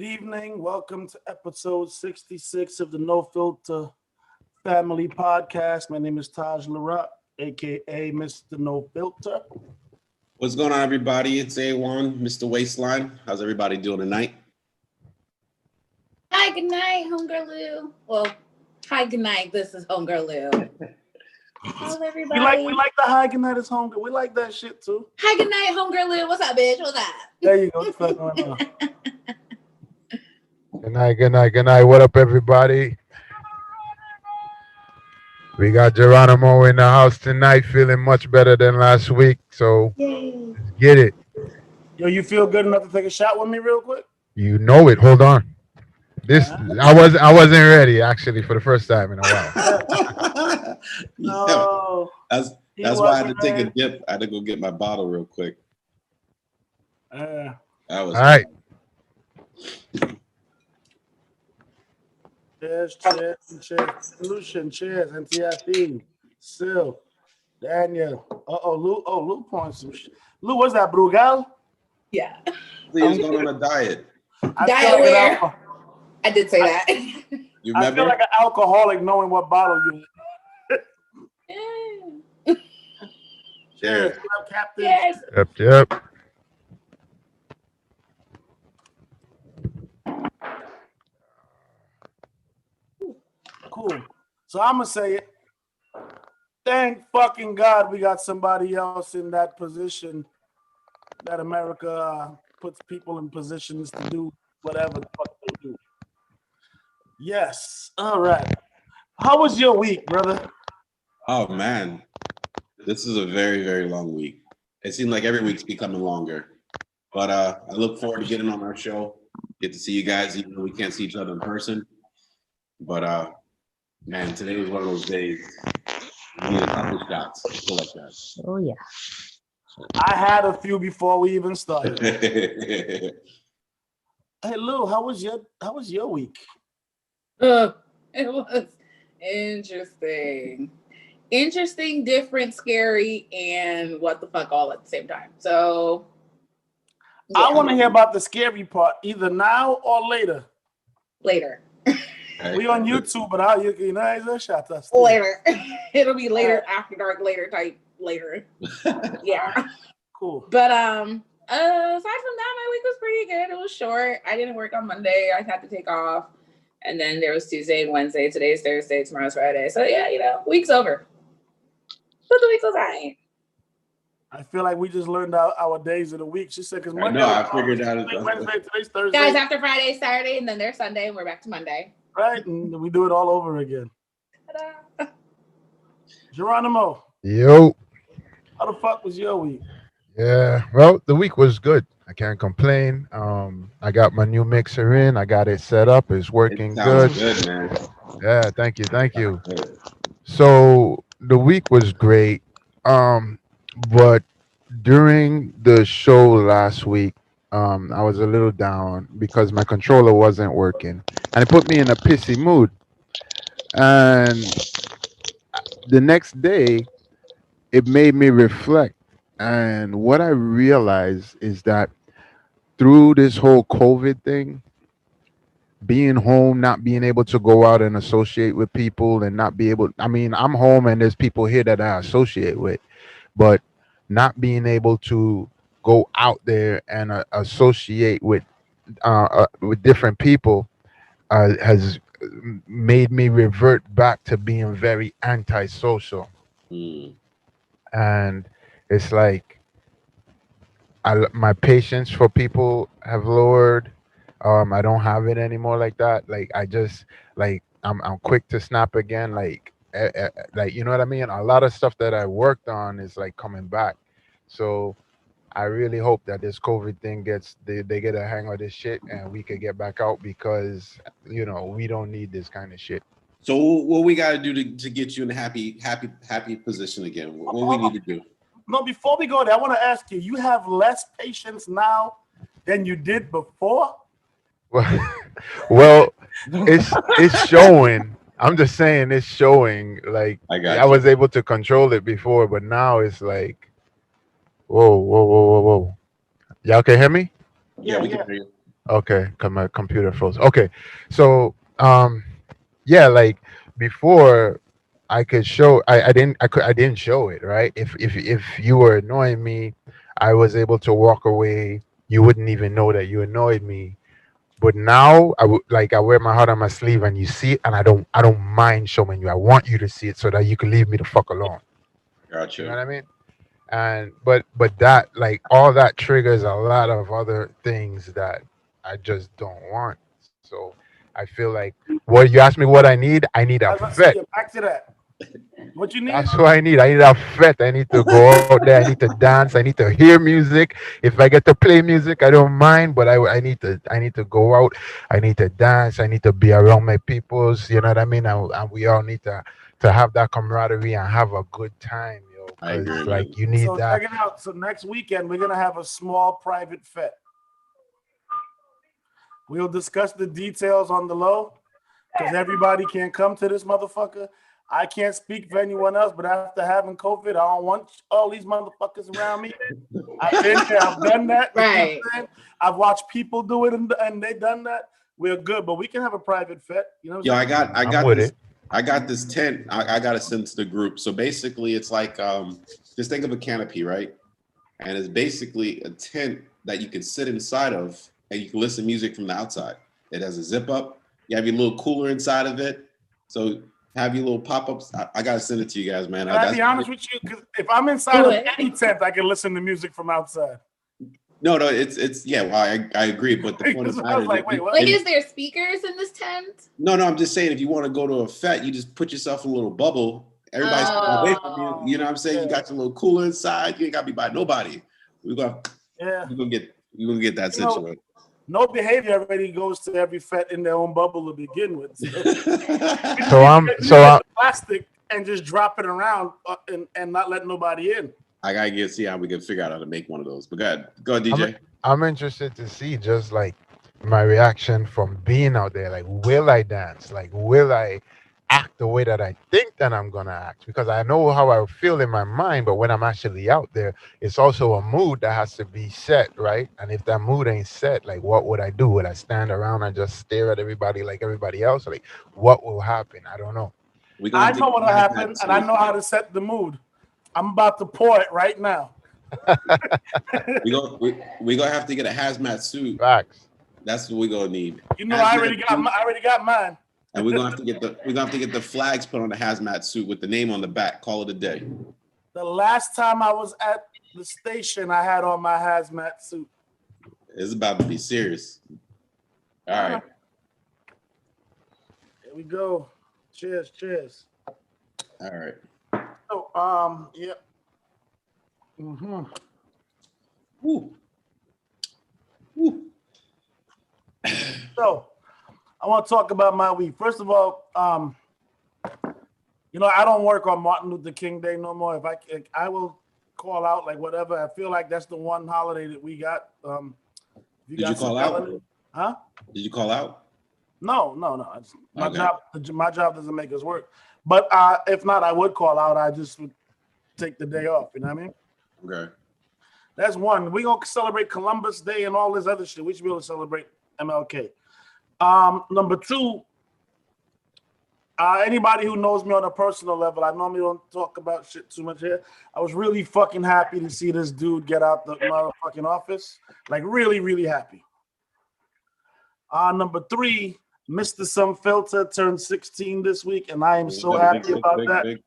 evening. Welcome to episode 66 of the No Filter Family Podcast. My name is Taj Larock, aka Mr. No Filter. What's going on, everybody? It's A1, Mr. Waistline. How's everybody doing tonight? Hi, good night, Homegirl Lou. Well, hi, good night. This is Homegirl Lou. How's everybody? We like the high good night is home. We like that shit too. Hi, good night, Homegirl Lou. What's up, bitch? What's up? There you go. What the fuck going on? Good night. What up, everybody? We got Geronimo in the house tonight, feeling much better than last week. So Yay. let's get it. Yo, you feel good enough to take a shot with me real quick? You know it. Hold on. I wasn't ready actually for the first time in a while. No. That's why I had to take a dip. I had to go get my bottle real quick. That was all right. Cheers. Solution, cheers. NTFE, Sil, Daniel. Lou points some shit. Lou, what's that, Brugal? Yeah. Please going on a diet. Diet where? I did say that. You I remember? feel like an alcoholic knowing what bottle you. Cheers. What up, Captain? Yes. Yep. Cool. So I'm gonna say it. Thank fucking God we got somebody else in that position that America puts people in positions to do whatever the fuck they do. Yes. All right. How was your week, brother? Oh, man. This is a very, very long week. It seems like every week's becoming longer. But I look forward to getting on our show. Get to see you guys, even though we can't see each other in person. But, man, today was one of those days. We need a couple shots. Feel like that. Oh, yeah. I had a few before we even started. Hey Lou, how was your week? It was interesting. Interesting, different, scary, and what the fuck all at the same time. So yeah. I want to hear about the scary part, either now or later. Later. We on YouTube, but it's a shot us. Later. It'll be later, after dark, later type later. Yeah. Cool. But aside from that, my week was pretty good. It was short. I didn't work on Monday. I had to take off. And then there was Tuesday and Wednesday. Today's Thursday. Tomorrow's Friday. So yeah, week's over. But the week was alright. I feel like we just learned our days of the week. She said because Monday. I figured out. Wednesday, today's Thursday. Guys, after Friday, Saturday, and then there's Sunday, and we're back to Monday. Right, and we do it all over again. Ta-da. Geronimo, Yo. how the fuck was your week? Yeah. Well, the week was good. I can't complain. I got my new mixer in. I got it set up. It's working good. Good, man. Yeah. Thank you. So the week was great. But during the show last week, I was a little down because my controller wasn't working, and it put me in a pissy mood. And the next day, it made me reflect. And what I realized is that through this whole COVID thing, being home, not being able to go out and associate with people, and not be able, I'm home and there's people here that I associate with, but not being able to go out there and associate with different people has made me revert back to being very antisocial. And it's like my patience for people have lowered. I don't have it anymore like that. Like I just I'm quick to snap again. Like you know what I mean. A lot of stuff that I worked on is like coming back. So I really hope that this COVID thing they get a hang of this shit and we could get back out, because we don't need this kind of shit. So what we got to do to get you in a happy position again? What we need to do? No, before we go there, I want to ask you: you have less patience now than you did before? Well, it's showing. I'm just saying it's showing. Like I was able to control it before, but now it's like, whoa. Y'all can hear me? Yeah, we can hear you. Okay, cause my computer froze. Okay, so yeah, like before I could show I didn't show it, right? If you were annoying me, I was able to walk away. You wouldn't even know that you annoyed me. But now I would like I wear my heart on my sleeve and you see it and I don't mind showing you. I want you to see it so that you can leave me the fuck alone. You know Gotcha. what I mean? And but that like all that triggers a lot of other things that I just don't want. So I feel like what you asked me what I need a I was about to say, vet. yeah, back to that. What you need? That's what I need. I need a vet. I need to go out there. I need to dance. I need to hear music. If I get to play music, I don't mind. But I need to go out. I need to dance. I need to be around my peoples. You know what I mean? And we all need to have that camaraderie and have a good time, yo. I agree, Cause man. like you need So that. check it out. So next weekend we're gonna have a small private fet. We'll discuss the details on the low because everybody can't come to this motherfucker. I can't speak for anyone else, but after having COVID, I don't want all these motherfuckers around me. I've been there, I've done that. You know what I'm Right. saying? I've watched people do it and they done that. We're good, but we can have a private fet. You know what Yo, I'm I saying? got I I'm got with this it. I got this tent. I got to send to the group. So basically, it's like just think of a canopy, right? And it's basically a tent that you can sit inside of, and you can listen to music from the outside. It has a zip up. You have your little cooler inside of it. So have your little pop ups. I gotta send it to you guys, man. Can I That's be honest with you? Because if I'm inside Do of it. any tent, I can listen to music from outside. no. It's yeah. Well, I agree, but the point of the I matter was is, like, wait, what? Like, is there speakers in this tent? no, I'm just saying, if you want to go to a fet, you just put yourself in a little bubble. Everybody's staying away from you. You know what I'm saying? You Yeah. got your little cooler inside. You ain't got to be by nobody. We're gonna Yeah. we're gonna get that You know, situated. no behavior already goes to every fet in their own bubble to begin with. So So you I'm get plastic and just drop it around and not let nobody in. I gotta see how we can figure out how to make one of those. But go ahead, I'm DJ. I'm interested to see just like my reaction from being out there. Like, will I dance? Like, will I act the way that I think that I'm gonna act? Because I know how I feel in my mind, but when I'm actually out there, it's also a mood that has to be set, right? And if that mood ain't set, like, what would I do? Would I stand around and just stare at everybody like everybody else? Like, what will happen? I don't know. We're gonna I have to know get what'll you happen, that and I too. know how to set the mood. I'm about to pour it right now. We gonna have to get a hazmat suit. Facts. That's what we're gonna need. You know, I already Hazmat got suit, I already got mine. and we're gonna have to get the flags put on the hazmat suit with the name on the back. Call it a day. The last time I was at the station, I had on my hazmat suit. It's about to be serious. All right. Here we go. Cheers, cheers. All right. So, yeah. Mm-hmm. Woo. Woo. So, I want to talk about my week. First of all, you know, I don't work on Martin Luther King Day no more. If I will call out like whatever. I feel like that's the one holiday that we got. Did you call out? Huh? Did you call out? No. My Okay. my job doesn't make us work. But if not, I would call out. I just would take the day off. You know what I mean? Okay. That's one. We're gonna celebrate Columbus Day and all this other shit. We should be able to celebrate MLK. Number two, anybody who knows me on a personal level, I normally don't talk about shit too much here. I was really fucking happy to see this dude get out the motherfucking office. Like really, really happy. Number three, Mr. Some Filter turned 16 this week, and I am so happy about that.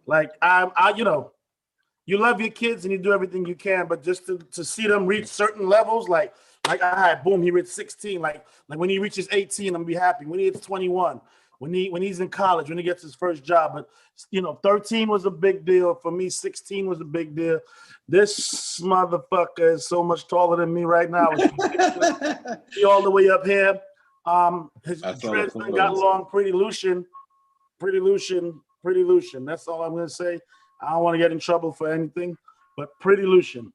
Like you know, you love your kids and you do everything you can, but just to see them reach certain levels, like all right, boom, he reached 16. Like when he reaches 18, I'm gonna be happy. When he hits 21, when he's in college, when he gets his first job. But you know, 13 was a big deal for me. 16 was a big deal. This motherfucker is so much taller than me right now. He all the way up here. His dreads got long. Pretty Lucian. That's all I'm gonna say. I don't want to get in trouble for anything, but Pretty Lucian.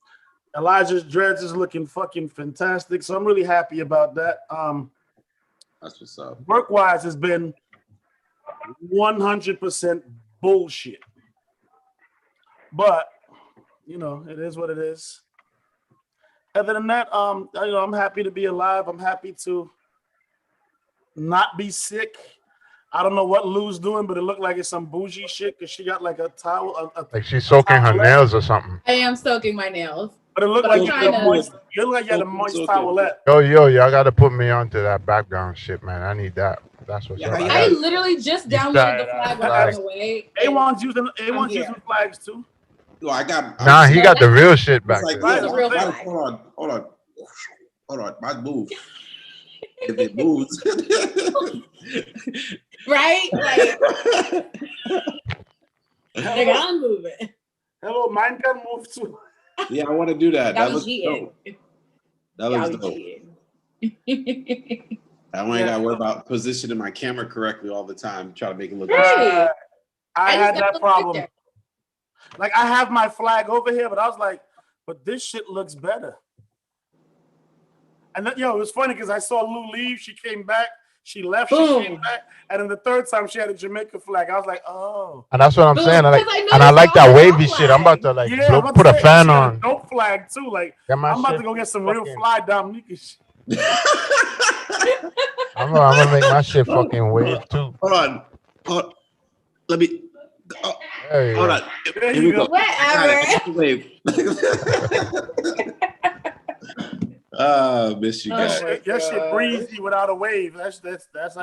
Elijah's dreads is looking fucking fantastic, so I'm really happy about that. That's what's up. Work-wise has been 100% bullshit, but you know it is what it is. Other than that, I'm happy to be alive. I'm happy to not be sick. I don't know what Lou's doing, but it looked like it's some bougie shit because she got like a towel. Like she's soaking her nails or something. I am soaking my nails. But it looked But like I'm you trying had a to- moist. You look like you had a moist towelette. Yo, y'all gotta put me onto that background shit, man. I need that. That's what's Yeah, up. yeah. I literally just You downloaded the started flag when out I was away. A1's using here. using flags too. No, I got. Nah, he So got the that's- real shit back It's like, there. Right, yeah, real right, flag. hold on, my move. If it moves. Right? Like, nigga, I'm moving. Hello, mine can move too. Yeah, I want to do that. Y'all That looks be dope. cheating. That Y'all looks be dope. cheating. I ain't got to worry about positioning my camera correctly all the time. Try to make it look. Right. I just had got that the problem. picture. Like I have my flag over here, but I was like, but this shit looks better. And then, it was funny because I saw Lou leave. She came back. She left. She came Boom. back. And then the third time she had a Jamaica flag. I was like, oh. And that's what I'm Boom, saying. I like, 'cause I and I noticed like y'all that had wavy that shit. I'm about flag. to like Yeah, I'm about put to a say, fan she had on. a dope flag too. Like Get my I'm about shit to go get some real fucking- fly Dominica shit. I'm gonna make my shit fucking wave too. Hold on. Let me. Oh, There you hold go. on. There Here you we go. go. I got it. Wave. Miss you Oh, guys. my Your shit God. breezy without a wave. That's how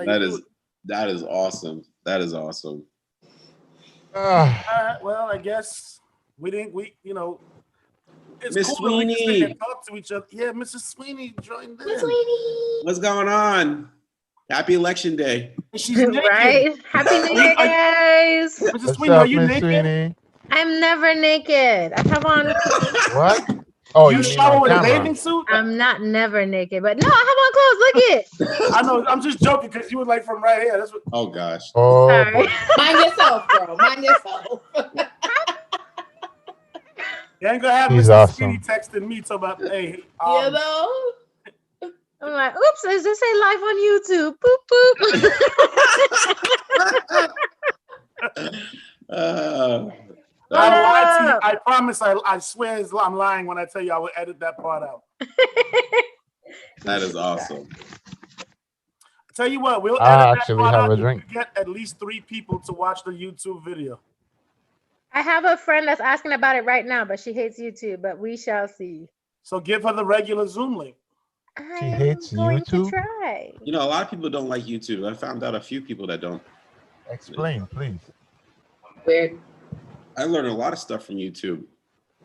you That do is it. that is awesome. That is awesome. Ah, All right, well, I guess it's Miss cool that we can sit Sweeney. and talk to each other. Yeah, Mrs. Sweeney joined in. What's going on? Happy election day. And she's naked. Right? Happy New Year, guys. Mrs. what's Sweeney, are up, you Miss naked? Sweeney? I'm never naked. I have on. What? Oh, You you mean shower on with a camera? bathing suit? I'm not never naked, but no, I have on clothes. Look it. I know. I'm just joking because you were like from right here. That's what. Oh gosh. Oh, Sorry. boy. Mind yourself, bro. Mind yourself. You ain't gonna have He's Mr. awesome. Sweeney texting me talking about, hey, You know? I'm like, oops, is this a live on YouTube? Boop boop. I lied to you. up? I promise. I swear I'm lying when I tell you I will edit that part out. That is awesome. Tell you what, we'll I edit that actually part have out a if drink. we get at least 3 people to watch the YouTube video. I have a friend that's asking about it right now, but she hates YouTube, but we shall see. So give her the regular Zoom link. I hates am going YouTube? to try. You know, a lot of people don't like YouTube. I found out a few people that don't. Explain, please. Weird. I learned a lot of stuff from YouTube.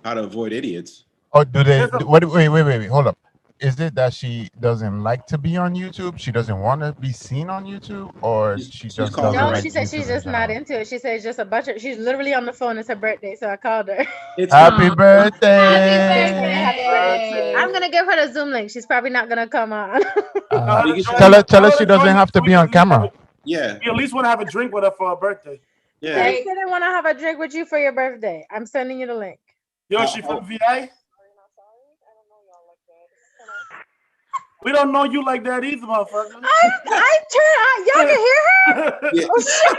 How to avoid idiots. Oh, do they? There's a- Wait. Hold up. Is it that she doesn't like to be on YouTube? She doesn't want to be seen on YouTube, or She's- she she's just calling doesn't No, like she said YouTube she's in just not general? into it. She said it's just a bunch of. She's literally on the phone. It's her birthday, so I called her. It's Happy Aw. birthday! Happy birthday. I'm gonna give her the Zoom link. She's probably not gonna come on. Uh, You can tell her to she join doesn't have to so be we on can camera. yeah, You at least want to have a drink with her for her birthday. yeah. I didn't want to have a drink with you for your birthday. I'm sending you the link. Yo, she from VA? We don't know you like that either, motherfucker. Y'all can hear her? Yeah. Oh shit!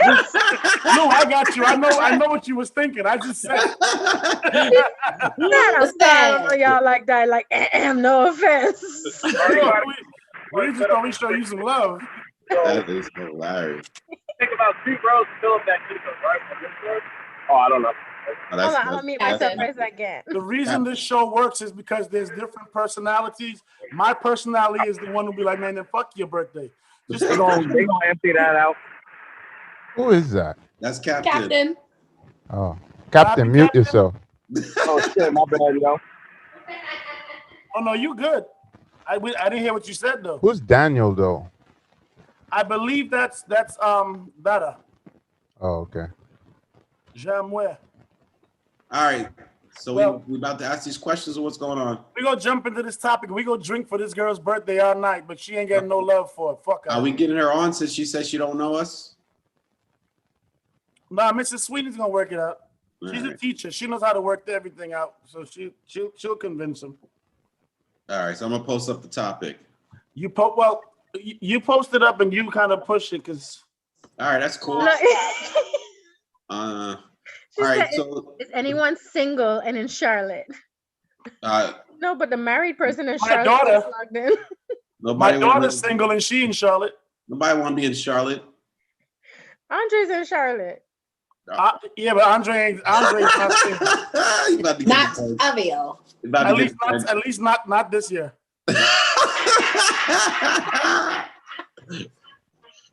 No, I got you. I know what you was thinking. I just said Man, I'm sorry. I don't know y'all like that. Like, no offense. we just thought we show you some love. That is hilarious. Think about 2 bros to fill up that keeper, right? Oh, I don't know. Oh, Hold on, I'm gonna mute myself for a second. The reason this show works is because there's different personalities. My personality is the one who'll be like, man, then fuck your birthday. Just They gonna empty that out. Who is that? That's Captain. Captain. Oh, Captain, mute Captain. yourself. Oh shit, my bad, yo. Oh no, you good. I didn't hear what you said though. Who's Daniel though? I believe that's Dada. Oh, okay. Jamwe. All right. So Well- we about to ask these questions or what's going on? We gonna jump into this topic. We gonna drink for this girl's birthday all night, but she ain't getting no love for it. Fuck her. Are we getting her on since she says she don't know us? Nah, Mrs. Sweeney's gonna work it out. She's All a right. teacher. She knows how to work everything out. So she'll convince him. All right, so I'm gonna post up the topic. You post it up and you kind of push it because All right, that's cool. Look, All she right, said, so is anyone single and in Charlotte? No, but the married person in My Charlotte daughter- is logged in. My Nobody daughter's single and she in Charlotte. Nobody want to be in Charlotte. Andre's in Charlotte. Yeah, but Andre's not single. You about to get Not the- Avio. you about to At get least not. At least not this year.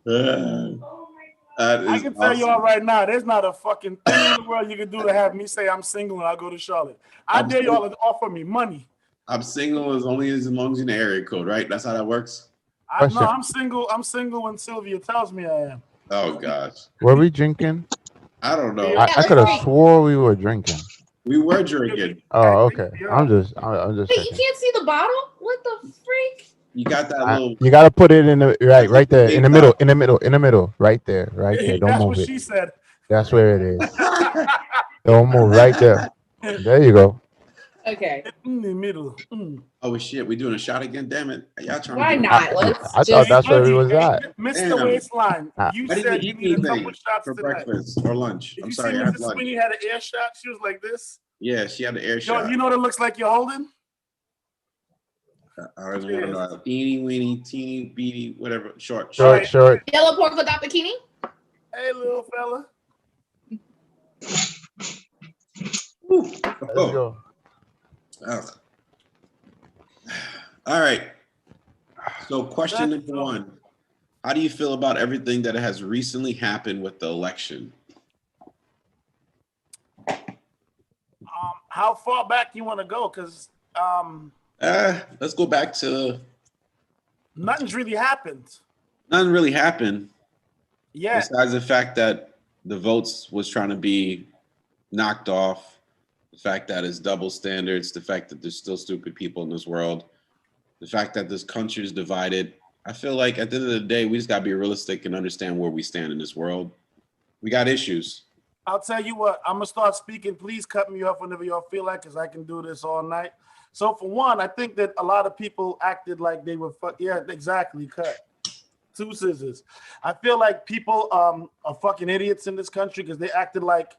That I is can tell you awesome. all right now, there's not a fucking thing in the world you can do to have me say I'm single and I'll go to Charlotte. I dare y'all to offer me money. I'm single as long as you're in the area code, right? That's how that works. No, Question. I'm single. I'm single when Sylvia tells me I am. Oh gosh, Were we drinking? I don't know. Yeah. I could have swore we were drinking. We were drinking. Oh, I think okay. we are. I'm just Wait, you checking. can't see the bottle? What the freak? You got that little. You gotta put it in the right there, in the middle, right there. Don't That's move what it. she said. That's where it is. Don't move right there. There you go. Okay. In the middle. Oh shit, we doing a shot again? Damn it! Y'all trying Why to not? Let's I thought just that's where we was Hey, at. Mr. Damn. Waistline, you I didn't said you eat need a couple anything shots for tonight. breakfast or lunch. Did I'm you sorry, see I had Mrs. lunch. Sweeney had an ear shot? She was like this. Yeah, she had the air Yo, shot. you know what it looks like you're holding? I don't know. Eeny, weeny, teeny, beeny, whatever. Short. Short. yellow pork without bikini? Hey, little fella. Let's Oh, go. ugh. All right. So, question That's number one: how do you feel about everything that has recently happened with the election? How far back you want to go? Because Let's go back to nothing's really happened. nothing really happened Yeah. besides the fact that the votes was trying to be knocked off, the fact that it's double standards, the fact that there's still stupid people in this world, the fact that this country is divided. I feel like at the end of the day, we just gotta be realistic and understand where we stand in this world. We got issues. I'll tell you what, I'm gonna start speaking. Please cut me off whenever y'all feel like, because I can do this all night. So for one, I think that a lot of people acted like they were yeah, exactly, cut. Two scissors. I feel like people are fucking idiots in this country because they acted like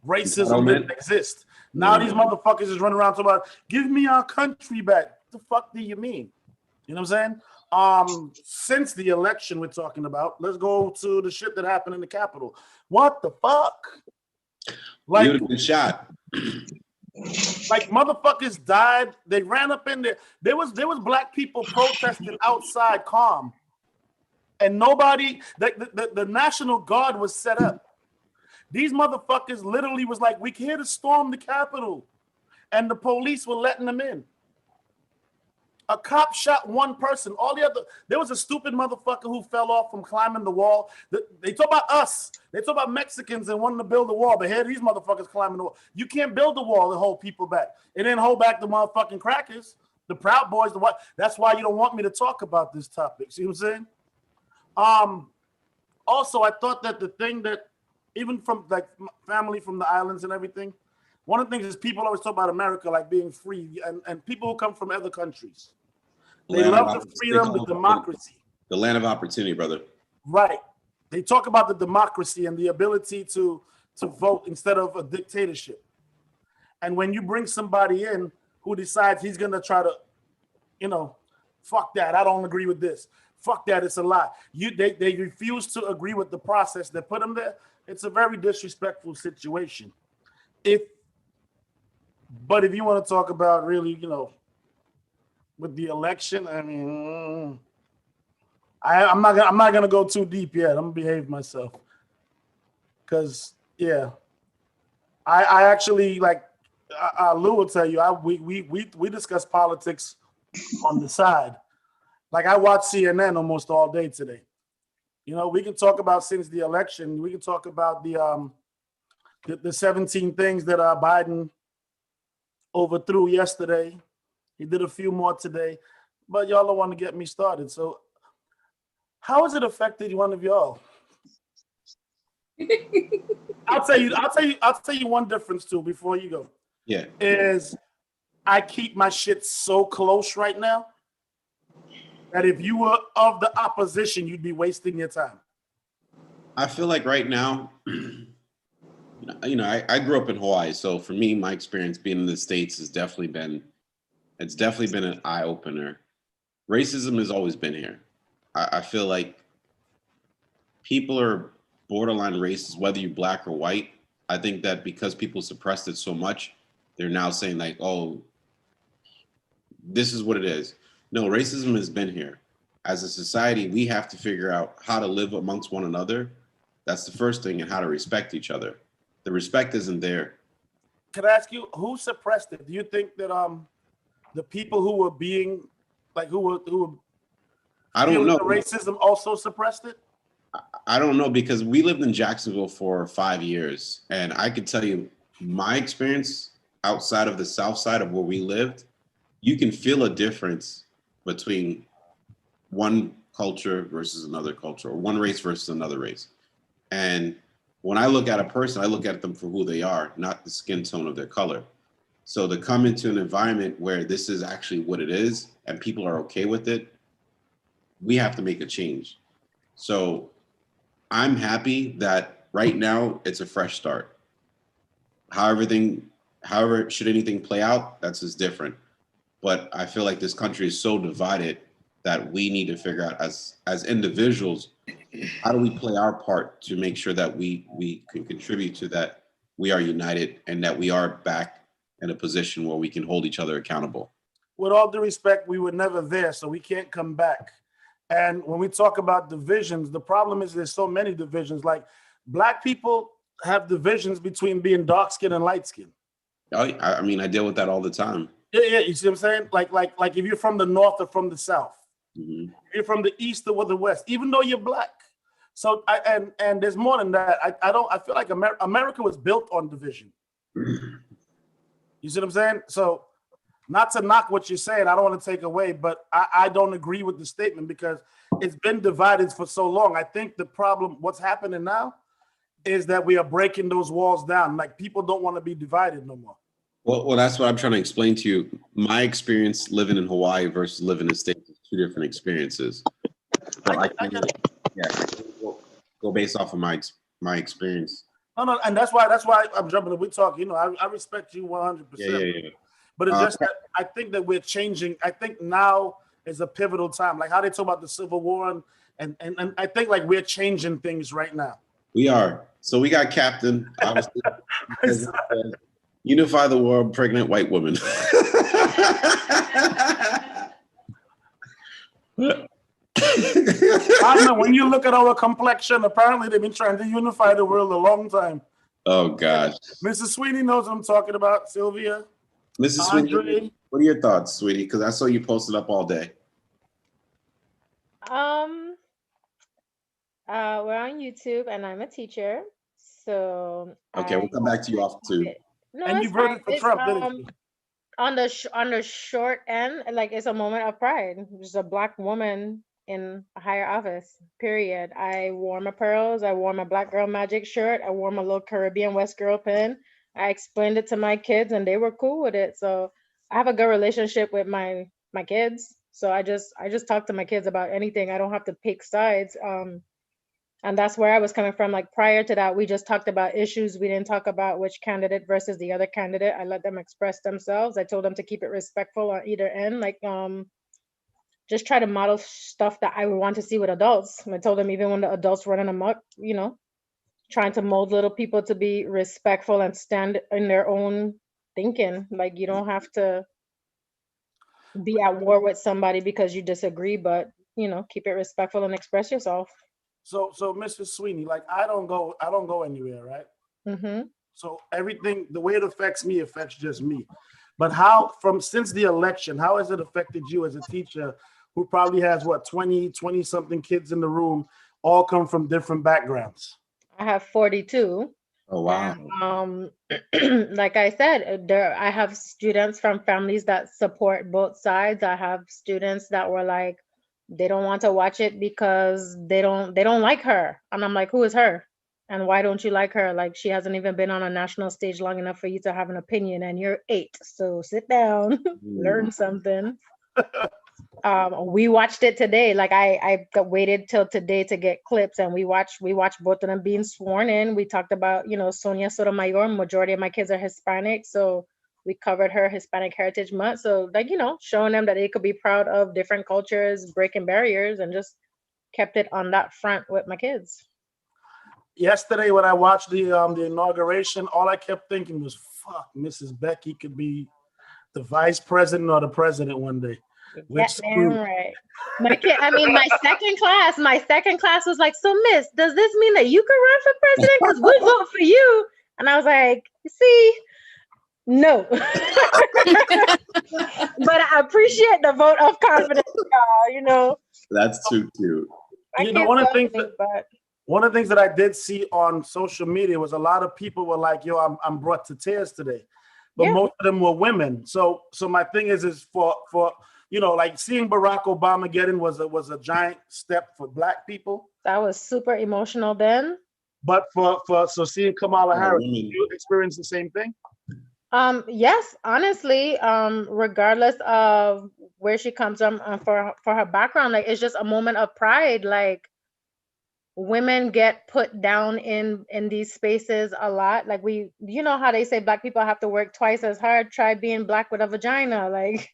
racism didn't exist. Now these motherfuckers is running around talking about, give me our country back. What the fuck do you mean? You know what I'm saying? Since the election we're talking about, let's go to the shit that happened in the Capitol. What the fuck? You Like, would have been shot. like motherfuckers died. They ran up in there. There was black people protesting outside calm. And nobody, the National Guard was set up. These motherfuckers literally was like, we're here to storm the Capitol. And the police were letting them in. A cop shot one person. All the other, there was a stupid motherfucker who fell off from climbing the wall. They talk about us. They talk about Mexicans and wanting to build a wall, but here these motherfuckers climbing the wall. You can't build a wall to hold people back. It didn't hold back the motherfucking crackers, the Proud Boys, the what. That's why you don't want me to talk about this topic. See what I'm saying? Also, I thought that the thing that, even from like family from the islands and everything, one of the things is people always talk about America like being free, and people who come from other countries. They love the freedom, the democracy. The land of opportunity, brother. Right. They talk about the democracy and the ability to vote instead of a dictatorship. And when you bring somebody in who decides he's going to try to, fuck that, I don't agree with this. Fuck that, it's a lie. They refuse to agree with the process that put them there. It's a very disrespectful situation. But if you want to talk about really, with the election, I mean, I'm not gonna go too deep yet. I'm gonna behave myself, cause yeah, I actually like Lou will tell you we discuss politics on the side. Like I watch CNN almost all day today. We can talk about since the election. We can talk about the 17 things that Biden overthrew yesterday. He did a few more today, but y'all don't want to get me started. So how has it affected one of y'all? I'll tell you one difference too before you go. Yeah. Is I keep my shit so close right now that if you were of the opposition, you'd be wasting your time. I feel like right now, I grew up in Hawaii. So for me, my experience being in the States has definitely been It's definitely been an eye opener. Racism has always been here. I feel like people are borderline racist, whether you're black or white. I think that because people suppressed it so much, they're now saying like, oh, this is what it is. No, racism has been here. As a society, we have to figure out how to live amongst one another. That's the first thing, and how to respect each other. The respect isn't there. Can I ask you who suppressed it? Do you think that the people who were being like who were I don't feeling know. the racism also suppressed it? I don't know, because we lived in Jacksonville for 5 years, and I could tell you my experience outside of the South Side of where we lived. You can feel a difference between one culture versus another culture, or one race versus another race. And when I look at a person, I look at them for who they are, not the skin tone of their color. So to come into an environment where this is actually what it is and people are okay with it, we have to make a change. So I'm happy that right now it's a fresh start. However, should anything play out, that's just different. But I feel like this country is so divided that we need to figure out as individuals, how do we play our part to make sure that we can contribute to that, we are united, and that we are back in a position where we can hold each other accountable. With all due respect, we were never there, so we can't come back. And when we talk about divisions, the problem is there's so many divisions. Like black people have divisions between being dark skinned and light skinned. I mean, I deal with that all the time. Yeah, you see what I'm saying? Like if you're from the north or from the south, Mhm. if you're from the east or the west, even though you're black. So and there's more than that. I feel like America was built on division. You see what I'm saying? So not to knock what you're saying, I don't want to take away, but I don't agree with the statement because it's been divided for so long. I think the problem, what's happening now, is that we are breaking those walls down. Like people don't want to be divided no more. Well, that's what I'm trying to explain to you. My experience living in Hawaii versus living in the States is two different experiences. So I can go based off of my experience. No, and that's why I'm jumping in. We talk. You know, I respect you 100%. Yeah. But it's just that I think that we're changing. I think now is a pivotal time. Like how they talk about the Civil War, and I think like we're changing things right now. We are. So we got Captain, obviously, because unify the world, pregnant white woman. I don't know, when you look at our complexion, apparently they've been trying to unify the world a long time. Oh gosh. Mrs. Sweeney knows what I'm talking about, Sylvia. Mrs. Andre. Sweeney, what are your thoughts, sweetie? Because I saw you posted up all day. We're on YouTube, and I'm a teacher, so Okay, we'll come back to you off too. No, And it's you voted fine. for It's, Trump, didn't you? on the short end, like it's a moment of pride. There's a black woman in a higher office. Period. I wore my pearls. I wore my Black Girl Magic shirt. I wore my little Caribbean West Girl pin. I explained it to my kids, and they were cool with it. So I have a good relationship with my kids. So I just talk to my kids about anything. I don't have to pick sides. And that's where I was coming from. Like prior to that, we just talked about issues. We didn't talk about which candidate versus the other candidate. I let them express themselves. I told them to keep it respectful on either end. Like, just try to model stuff that I would want to see with adults. I told them even when the adults running amok, you know, trying to mold little people to be respectful and stand in their own thinking. Like you don't have to be at war with somebody because you disagree, but you know, keep it respectful and express yourself. So Mrs. Sweeney, like I don't go anywhere, right? Mm-hmm. So everything, the way it affects me affects just me. But how, since the election, how has it affected you as a teacher who probably has what, 20 something kids in the room, all come from different backgrounds? I have 42. Oh wow. And, like I said, I have students from families that support both sides. I have students that were like, they don't want to watch it because they don't like her. And I'm like, who is her? And why don't you like her? Like she hasn't even been on a national stage long enough for you to have an opinion, and you're 8. So sit down, learn something. We watched it today. Like I waited till today to get clips, and we watched both of them being sworn in. We talked about, you know, Sonia Sotomayor. Majority of my kids are Hispanic, so we covered her Hispanic Heritage Month. So like, you know, showing them that they could be proud of different cultures, breaking barriers, and just kept it on that front with my kids. Yesterday when I watched the inauguration, all I kept thinking was, "Fuck, Mrs. Becky could be the vice president or the president one day." Yeah, damn right. My kid, I mean, my second class was like, "So, Miss, does this mean that you could run for president? Because we vote for you." And I was like, "See, no." But I appreciate the vote of confidence, y'all, you know. That's too cute. My You know, kids one of the love things me, that- but One of the things that I did see on social media was a lot of people were like, "Yo, I'm brought to tears today," but Yeah. most of them were women. So my thing is for you know, like seeing Barack Obama get in was a giant step for Black people. that was super emotional then. But so seeing Kamala Harris, women. you experience the same thing? Yes, honestly, regardless of where she comes from, for her background, like it's just a moment of pride. Like women get put down in these spaces a lot. Like you know how they say Black people have to work twice as hard. Try being Black with a vagina. Like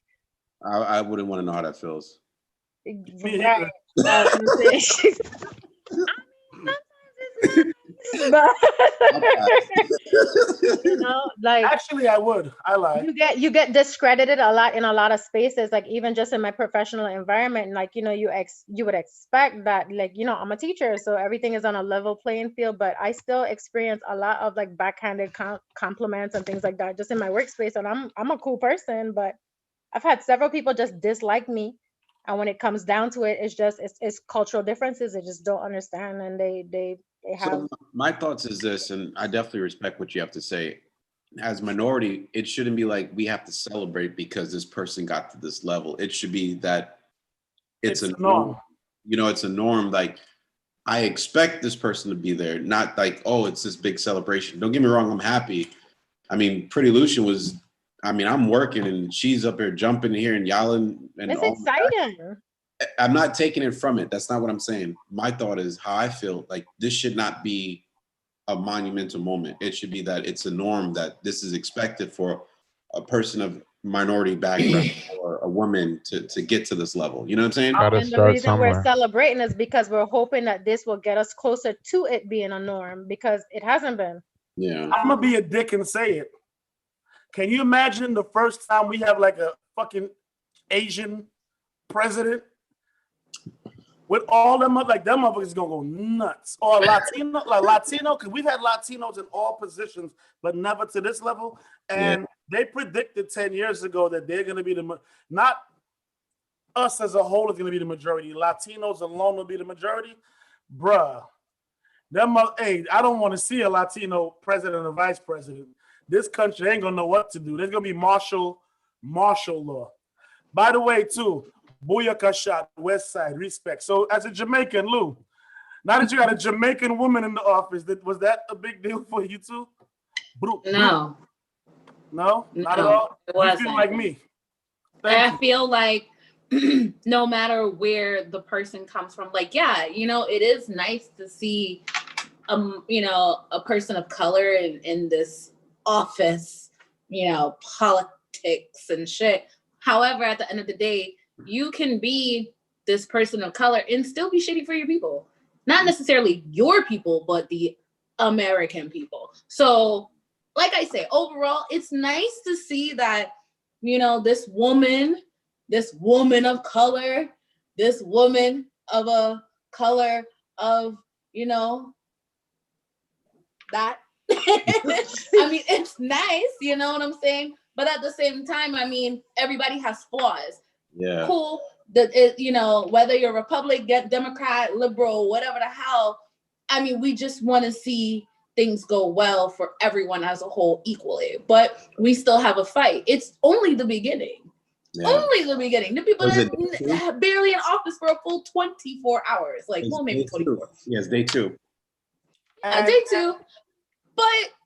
I wouldn't want to know how that feels. right. I was gonna say, but you know, like Actually, I would. I lie. you get discredited a lot in a lot of spaces, like even just in my professional environment. Like, you know, you would expect that, like, you know, I'm a teacher, so everything is on a level playing field, but I still experience a lot of like backhanded compliments and things like that just in my workspace. And I'm a cool person, but I've had several people just dislike me, and when it comes down to it, it's cultural differences. They just don't understand, and they have. So my thoughts is this, and I definitely respect what you have to say. As minority, it shouldn't be like we have to celebrate because this person got to this level. It should be that it's a norm. You know, it's a norm. Like I expect this person to be there, not like, oh, it's this big celebration. Don't get me wrong, I'm happy. I mean, Pretty Lucian was, I mean, I'm working and she's up here jumping here and yelling. And It's all exciting. I'm not taking it from it. That's not what I'm saying. My thought is how I feel like this should not be a monumental moment. It should be that it's a norm that this is expected for a person of minority background or a woman to get to this level. You know what I'm saying? Gotta And the start reason we're somewhere. celebrating is because we're hoping that this will get us closer to it being a norm, because it hasn't been. Yeah. I'm gonna be a dick and say it. Can you imagine the first time we have like a fucking Asian president? With all them, like them motherfuckers gonna go nuts. Or Latino, because we've had Latinos in all positions, but never to this level. And they predicted 10 years ago that they're gonna be not us as a whole is gonna be the majority. Latinos alone will be the majority. Bruh. Hey, I don't want to see a Latino president or vice president. This country ain't gonna know what to do. There's gonna be martial law. By the way, too, Booyaka shot, West Side, respect. So as a Jamaican, Lou, now that you got a Jamaican woman in the office, was that a big deal for you too? No, No, not at No, all. it You wasn't. feel like me. I Thank you. feel like no matter where the person comes from, like, yeah, you know, it is nice to see, you know, a person of color in this office, you know, politics and shit. However, at the end of the day, you can be this person of color and still be shitty for your people. Not necessarily your people, but the American people. So, like I say, overall, it's nice to see that, you know, this woman of color, this woman of a color of, you know, that. I mean, it's nice, you know what I'm saying? But at the same time, I mean, everybody has flaws. Yeah. Cool. You know, whether you're Republican, Democrat, liberal, whatever the hell, I mean, we just want to see things go well for everyone as a whole equally. But we still have a fight. It's only the beginning. Yeah. Only the beginning. The people Was it that barely in office for a full 24 hours. Like, well, maybe 24. Yes, day 2. Day 2. But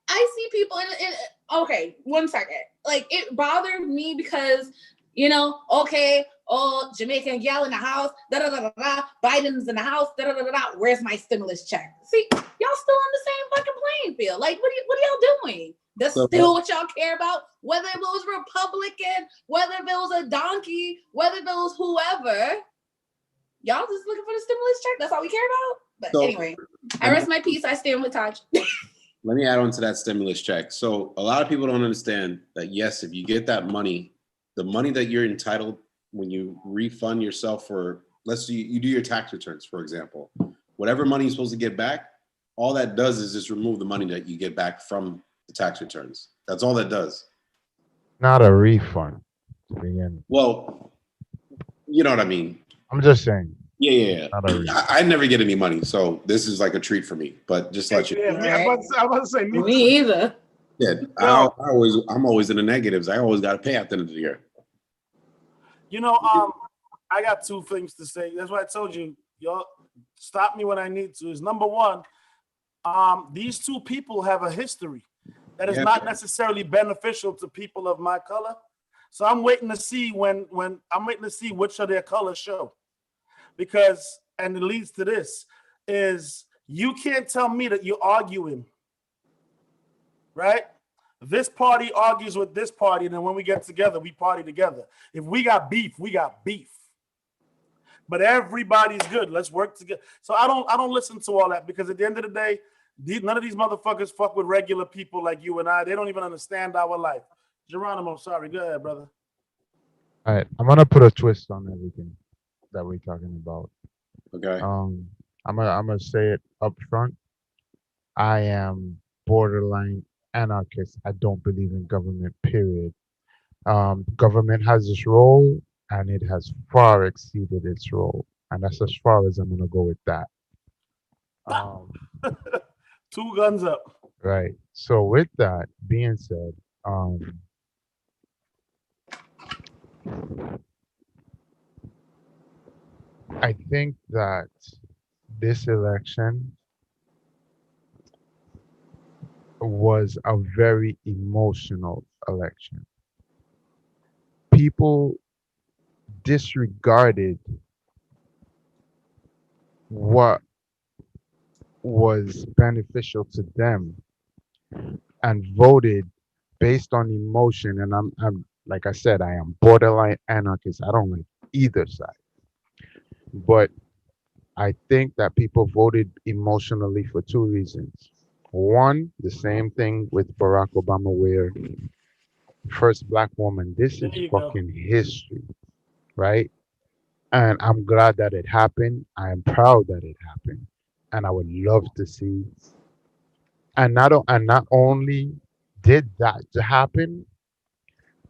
I see people okay, 1 second. Like, it bothered me because, you know, okay, oh, Jamaican gal in the house, da da da da da. Biden's in the house, da da da da da. Where's my stimulus check? See, y'all still on the same fucking playing field. Like, what are y'all doing? That's still what y'all care about. Whether it was Republican, whether if it was a donkey, whether if it was whoever, y'all just looking for the stimulus check. That's all we care about. But So- anyway, I rest my peace. I stand with Taj. Let me add on to that stimulus check. So a lot of people don't understand that, yes, if you get that money, the money that you're entitled when you refund yourself for, let's say you do your tax returns, for example, whatever money you're supposed to get back, all that does is just remove the money that you get back from the tax returns. That's all that does. Not a refund to begin. Well, you know what I mean? I'm just saying. Yeah. Not a refund. I never get any money, so this is like a treat for me. But just let you. Yeah, I'm about to say me. Me either. Yeah, I'm always in the negatives. I always got to pay at the end of the year. You know, I got two things to say. That's why I told you, y'all stop me when I need to. Is number one, these two people have a history that is not necessarily beneficial to people of my color. So I'm waiting to see when I'm waiting to see which of their colors show. Because, and it leads to this, is you can't tell me that you're arguing, right? This party argues with this party, and then when we get together, we party together. If we got beef, we got beef. But everybody's good. Let's work together. So I don't listen to all that, because at the end of the day, none of these motherfuckers fuck with regular people like you and I. They don't even understand our life. Geronimo, sorry. Go ahead, brother. All right, I'm gonna put a twist on everything that we're talking about. Okay. I'm gonna say it up front. I am borderline anarchist. I don't believe in government, period. Government has its role, and it has far exceeded its role, and that's as far as I'm gonna go with that. Two guns up. Right. So with that being said, I think that this election was a very emotional election. People disregarded what was beneficial to them and voted based on emotion. And I'm like I said, I am borderline anarchist. I don't like either side. But I think that people voted emotionally for two reasons. One, the same thing with Barack Obama, where first black woman, this There is you go. fucking history, right? And I'm glad that it happened. I am proud that it happened. And I would love to see. And not only did that happen,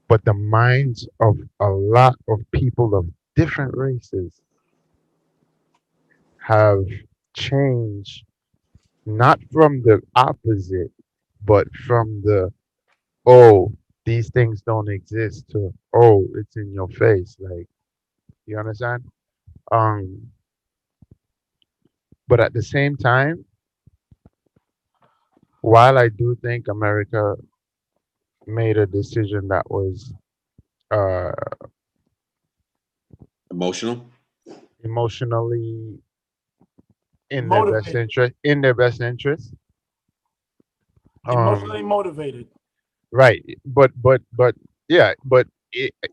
but the minds of a lot of people of different races have changed, not from the opposite, but from the, oh, these things don't exist, to, oh, it's in your face. Like, you understand? But at the same time, while I do think America made a decision that was uh, Emotional. emotionally in their best Motivated. interest, Emotionally motivated. right? But yeah, but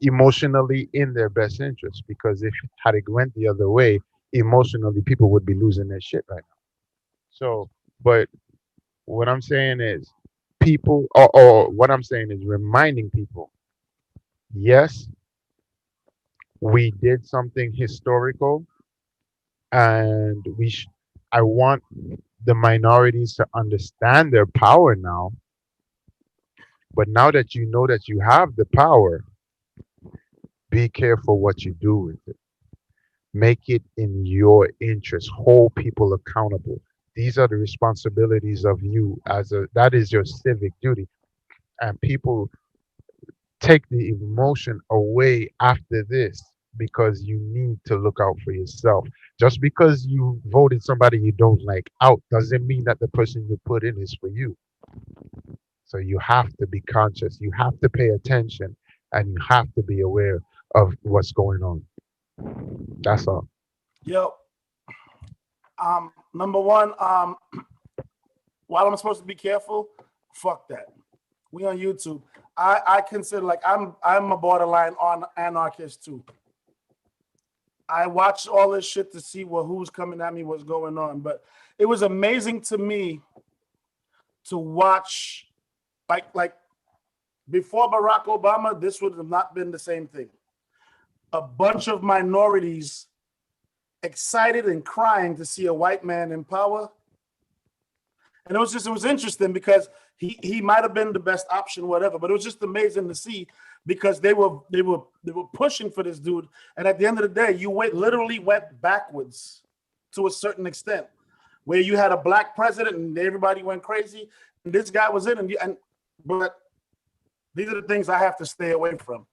emotionally in their best interest, because if had it went the other way, emotionally people would be losing their shit right now. So, but what I'm saying is, people, or what I'm saying is reminding people, yes, we did something historical, and I want the minorities to understand their power now. But now that you know that you have the power, be careful what you do with it. Make it in your interest. Hold people accountable. These are the responsibilities of you that is your civic duty. And people take the emotion away after this, because you need to look out for yourself. Just because you voted somebody you don't like out doesn't mean that the person you put in is for you. So you have to be conscious, you have to pay attention, and you have to be aware of what's going on. That's all. Yo, number one, while I'm supposed to be careful, fuck that. We on YouTube. I consider like I'm a borderline on anarchist too. I watched all this shit to see who's coming at me, what's going on. But it was amazing to me to watch, like before Barack Obama, this would have not been the same thing. A bunch of minorities excited and crying to see a white man in power. And it was interesting because he might have been the best option, whatever, but it was just amazing to see because they were pushing for this dude. And at the end of the day, you literally went backwards to a certain extent, where you had a black president and everybody went crazy, and this guy was in, but these are the things I have to stay away from.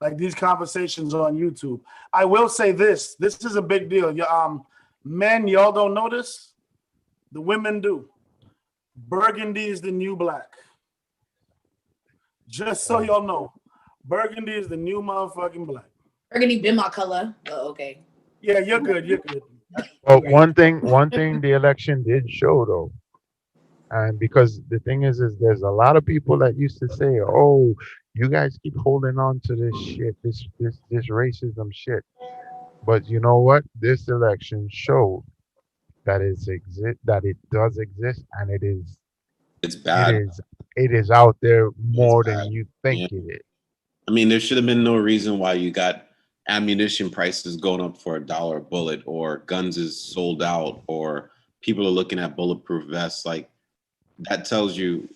Like these conversations on YouTube. I will say this is a big deal. Men, y'all don't know this. The women do. Burgundy is the new black. Just so y'all know. Burgundy is the new motherfucking black. Burgundy been my color. Oh, okay. Yeah, you're good. You're good. But one thing the election did show though, and because the thing is there's a lot of people that used to say, "Oh, you guys keep holding on to this shit, this racism shit." But you know what? This election showed that it does exist, and It's bad. it is out there more than bad. you think Yeah. it is. I mean, there should have been no reason why you got ammunition prices going up for $1 a bullet, or guns is sold out, or people are looking at bulletproof vests. Like that tells you,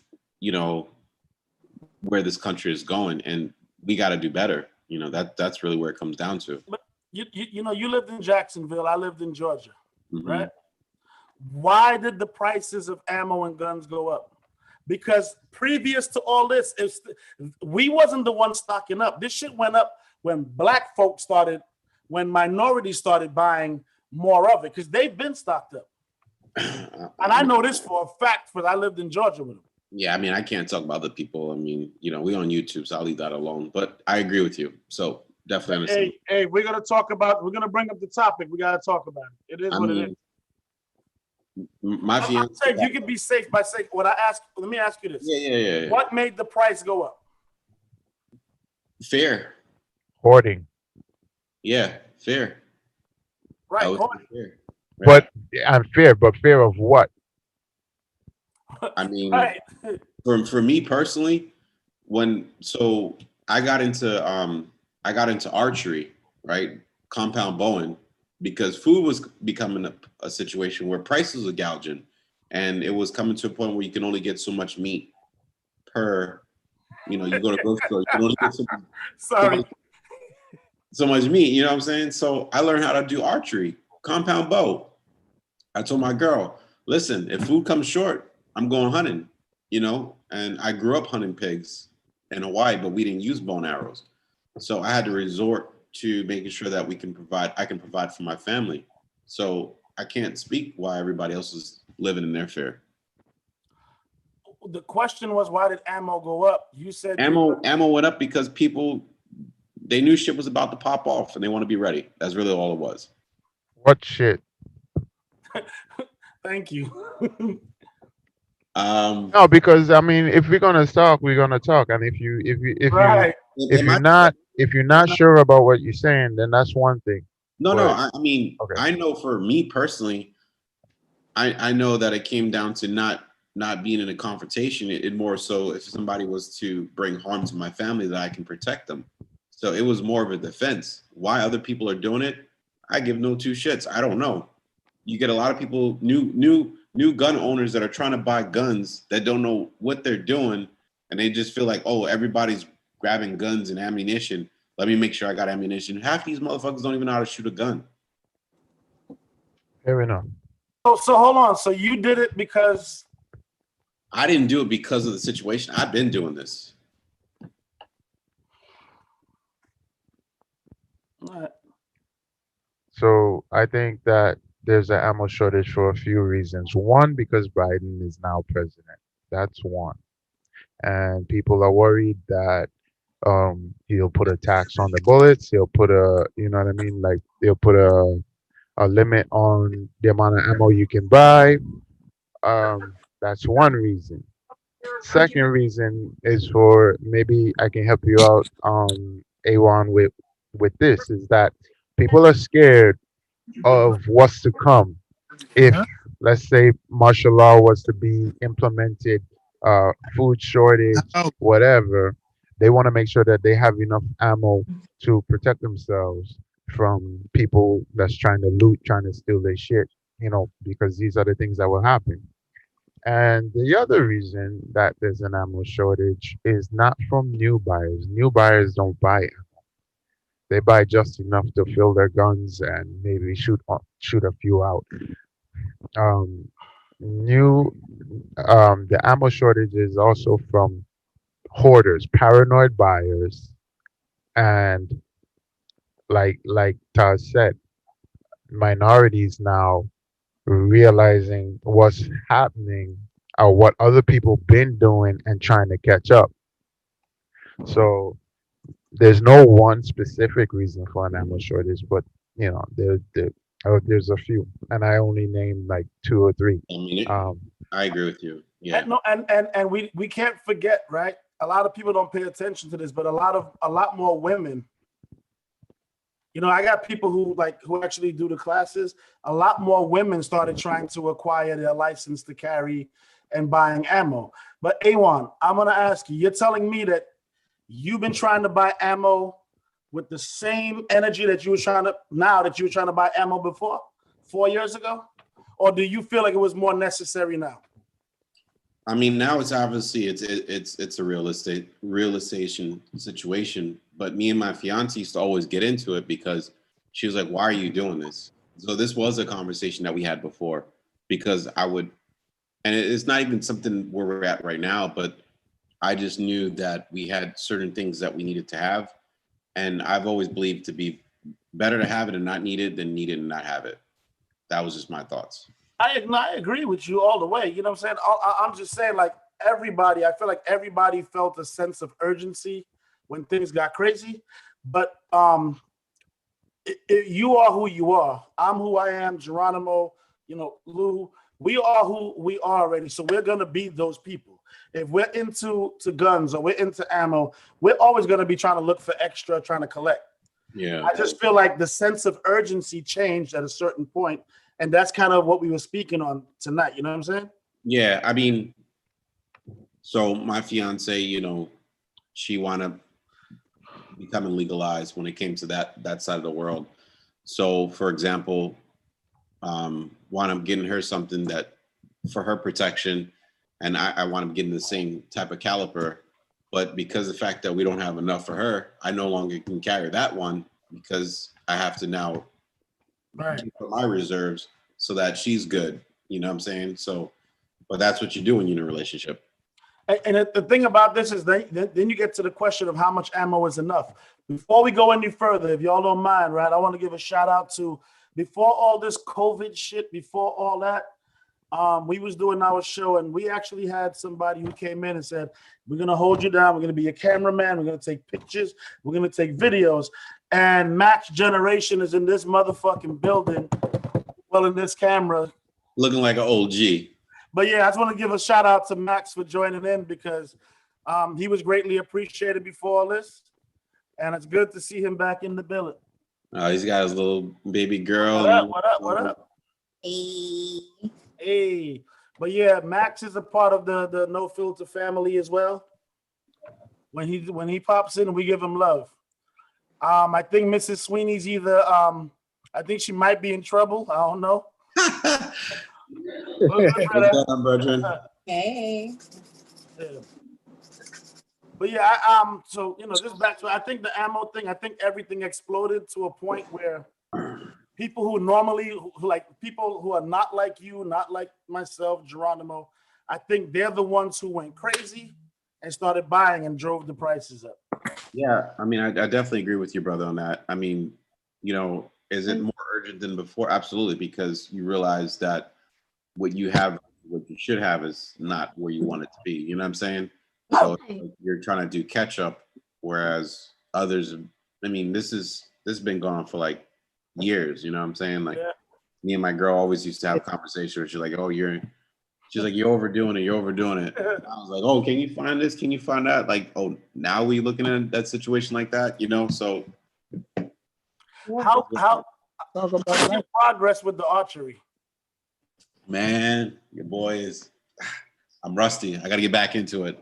where this country is going, and we got to do better. That's really where it comes down to. But you lived in Jacksonville. I lived in Georgia, Mhm. right? Why did the prices of ammo and guns go up? Because previous to all this, we wasn't the one stocking up. This shit went up when black folks when minorities started buying more of it, because they've been stocked up. And I know this for a fact because I lived in Georgia with them. Yeah, I mean, I can't talk about other people. I mean, we on YouTube, so I'll leave that alone. But I agree with you. So definitely understand. Hey, we're gonna bring up the topic. We gotta talk about it. It is what it is. My fiance. You can be safe by saying what I ask. Let me ask you this. Yeah. What made the price go up? Fair. Hoarding. Yeah, fair. Right. Fair. But unfair, but fair of what? I mean, Right. for me personally, I got into archery, right? Compound bowing, because food was becoming a situation where prices were gouging, and it was coming to a point where you can only get so much meat per, you go to grocery store, you can only get so much meat, you know what I'm saying? So I learned how to do archery, compound bow. I told my girl, listen, if food comes short, I'm going hunting, and I grew up hunting pigs in Hawaii, but we didn't use bow and arrows. So I had to resort to making sure that I can provide for my family. So I can't speak why everybody else is living in their fear. The question was, why did ammo go up? You said ammo went up because people, they knew shit was about to pop off and they want to be ready. That's really all it was. What shit? Thank you. No, because I mean, if we're gonna talk, we're gonna talk, and Right. if you're not sure about what you're saying, then that's one thing. No, But- I mean, Okay. I know for me personally, I know that it came down to not being in a confrontation. It more so if somebody was to bring harm to my family, that I can protect them. So it was more of a defense. Why other people are doing it, I give no two shits. I don't know. You get a lot of people, new gun owners that are trying to buy guns that don't know what they're doing, and they just feel like, oh, everybody's grabbing guns and ammunition. Let me make sure I got ammunition. Half these motherfuckers don't even know how to shoot a gun. Fair enough. So hold on. So you did it because I didn't do it because of the situation. I've been doing this. So I think that there's an ammo shortage for a few reasons. One, because Biden is now president. That's one. And people are worried that He'll put a tax on the bullets. He'll put a, you know what I mean? Like he'll put a limit on the amount of ammo you can buy. That's one reason. Second reason is for maybe I can help you out, A1 with this is that people are scared of what's to come if, let's say, martial law was to be implemented, food shortage, whatever. They want to make sure that they have enough ammo to protect themselves from people that's trying to loot, trying to steal their shit, because these are the things that will happen. And the other reason that there's an ammo shortage is not from new buyers. New buyers don't buy it. They buy just enough to fill their guns and maybe shoot a few out. Um, new the ammo shortage is also from hoarders, paranoid buyers, and like Taz said, minorities now realizing what's happening or what other people been doing and trying to catch up. So there's no one specific reason for an ammo shortage, but there's a few, and I only named like two or three. I mean, Um, I agree with you. Yeah. And, no, and we can't forget, right? A lot of people don't pay attention to this, but a lot more women. I got people who actually do the classes. A lot more women started trying to acquire their license to carry and buying ammo. But A1, I'm gonna ask you. You're telling me that you've been trying to buy ammo with the same energy that you were trying to buy ammo before, 4 years ago, or do you feel like it was more necessary now? I mean, now it's obviously it's a realization situation. But me and my fiance used to always get into it because she was like, "Why are you doing this?" So this was a conversation that we had before because and it's not even something where we're at right now, but I just knew that we had certain things that we needed to have, and I've always believed to be better to have it and not need it than need it and not have it. That was just my thoughts. I agree with you all the way. You know what I'm saying? I'm just saying, like, I feel like everybody felt a sense of urgency when things got crazy. But you are who you are. I'm who I am, Geronimo, Lou. We are who we are already. So we're going to be those people. If we're into guns or we're into ammo, we're always going to be trying to look for extra, trying to collect. Yeah. I just feel like the sense of urgency changed at a certain point. And that's kind of what we were speaking on tonight. You know what I'm saying? Yeah. I mean, so my fiance, she wound up becoming legalized when it came to that side of the world. So, for example, wound up getting her something that for her protection, and I wound up getting the same type of caliper. But because of the fact that we don't have enough for her, I no longer can carry that one because I have to now keep up my reserves so that she's good. You know what I'm saying? So, but that's what you do when you're in a relationship. And the thing about this is then you get to the question of how much ammo is enough. Before we go any further, if y'all don't mind, right, I want to give a shout out to, before all this COVID shit, before all that, we was doing our show and we actually had somebody who came in and said, "We're going to hold you down. We're going to be a cameraman. We're going to take pictures. We're going to take videos." And Max Generation is in this motherfucking building, well, in this camera. Looking like an old G. But yeah, I just want to give a shout out to Max for joining in because he was greatly appreciated before all this. And it's good to see him back in the building. He's got his little baby girl. What up? Hey. But yeah, Max is a part of the No Filter family as well. When he pops in, we give him love. I think Mrs. Sweeney's either I think she might be in trouble. I don't know. What's going on, brethren? Hey. Yeah. But yeah, so just back to, I think the ammo thing, I think everything exploded to a point where people who normally people who are not like you, not like myself, Geronimo, I think they're the ones who went crazy and started buying and drove the prices up. Yeah, I mean, I definitely agree with you, brother, on that. I mean, is it more urgent than before? Absolutely, because you realize that what you should have is not where you want it to be. You know what I'm saying? So you're trying to do catch up whereas others, I mean, this has been going on for like years. You know what I'm saying? Like Yeah. me and my girl always used to have conversations where she's like, "Oh, she's like, you're overdoing it. You're overdoing it." And I was like, "Oh, can you find this? Can you find that?" Like, oh, now we looking at that situation like that, you know? So How Talk about what's your life. progress with the archery? man, your boy is. I'm rusty. I got to get back into it.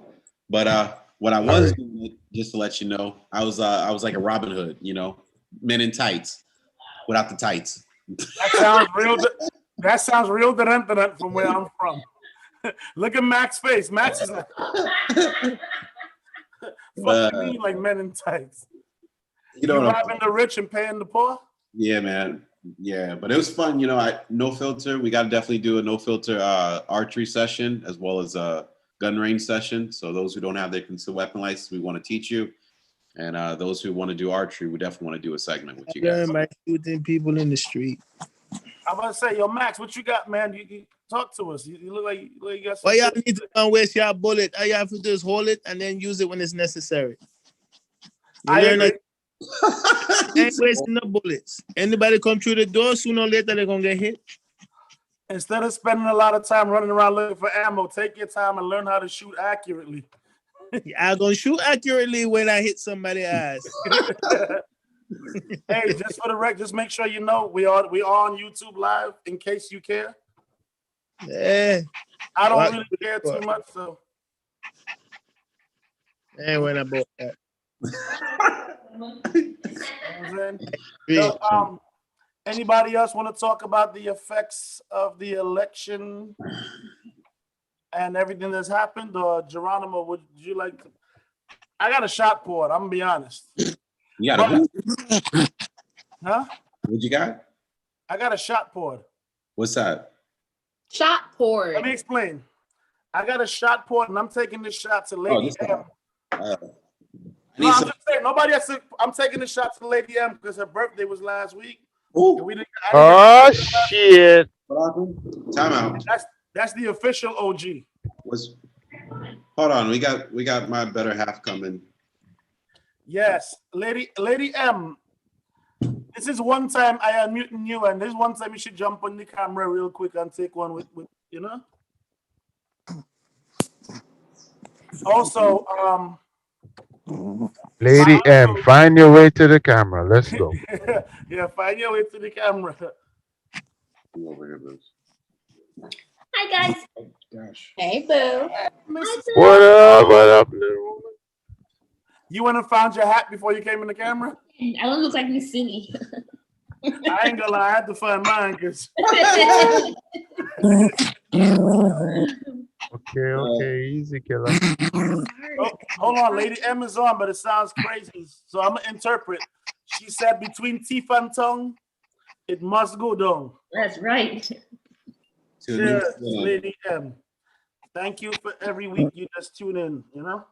But when I was doing it, just to let you know, I was like a Robin Hood, you know, men in tights, without the tights. That sounds real. That sounds real different from where I'm from. Look at Max's face. Max is like, "Fuck you mean like men in tights? You You know, what I'm- robbing the rich and paying the poor?" yeah, man. Yeah, but it was fun. You know, no filter. We got to definitely do a no filter archery session as well as a gun range session. So those who don't have their concealed weapon license, we want to teach you. And those who want to do archery, we definitely want to do a segment with you guys. Learn by shooting people in the street. I'm about to say, yo, Max, what you got, man? You talk to us. You look like you got Well, some y'all need to don't waste your bullet. All you have to do is hold it and then use it when it's necessary. You I learn agree. that you ain't wasting no bullets. Anybody come through the door, sooner or later they're gonna get hit. Instead of spending a lot of time running around looking for ammo, take your time and learn how to shoot accurately. I'm gonna shoot accurately when I hit somebody's ass. Hey, just for the record, just make sure you know we are on YouTube Live in case you care. Yeah, I don't What? really care too much, so ain't worrying about that. you know what I'm saying? Yo, anybody else want to talk about the effects of the election and everything that's happened? Or Geronimo, would you like to? I got a shot poured. I'm gonna be honest. You got a Huh? What you got? I got a shot poured. What's that? Shot poured. Let me explain. I got a shot poured, and I'm taking this shot to Lady this M. I No, need I'm some. just saying, nobody has to. I'm taking the shot to Lady M because her birthday was last week. And Ooh, we didn't, Oh shit! what happened? Time out. that's the official OG. Hold on. We got my better half coming. Yes, Lady M. This is one time I am muting you, and this one time you should jump on the camera real quick and take one with you know. Also, Lady M, find your way to the camera. Let's go. yeah, find your way to the camera. Come over here, Bruce. Hi guys. Gosh. Hey boo. What up? What up, little woman? You went and found your hat before you came in the camera? I don't look like you see me. I ain't gonna lie, I had to find mine because Okay, easy, killer. hold on, Lady M is on, but it sounds crazy. So I'm gonna interpret. She said between teeth and tongue, it must go down. That's right. Cheers, Lady M. Thank you for every week you just tune in, you know?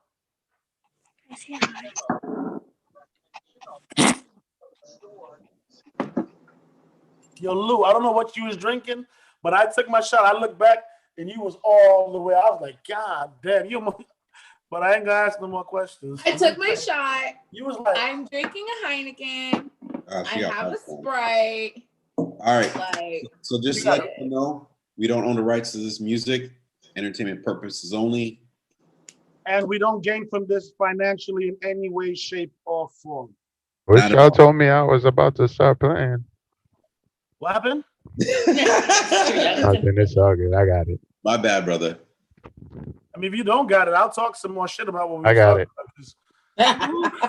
Yo, Lou, I don't know what you was drinking, but I took my shot. I looked back and you was all the way. I was like, God damn, you. But I ain't gonna ask no more questions. I took my shot. You was like, I'm drinking a Heineken. I She got have a popcorn. Sprite. All right. Like, So just to let you know, we don't own the rights to this music. Entertainment purposes only. and we don't gain from this financially in any way, shape, or form. Wish Not at y'all all. told me I was about to start playing. What happened? Nothing. It's all good. I got it. My bad, brother. I mean, if you don't got it, I'll talk some more shit about what we I got talked it. about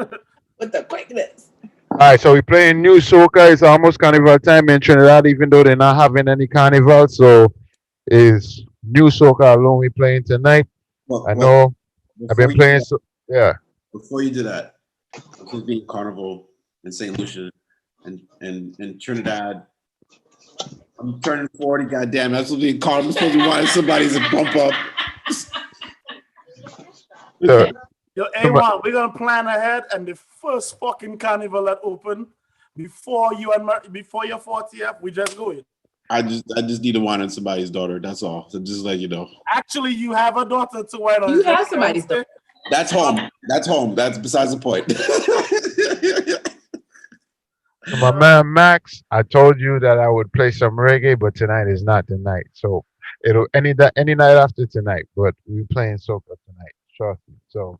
this. with the quickness. All right, so we're playing new soca. It's almost carnival time in Trinidad, even though they're not having any carnival. So it's new soca alone we playing tonight. Well, I know I've before been you playing. do So, yeah. that- Before you do that, I'm supposed to be in Carnival in St. Lucia and Trinidad. I'm turning 40. Goddamn, I'm supposed to be in Carnival. I'm supposed to be wanting somebody to bump up. Yeah. Yo, A1, we're gonna plan ahead, and the first fucking carnival that open before your 40th, we just go it. I just need to wine on somebody's daughter. That's all. So just let you know. Actually, you have a daughter to wine on. You Is that have somebody's fiancé? That's home. That's home. That's besides the point. To my man Max, I told you that I would play some reggae, but tonight is not the night. So it'll any night after tonight. But we're playing soca tonight. Trust me. So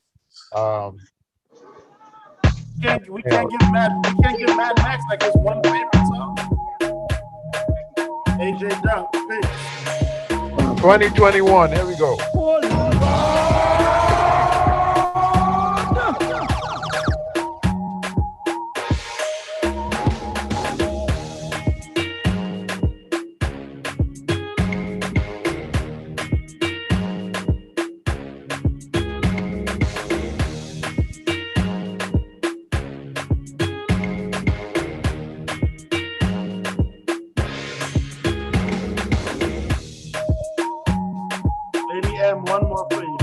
We can't give Mad Max like his one favorite song. AJ Dunk. 2021. Here we go. Lady M, one more for you.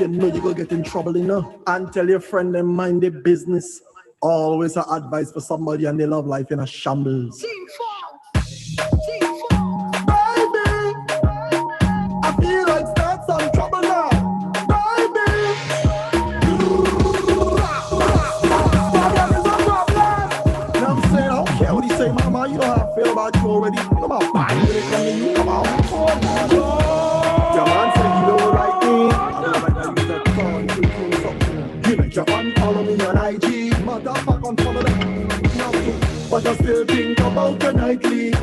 You know you go get in trouble, you know. And tell your friend them mind their business. Always a advice for somebody and they love life in a shambles. Baby, I feel like start some trouble now. Baby, problem is a problem. You know what I'm saying? I don't care what he say, mama. You know how I feel about you already. You know about bad when it comes to you. Come on. Your man said you don't like me. Japan, follow me on IG. Motherfucker, follow them. But I still think about you nightly.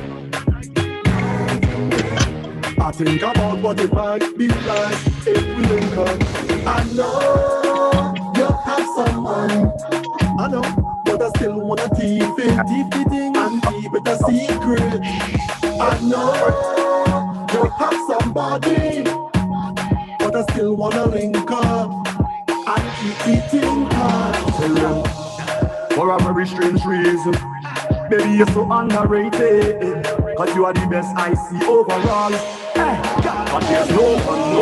I think about what it might be like if we link up. I know you have someone. I know, but I still wanna keep it and keep it a secret. I know you have somebody, but I still wanna link up. And keep it in touch. For a very strange reason, baby, you're so underrated. Cause you are the best I see overall. But there's no one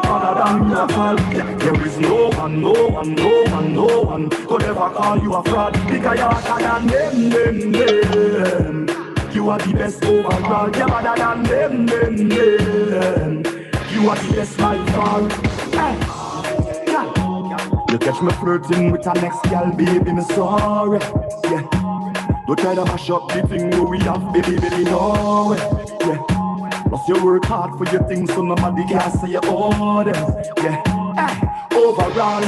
other than you a fall. There is no one could ever call you a fraud. Because you're better than them. You are the best overall. You're better than them. You are the best by far. You catch me flirting with our next gal, baby, me sorry. Yeah. Don't try to mash up the thing we have, baby, no. Yeah. Plus you work hard for your things, so nobody can say you owe them. Yeah. Overall.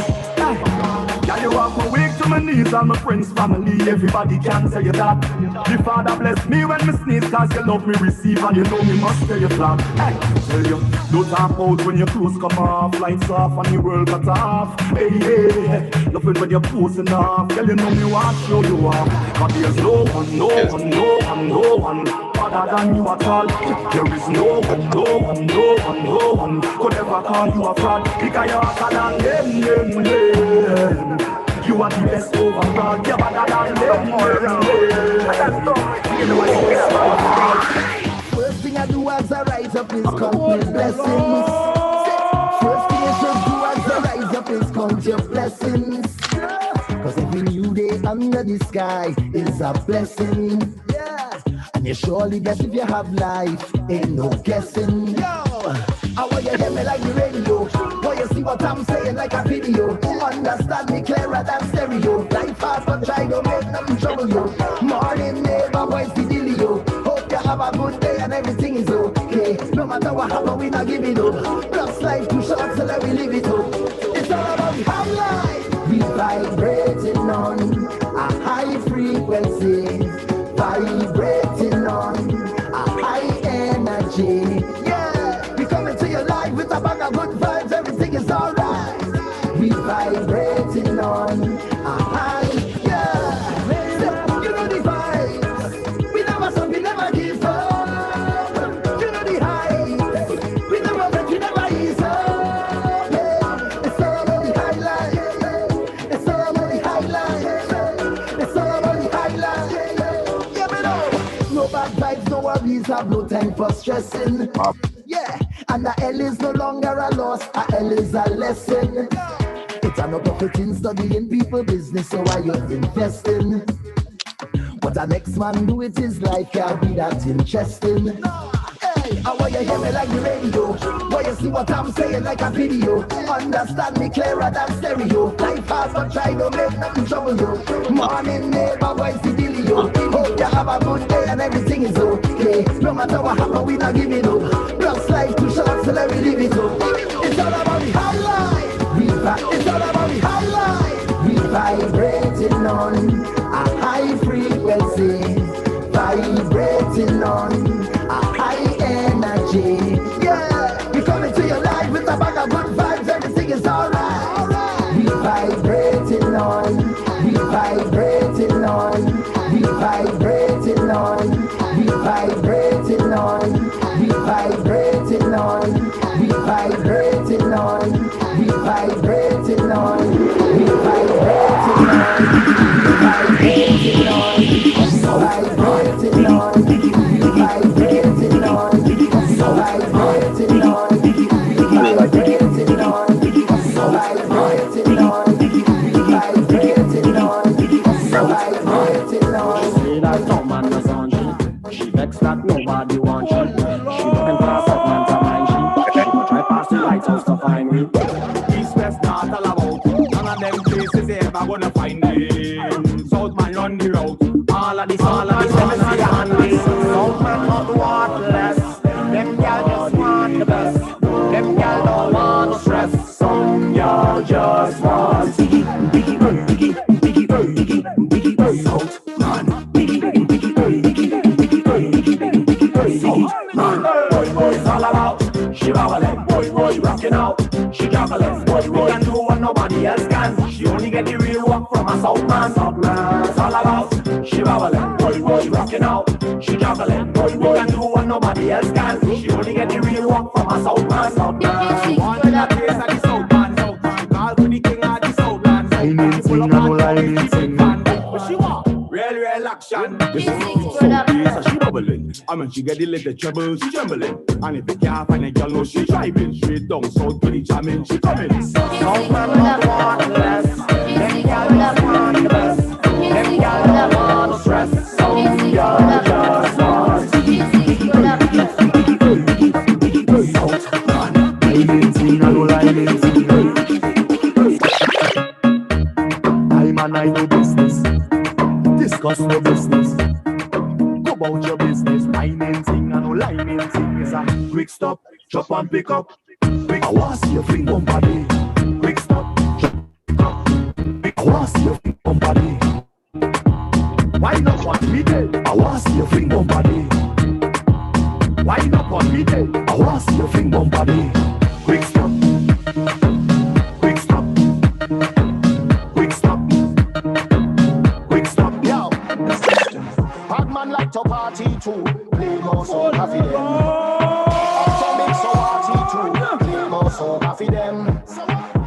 Yeah, you have my wake to my knees and my friends, family, everybody can say you that. The Father bless me when me sneeze, cause you love me receive and you know me must tell you flat. Tell you, don't talk out when your clothes come off, lights off and the world cut off. Hey, nothing when you're posing off, girl you know me want show you off. But there's no one other than you at all. There is no one could ever call you a fraud. Because you're better than them. You are the best overall. You're better than them. First thing I do as I rise up is count your blessings. First thing I should do as I rise up is count your blessings. Cause every new day under the sky is a blessing. And you surely guess if you have life, ain't no guessing. Yo, I want you hear me like the radio. Boy, you see what I'm saying like a video. Understand me clearer than stereo. Life fast but try to make them trouble you. Morning neighbor voice the dealio. Hope you have a good day and everything is okay. No matter what happen, we not give it up. Plus life too short, so let we live it up. It's all about the high life. We vibrating on a high frequency. Vibrating on a high energy. Yeah, we coming to your life with a bag of good vibes. Everything is alright. We vibrating on a high. Yeah, you know the vibes. We never stop, we never give up. You know the heights. We never break, we never ease up. Yeah, it's all about the highlight. It's all about the highlight. It's all about the highlight. Yeah, me know. No bad vibes, no worries, have no time for stressing. Yeah, and the L is no longer a loss, a L is a lesson. It's an opportunity studying people business, so why you investing? What the next man do with his life can't be that interesting. Hey, I want you hear me like the radio. Why you see what I'm saying like a video? Understand me clearer than stereo. Life fast but try to make nothing trouble you. Morning neighbor voice the dealio. Hope you have a good day and everything is okay. No matter what happen, we not give it up. Plus life too short, so let me live it up. It's all about the high life. It's all about the high life. We vibrating on a high frequency. Vibrating on a high energy. Yeah, we coming to your life with a bag of good vibes. Everything is alright. We vibrating on. We vibrating on. We vibrating on. We vibrating on. We vibrating on. We vibrating on. We vibrating on. We vibrating on. Vibrating on. Vibrating on. Vibrating on. Vibrating on. Vibrating on. Vibrating on. Vibrating on. Vibrating on. See that some man does on she vex that nobody wants she. She looking for a set man to mind she go try pass the lights house to find me. East, west, north, all about. None of them places they ever gonna find me. South man run the route. All of this, them is the handy. South man not worthless. Them gal just want the best. Them gal don't want no stress. Some gal just want biggie, biggie, biggie, biggie, biggie, biggie, biggie, South man. Biggie, biggie, biggie, biggie, biggie, biggie, biggie, biggie, South man. Boy, all about. She babbling, boy, rocking out. She juggling, boy, can do what nobody else can. She only get the real work from a South man. It's all about. She babbling, boy, rocking out. She juggling, boy, can do what nobody else can. She only get the real work from a South man. One of the place at the South man. Call for the king of the South land. She pull up on the big fan. But she want real action. So she bubbling. I mean, she get the little trouble, she trembling. And if you can't find a girl, no, she driving straight down south to the jamming, she coming. South man not worthless. Them girl just want the best. Them girl don't want no stress. Some girl just want South man. I man, I do business. Discuss no business. Go about your business. Mining thing and no lining thing is a quick stop, chop and pick up. Quick, I want to see your finger on body. Quick stop, chop, I want to see your finger on body. Why not want me dead? I want to see your finger on body. Why not want me dead? I want to see your finger on body. Quick stop. Quick stop. Quick stop. Quick stop. Yo. Bad man like to party too. Play more so coffee them. So big so party too. Play more so coffee them.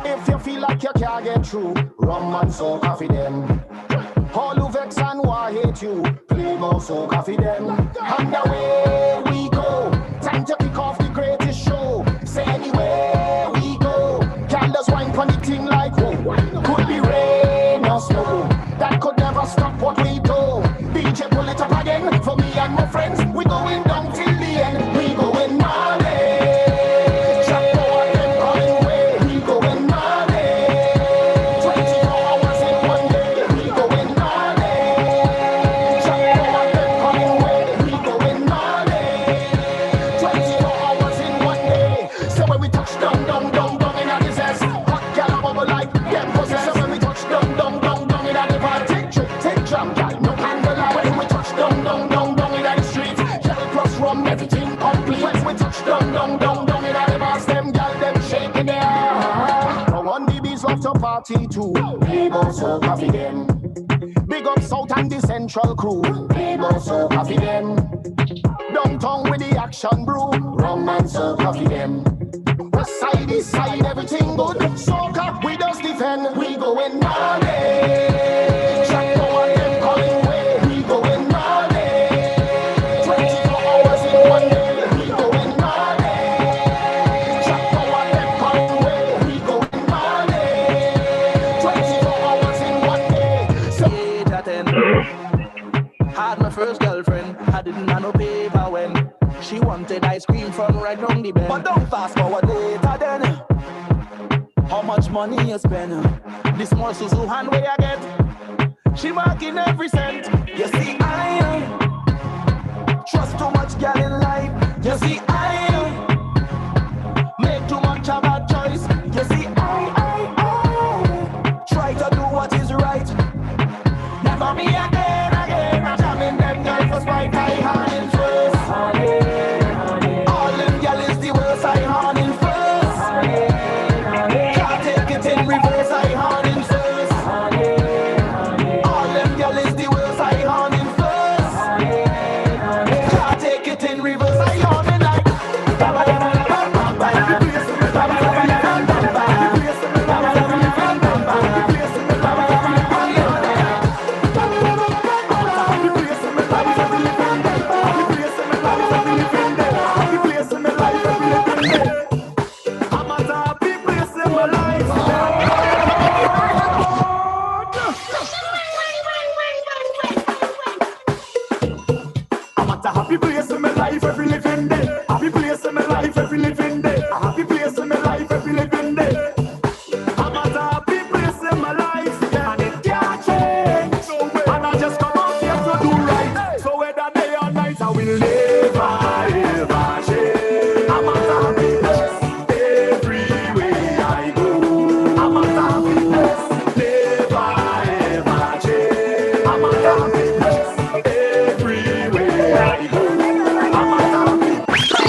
If you feel like you can't get through, rum and so coffee them. All who vex and who hate you, play more so coffee them. And away we go. Time to kick off the greatest show. Say anywhere we go. Candles wine on the thing like whoa. Could be rain or snow. That could never stop what we do. DJ pull it up again for me and my friends. We going down till the end. We going Mali. Jack Boy and calling way. We going 42. Big up so coffee them. Big up South and the Central crew. Big up so coffee them. Downtown with the action brew. Rum and so coffee them. West side, east side, everything good. Soca, we just defend. We going naughty. Check out them coming way. We going naughty. 24 hours in one day. We going naughty. Check out them coming way. We going naughty. 24 hours in one day. So had my first girlfriend. I didn't have no paper when she wanted ice cream from right round the bend. But don't fast forward later then. How much money you spend? This small Suzu hand way I get. She marking every cent. You see I trust too much girl in life. You see I make too much of a choice. You see I try to do what is right. Never me again. I'm jamming them girls for spite. I hand in first. All them girl is the worst. I hand in first. Can't take it in reverse. I hand in first. All them girl is the worst. I hand in first. Can't take it in reverse. I hand in like. Happy place in my life every living day. Happy place in my life every living day. A happy place in my life every living day. I'm at a happy place in my life, yeah, and it can't change. No way. And I just come out here to do right. So whether day or night, I will never change. I'm at a happy place every way I go. I'm at a happy place, never ever change. I'm at a happy place every way I go. I'm at a happy place.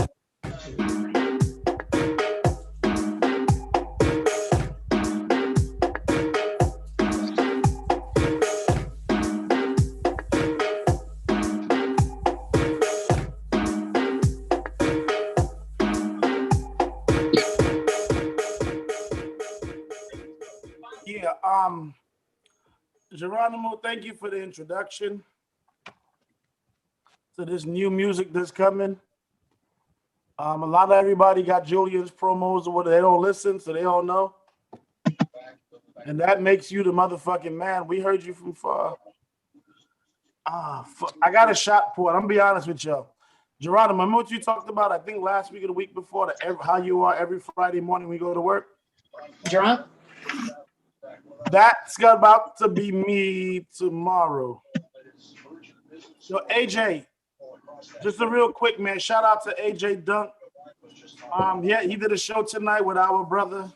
Geronimo, thank you for the introduction to this new music that's coming. A lot of everybody got Julian's promos or what they don't listen, so they don't know. And that makes you the motherfucking man. We heard you from far. Fuck. I got a shot for it. I'm gonna be honest with y'all. Geronimo, remember what you talked about? I think last week or the week before, how you are every Friday morning when we go to work. Drunk? That's about to be me tomorrow. So AJ, just a real quick, man. Shout out to AJ Dunk. Yeah, he did a show tonight with our brother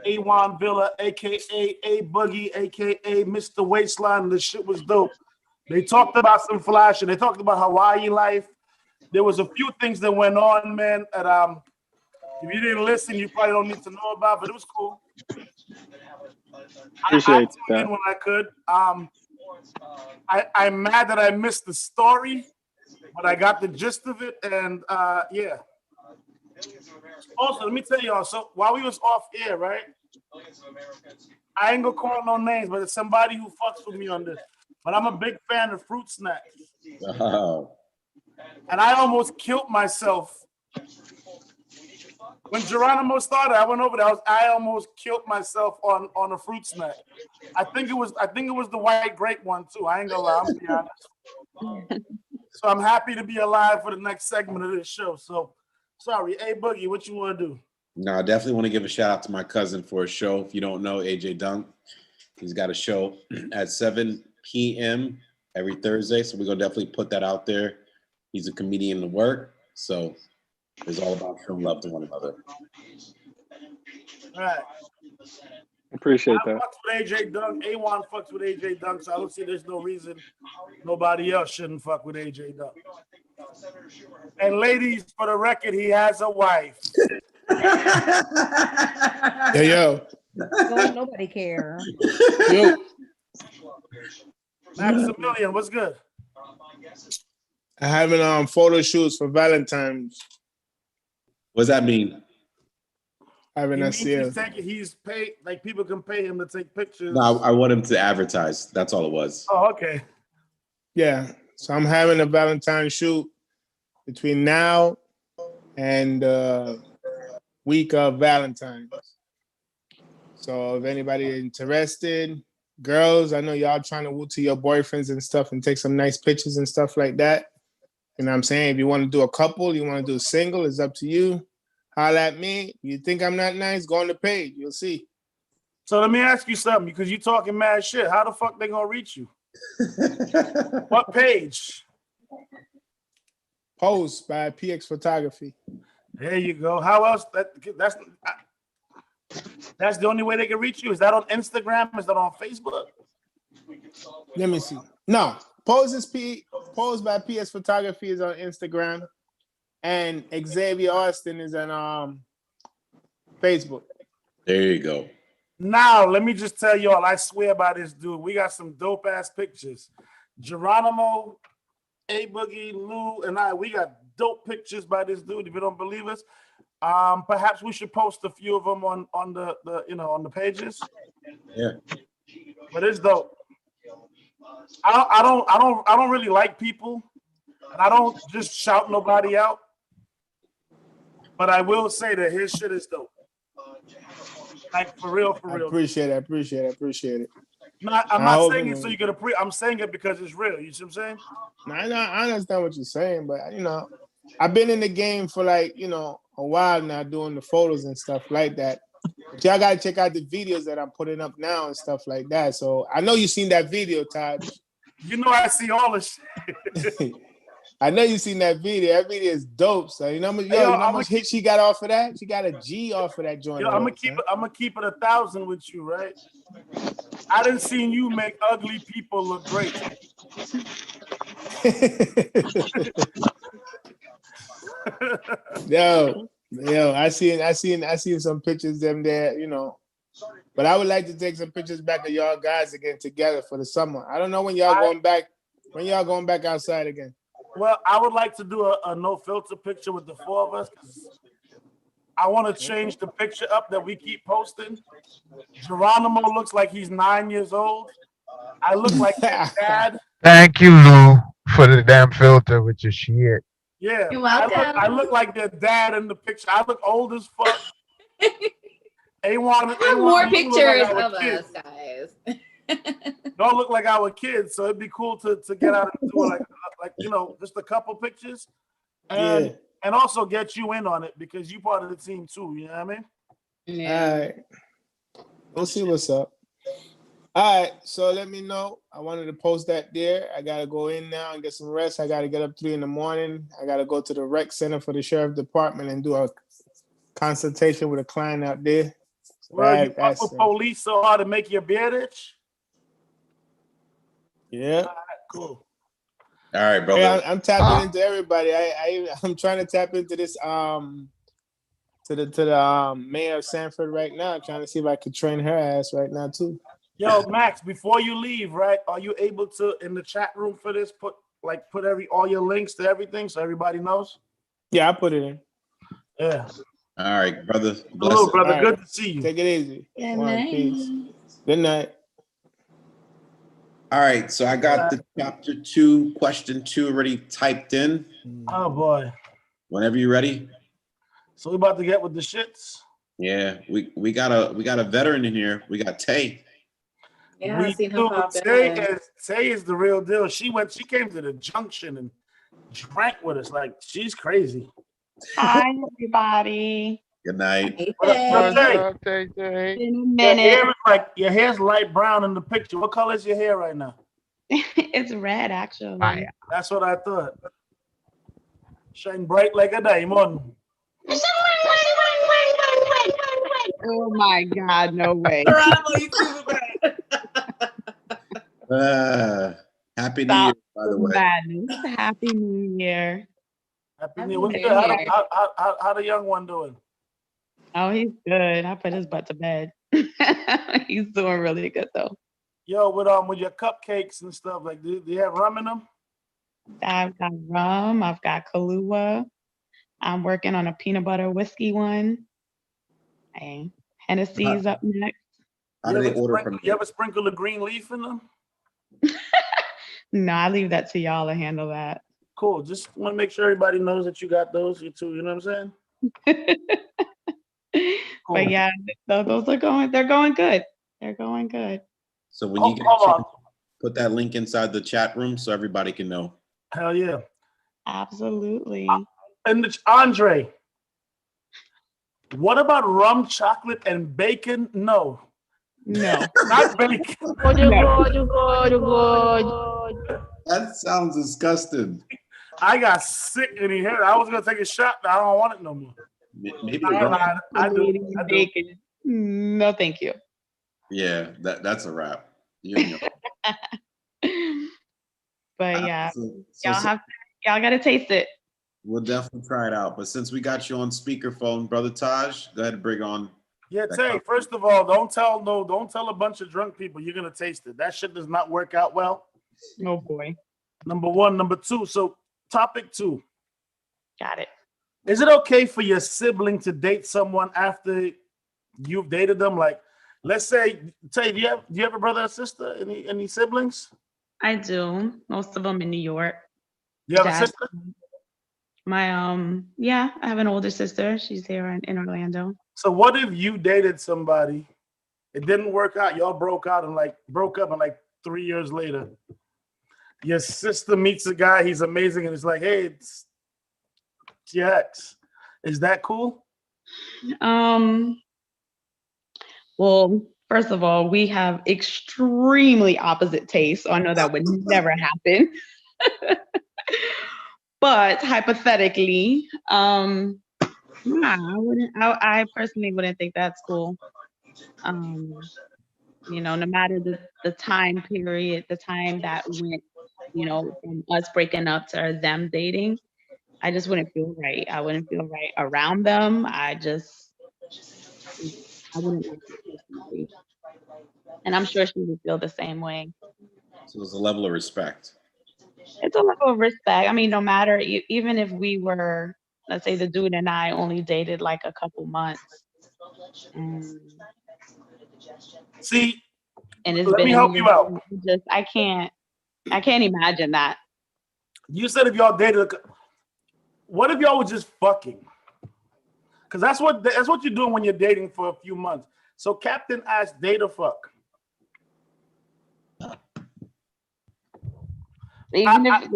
A1 Villa, aka A Boogie, aka Mr. Waistline. The shit was dope. They talked about some flash and they talked about Hawaii life. There was a few things that went on, man. That if you didn't listen, you probably don't need to know about, but it was cool. Appreciate I that. when I could. I'm mad that I missed the story, but I got the gist of it, and yeah. Also, let me tell y'all. So while we was off air, right? I ain't gonna call no names, but it's somebody who fucks with me on this. But I'm a big fan of fruit snacks. Wow. And I almost killed myself. When Geronimo started, I went over there. I almost killed myself on a fruit snack. I think it was the white grape one too. I ain't gonna lie, I'm be honest. So I'm happy to be alive for the next segment of this show. So sorry, A Boogie, what you want to do? No, I definitely want to give a shout out to my cousin for a show. If you don't know AJ Dunk, he's got a show at 7 p.m. every Thursday. So we're gonna definitely put that out there. He's a comedian to work, so it's all about showing love to one another. All right. Appreciate I that. fucks with AJ Dunk. A1 fucks with AJ Dunk, so I don't see there's no reason nobody else shouldn't fuck with AJ Dunk. And ladies, for the record, he has a wife. Yo. Don't nobody care. Yo. Maximilian, what's good? I having photo shoots for Valentine's. What does that mean? Having He a means sale. he's paid, like people can pay him to take pictures. No, I want him to advertise. That's all it was. Oh, okay. Yeah. So I'm having a Valentine's shoot between now and week of Valentine's. So if anybody interested, girls, I know y'all trying to woo to your boyfriends and stuff and take some nice pictures and stuff like that. You know what I'm saying? If you want to do a couple, you want to do a single, it's up to you. Holla at me. You think I'm not nice? Go on the page. You'll see. So let me ask you something, because you talking mad shit. How the fuck they gonna reach you? What page? Post by PX Photography. There you go. How else? That's the only way they can reach you. Is that on Instagram? Is that on Facebook? Let me see. No, Pose by PS Photography is on Instagram, and Xavier Austin is on Facebook. There you go. Now, let me just tell y'all, I swear by this dude, we got some dope ass pictures. Geronimo, A Boogie, Lou, and we got dope pictures by this dude. If you don't believe us, perhaps we should post a few of them on the on the pages. Yeah. But it's dope. I don't really like people, and I don't just shout nobody out. But I will say that his shit is dope. Like for real. I appreciate it. No, I'm not saying it so you get I'm saying it because it's real. You see what I'm saying? I understand what you're saying, but I've been in the game for a while now, doing the photos and stuff like that. But y'all gotta check out the videos that I'm putting up now and stuff like that. So I know you seen that video, Todd. You know I see all the shit. I know you seen that video. That video is dope. So you know how much hit she got off of that? She got a G off of that joint. Yo, I'm gonna keep it 1,000 with you, right? I didn't see you make ugly people look great. Yo, I seen some pictures of them there, But I would like to take some pictures back of y'all guys again together for the summer. I don't know when y'all going back. When y'all going back outside again? Well, I would like to do a no filter picture with the four of us. I want to change the picture up that we keep posting. Geronimo looks like he's 9 years old. I look like their dad. Thank you, Lou, for the damn filter with your shit. Yeah, You're I welcome. look like their dad in the picture. I look old as fuck. A1, I have more you look pictures like our of kids. us, guys. Don't look like our kids, so it'd be cool to get out and do like just a couple pictures, and Yeah. and also get you in on it because you part of the team too. You know what I mean? Yeah. All right. We'll see what's up. All right, so let me know. I wanted to post that there. I gotta go in now and get some rest. I gotta get up 3 a.m. I gotta go to the rec center for the sheriff department and do a consultation with a client out there. So Where you that's fuck with police so hard to make your beard itch? yeah. Cool. All right, brother. Yeah, I'm tapping into everybody. I'm trying to tap into this to the mayor of Sanford right now, trying to see if I could train her ass right now too. Yo, Max, before you leave, right? Are you able to in the chat room for this put all your links to everything so everybody knows? Yeah, I put it in. Yeah. All right, brother. Hello, brother. All right. Good to see you. Take it easy. Good All right, night. peace. Good night. All right, so I got the chapter 2, question 2 already typed in. Oh boy. Whenever you're ready. So we about to get with the shits. Yeah, we got a veteran in here. We got Tay. Yeah, I've seen her pop Tay in. is the real deal. She came to the junction and drank with us. Like she's crazy. Hi, everybody. Good night. Hey, What up, Tay. Tay? Been a Your hair's light brown in the picture. What color is your hair right now? It's red, actually. That's what I thought. Shine bright like a diamond. Oh my God, no way. Happy New Year, by the way. Madness. Happy New Year. Happy New Year. How the young one doing? Oh, he's good. I put his butt to bed. He's doing really good though. Yo, with your cupcakes and stuff, like do you have rum in them? I've got rum. I've got Kahlua. I'm working on a peanut butter whiskey one. Hey, Hennessy's up next. How do they order from you? Ever sprinkle a green leaf in them? No, I leave that to y'all to handle that. Cool. Just want to make sure everybody knows that you got those. You too. You know what I'm saying? Cool. But yeah, those are going. They're going good. They're going good. So when you get a chance, put that link inside the chat room so everybody can know. Hell yeah. Absolutely. And Andre, what about rum, chocolate, and bacon? No. No. Not bacon. That sounds disgusting. I got sick in the head. I was gonna take a shot, but I don't want it no more. Maybe I do. Bacon. No, thank you. Yeah, that's a wrap. You know. But yeah, y'all gotta taste it. We'll definitely try it out. But since we got you on speakerphone, brother Taj, go ahead and bring on. Yeah, Tay, first of all, don't tell a bunch of drunk people you're gonna taste it. That shit does not work out well. Oh boy. Number one. Number two. So topic 2. Got it. Is it okay for your sibling to date someone after you've dated them? Like, let's say, Tay, do you have a brother or sister? Any siblings? I do. Most of them in New York. You have a Dad. sister? My yeah, I have an older sister. She's here in Orlando. So what if you dated somebody, it didn't work out, y'all broke up and 3 years later, your sister meets a guy, he's amazing, and it's like, hey, it's your ex. Is that cool? Well, first of all, we have extremely opposite tastes, so I know that would never happen. But hypothetically, I personally wouldn't think that's cool. No matter the time period, the time that went, from us breaking up to them dating, I just wouldn't feel right. I wouldn't feel right around them. I wouldn't like it personally. And I'm sure she would feel the same way. So there's a level of respect. It's a level of respect. I mean, no matter, even if we were let's say the dude and I only dated like a couple months. See, And it's let been me help you out. just I can't imagine that. You said if y'all dated, what if y'all were just fucking? Because that's what you're doing when you're dating for a few months. So Captain asked, date or fuck? Even if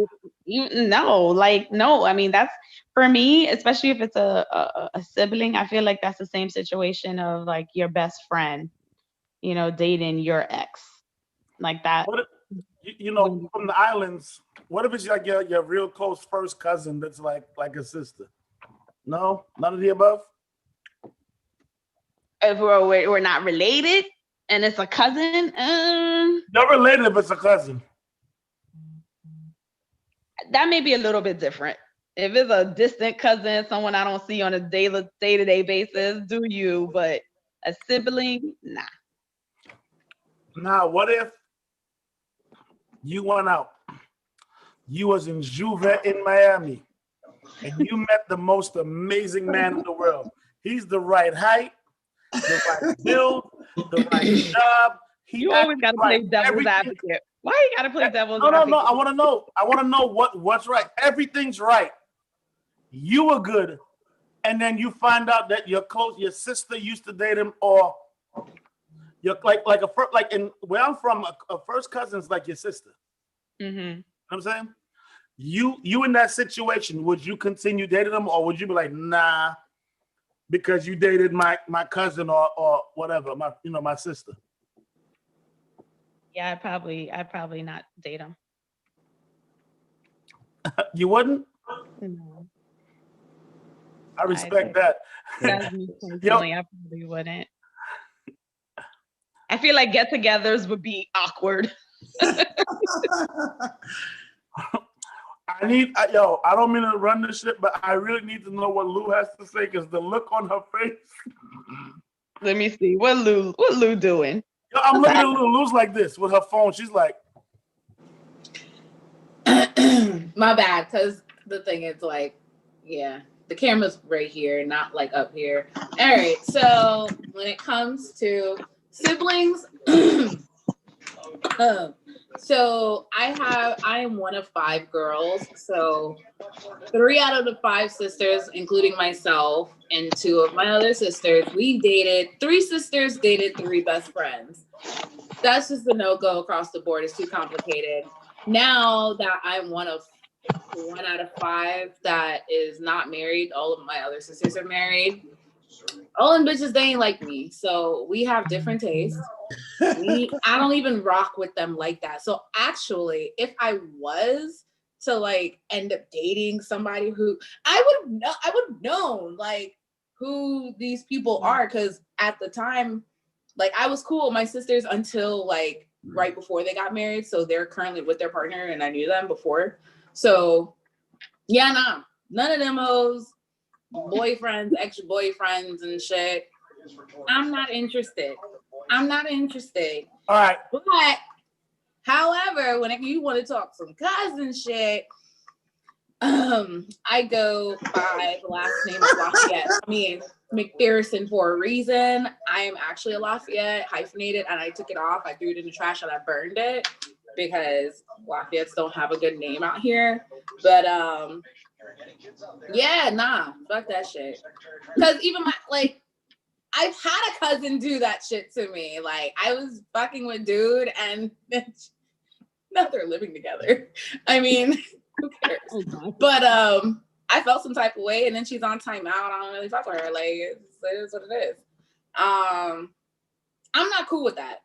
no, I mean that's for me, especially if it's a sibling. I feel like that's the same situation of like your best friend, you know, dating your ex, like that. What if, you know, from the islands? What if it's like your real close first cousin that's like a sister? No, none of the above. If we're not related and it's a cousin, Not related if it's a cousin. that may be a little bit different. If it's a distant cousin, someone I don't see on a day-to-day basis, do you? But a sibling, nah. Now, what if you went out? You was in Juve in Miami, and you met the most amazing man in the world. He's the right height, the right build, the right job. You always got to play devil's advocate. Why you got to play devil's advocate? No. I want to know what's right. Everything's right. You were good, and then you find out that your sister used to date him, or you're like in where I'm from, a first cousin's like your sister. Mm-hmm. You know what I'm saying? You in that situation, would you continue dating them, or would you be like, nah, because you dated my cousin or whatever, my sister? Yeah, I'd probably not date him. You wouldn't? No. I respect that. That's me personally, I probably wouldn't. I feel like get-togethers would be awkward. I don't mean to run this shit, but I really need to know what Lou has to say, because the look on her face. Let me see. What Lou doing? Yo, I'm looking at Lou. Lou's like this with her phone. She's like, my bad, because the thing is like, yeah, the camera's right here, not like up here. All right, so when it comes to siblings, so I am one of 5 girls. So 3 out of the 5 sisters, including myself and 2 of my other sisters, 3 sisters dated 3 best friends. That's just a no-go across the board. It's too complicated. Now that I'm one out of 5 that is not married, all of my other sisters are married. All them bitches, they ain't like me. So we have different tastes. I don't even rock with them like that. So actually, if I was to like end up dating somebody who I would have known like who these people are, because at the time, like I was cool with my sisters until like right before they got married. So they're currently with their partner, and I knew them before. So yeah, nah, none of them hoes, boyfriends, ex-boyfriends and shit. I'm not interested. All right. But however, when you want to talk some cousin shit, I go by the last name of Lafayette. I mean McPherson for a reason. I am actually a Lafayette, hyphenated, and I took it off. I threw it in the trash and I burned it because Lafayettes don't have a good name out here. But yeah, nah, fuck that shit. Because even I've had a cousin do that shit to me. Like I was fucking with dude, and now they're living together. I mean, who cares? But I felt some type of way, and then she's on timeout. I don't really fuck with her. Like it is what it is. I'm not cool with that.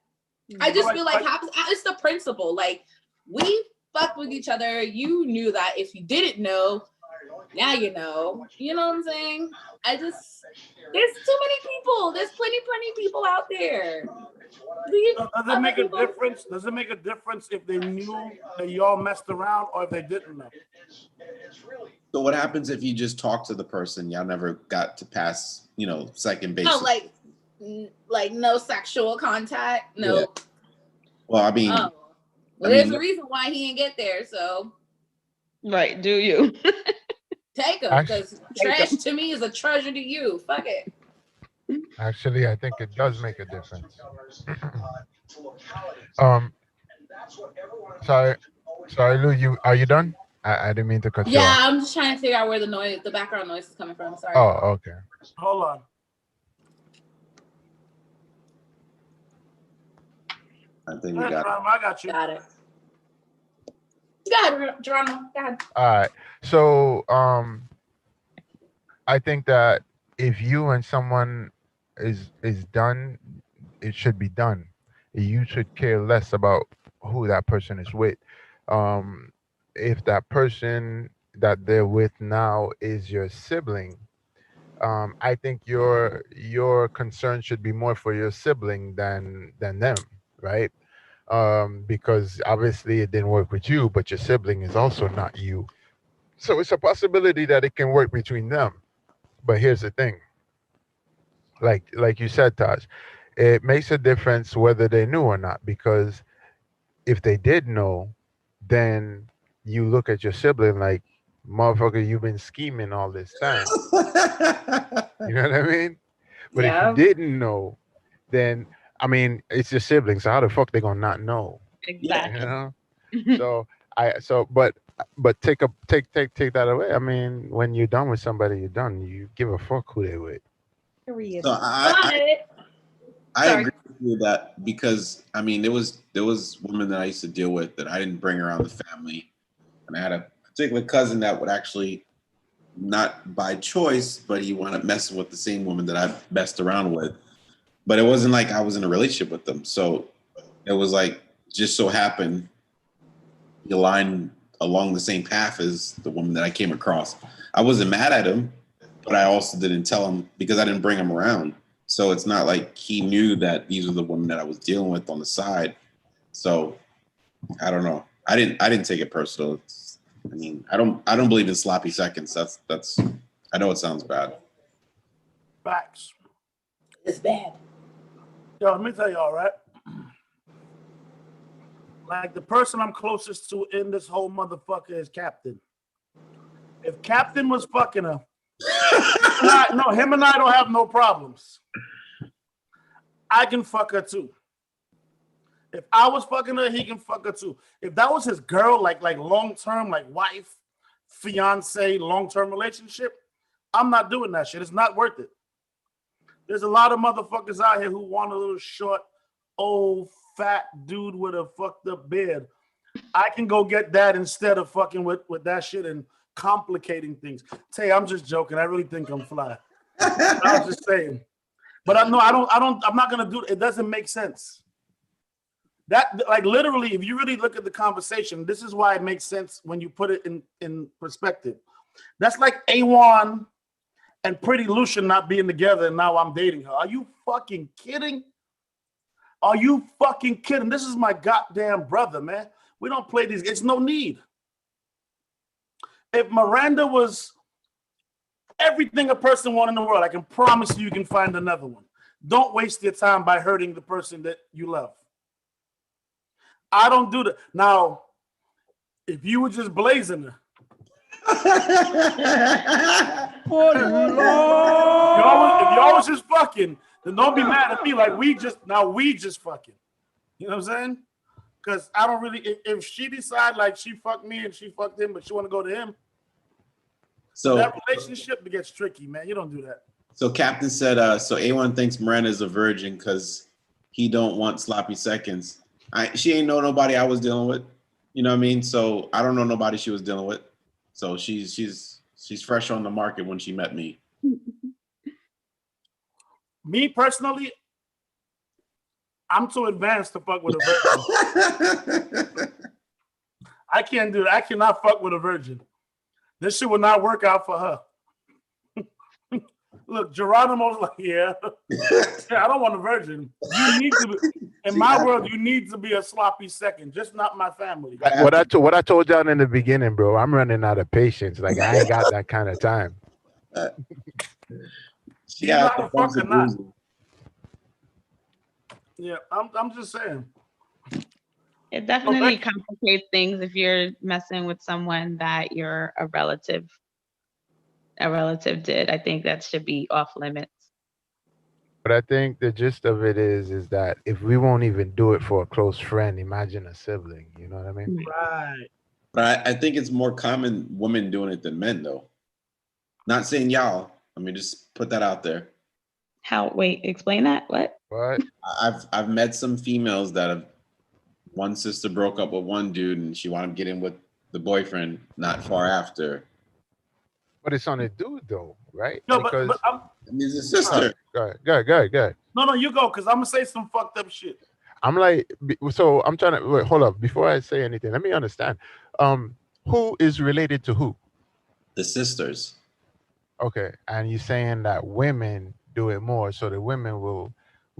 I just feel like it's the principle. Like we fucked with each other. You knew that. If you didn't know, now you know. You know what I'm saying? There's too many people. There's plenty people out there. Does it make a difference? Does it make a difference if they knew that y'all messed around or if they didn't know? So what happens if you just talk to the person? Y'all never got to pass, second base. No, like no sexual contact. No. Yeah. Well, I mean, there's a reason why he didn't get there. So. Right. Do you? Take them, because trash to me is a treasure to you. Fuck it. Actually, I think it does make a difference. um, sorry, Lou. Are you done? I didn't mean to cut you Yeah, off. I'm just trying to figure out where the background noise is coming from. Sorry. Oh, okay. Hold on. I think we got it. I got you. Got it. Got it, Geronimo. Got it. All right. So, I think that if you and someone is done, it should be done. You should care less about who that person is with. If that person that they're with now is your sibling, I think your concern should be more for your sibling than them, right? Because obviously it didn't work with you, but your sibling is also not you. So it's a possibility that it can work between them. But here's the thing. Like you said, Taj, it makes a difference whether they knew or not, because if they did know, then you look at your sibling like, motherfucker, you've been scheming all this time. You know what I mean? But if you didn't know, then I mean, it's your siblings. So how the fuck they gonna not know? Exactly. You know? But take that away. I mean, when you're done with somebody, you're done. You give a fuck who they with. Period. So I agree with you that, because I mean there was women that I used to deal with that I didn't bring around the family, and I had a particular cousin that would actually, not by choice, but he wound up messing with the same woman that I messed around with. But it wasn't like I was in a relationship with them, so it was like just so happened he aligned along the same path as the woman that I came across. I wasn't mad at him, but I also didn't tell him because I didn't bring him around. So it's not like he knew that these were the women that I was dealing with on the side. So I don't know. I didn't take it personal. I mean, I don't believe in sloppy seconds. That's I know it sounds bad. Facts. It's bad. Yo, let me tell y'all, right? Like, the person I'm closest to in this whole motherfucker is Captain. If Captain was fucking her, him and I don't have no problems. I can fuck her too. If I was fucking her, he can fuck her too. If that was his girl, like long-term, like wife, fiance, long-term relationship, I'm not doing that shit. It's not worth it. There's a lot of motherfuckers out here who want a little short, old, fat dude with a fucked up beard. I can go get that instead of fucking with that shit and complicating things. Tay, I'm just joking. I really think I'm fly. I was just saying. But I'm not gonna do it. It doesn't make sense. That, like, literally, if you really look at the conversation, this is why it makes sense when you put it in perspective. That's like A1 and Pretty Lucian not being together, and now I'm dating her. Are you fucking kidding? Are you fucking kidding? This is my goddamn brother, man. We don't play these. It's no need. If Miranda was everything a person wants in the world, I can promise you can find another one. Don't waste your time by hurting the person that you love. I don't do that. Now, if you were just blazing her, if y'all was just fucking, then don't be mad at me. Like, we just fucking. You know what I'm saying? Because I don't really, if she decide like she fucked me and she fucked him, but she want to go to him, so that relationship gets tricky, man. You don't do that. So Captain said, so A1 thinks Miranda is a virgin because he don't want sloppy seconds. She ain't know nobody I was dealing with. You know what I mean? So I don't know nobody she was dealing with. So she's fresh on the market when she met me. Me personally, I'm too advanced to fuck with a virgin. I can't do that. I cannot fuck with a virgin. This shit will not work out for her. Look, Geronimo's like, yeah, I don't want a virgin. You need to be, in my world, you need to be a sloppy second, just not my family. What I told y'all in the beginning, bro, I'm running out of patience. Like, I ain't got that kind of time. Yeah, yeah, I'm just saying. It definitely complicates things if you're messing with someone that you're a relative a relative did. I think that should be off limits. But I think the gist of it is that if we won't even do it for a close friend, imagine a sibling. You know what I mean? Right. But I think it's more common women doing it than men, though. Not saying y'all. Let me just put that out there. How? Wait, explain that. What? What? I've met some females that have. One sister broke up with one dude, and she wanted to get in with the boyfriend not far after. But it's on a dude though, right? No, Because but I'm, He's a sister. go ahead. no, you go, because I'm gonna say some fucked up shit. I'm like, so I'm trying to wait, hold up before I say anything. Let me understand. Who is related to who? The sisters. Okay, and you're saying that women do it more, so the women will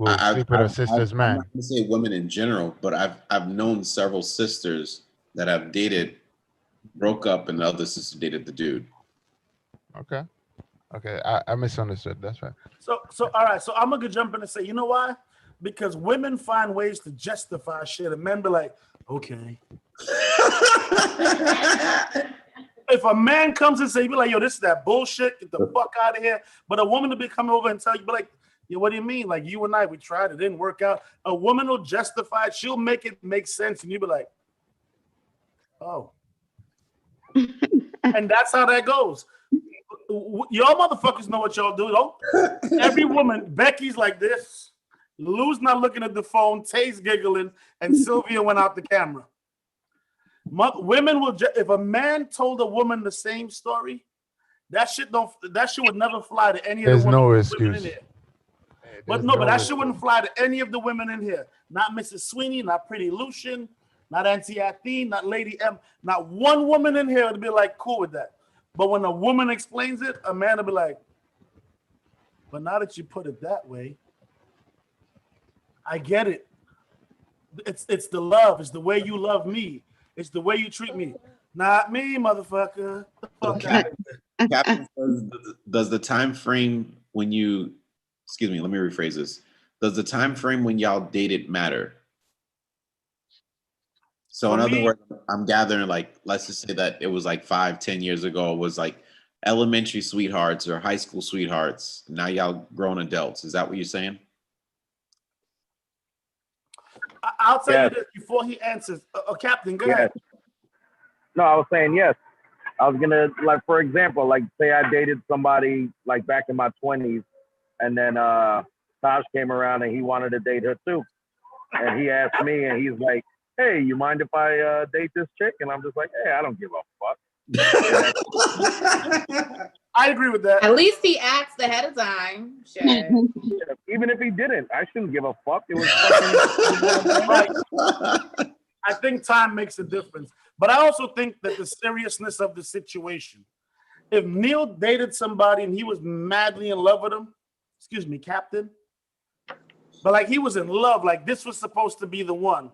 I've- sleep with her I've- sister's I'm man. not gonna say women in general, but I've known several sisters that have dated, broke up, and the other sister dated the dude. Okay, I misunderstood. That's right. So all right. So I'm gonna jump in and say, you know why? Because women find ways to justify shit, and men be like, okay. If a man comes and say, be like, yo, this is that bullshit, get the fuck out of here. But a woman will be coming over and tell you, be like, yo, what do you mean? Like you and I, we tried, it didn't work out. A woman will justify it, she'll make it make sense, and you be like, oh. And that's how that goes. Y'all motherfuckers know what y'all do. Don't every woman, Becky's like this, Lou's not looking at the phone, Tay's giggling, and Sylvia went out the camera. Women will if a man told a woman the same story, that shit would never fly to any of There's the no women in excuse. here. But no, but that shit wouldn't fly to any of the women in here. Not Mrs. Sweeney, not Pretty Lucian, not Auntie Athene, not Lady M. Not one woman in here would be like cool with that. But when a woman explains it, a man will be like, but now that you put it that way, I get it. It's the love. It's the way you love me. It's the way you treat me. Not me, motherfucker. The fuck out of here. Captain says, does the time frame when you, excuse me, let me rephrase this. Does the time frame when y'all dated matter? So For in other me- words, I'm gathering, like, let's just say that it was like 5-10 years ago, it was like elementary sweethearts or high school sweethearts. Now y'all grown adults. Is that what you're saying? I'll tell Yes. you this before he answers. Captain, go Yes. ahead. No, I was saying yes. I was gonna, like, for example, like, say I dated somebody like back in my 20s, and then Taj came around and he wanted to date her too, and he asked me, and he's like, "Hey, you mind if I date this chick?" And I'm just like, "Hey, I don't give a fuck." I agree with that. At least he asked ahead of time. Shit. Even if he didn't, I shouldn't give a fuck. It was fucking. I think time makes a difference. But I also think that the seriousness of the situation. If Neil dated somebody and he was madly in love with him, excuse me, Captain, but like he was in love, like this was supposed to be the one.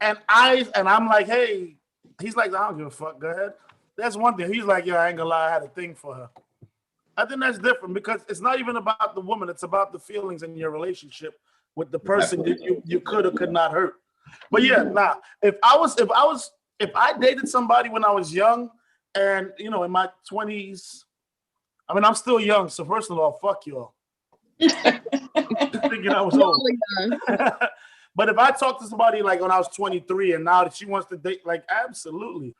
And I'm like, hey, he's like, I don't give a fuck, go ahead. That's one thing. He's like, yeah, I ain't gonna lie, I had a thing for her. I think that's different because it's not even about the woman, it's about the feelings in your relationship with the person that you could or could not hurt. But yeah, nah. If I dated somebody when I was young and in my 20s, I mean I'm still young, so first of all, fuck y'all. Thinking I was old. But if I talk to somebody like when I was 23 and now that she wants to date, like absolutely.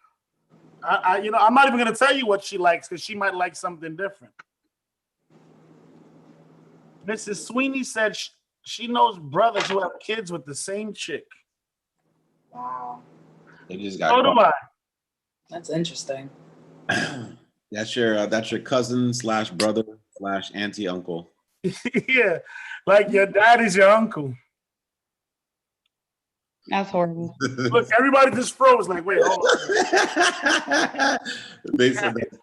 I'm not even gonna tell you what she likes because she might like something different. Mrs. Sweeney said she knows brothers who have kids with the same chick. Wow. They just got So do I. That's interesting. That's your cousin / brother / auntie uncle. Yeah, like your dad is your uncle. That's horrible. Look, everybody just froze. Like, wait, hold on. They said that.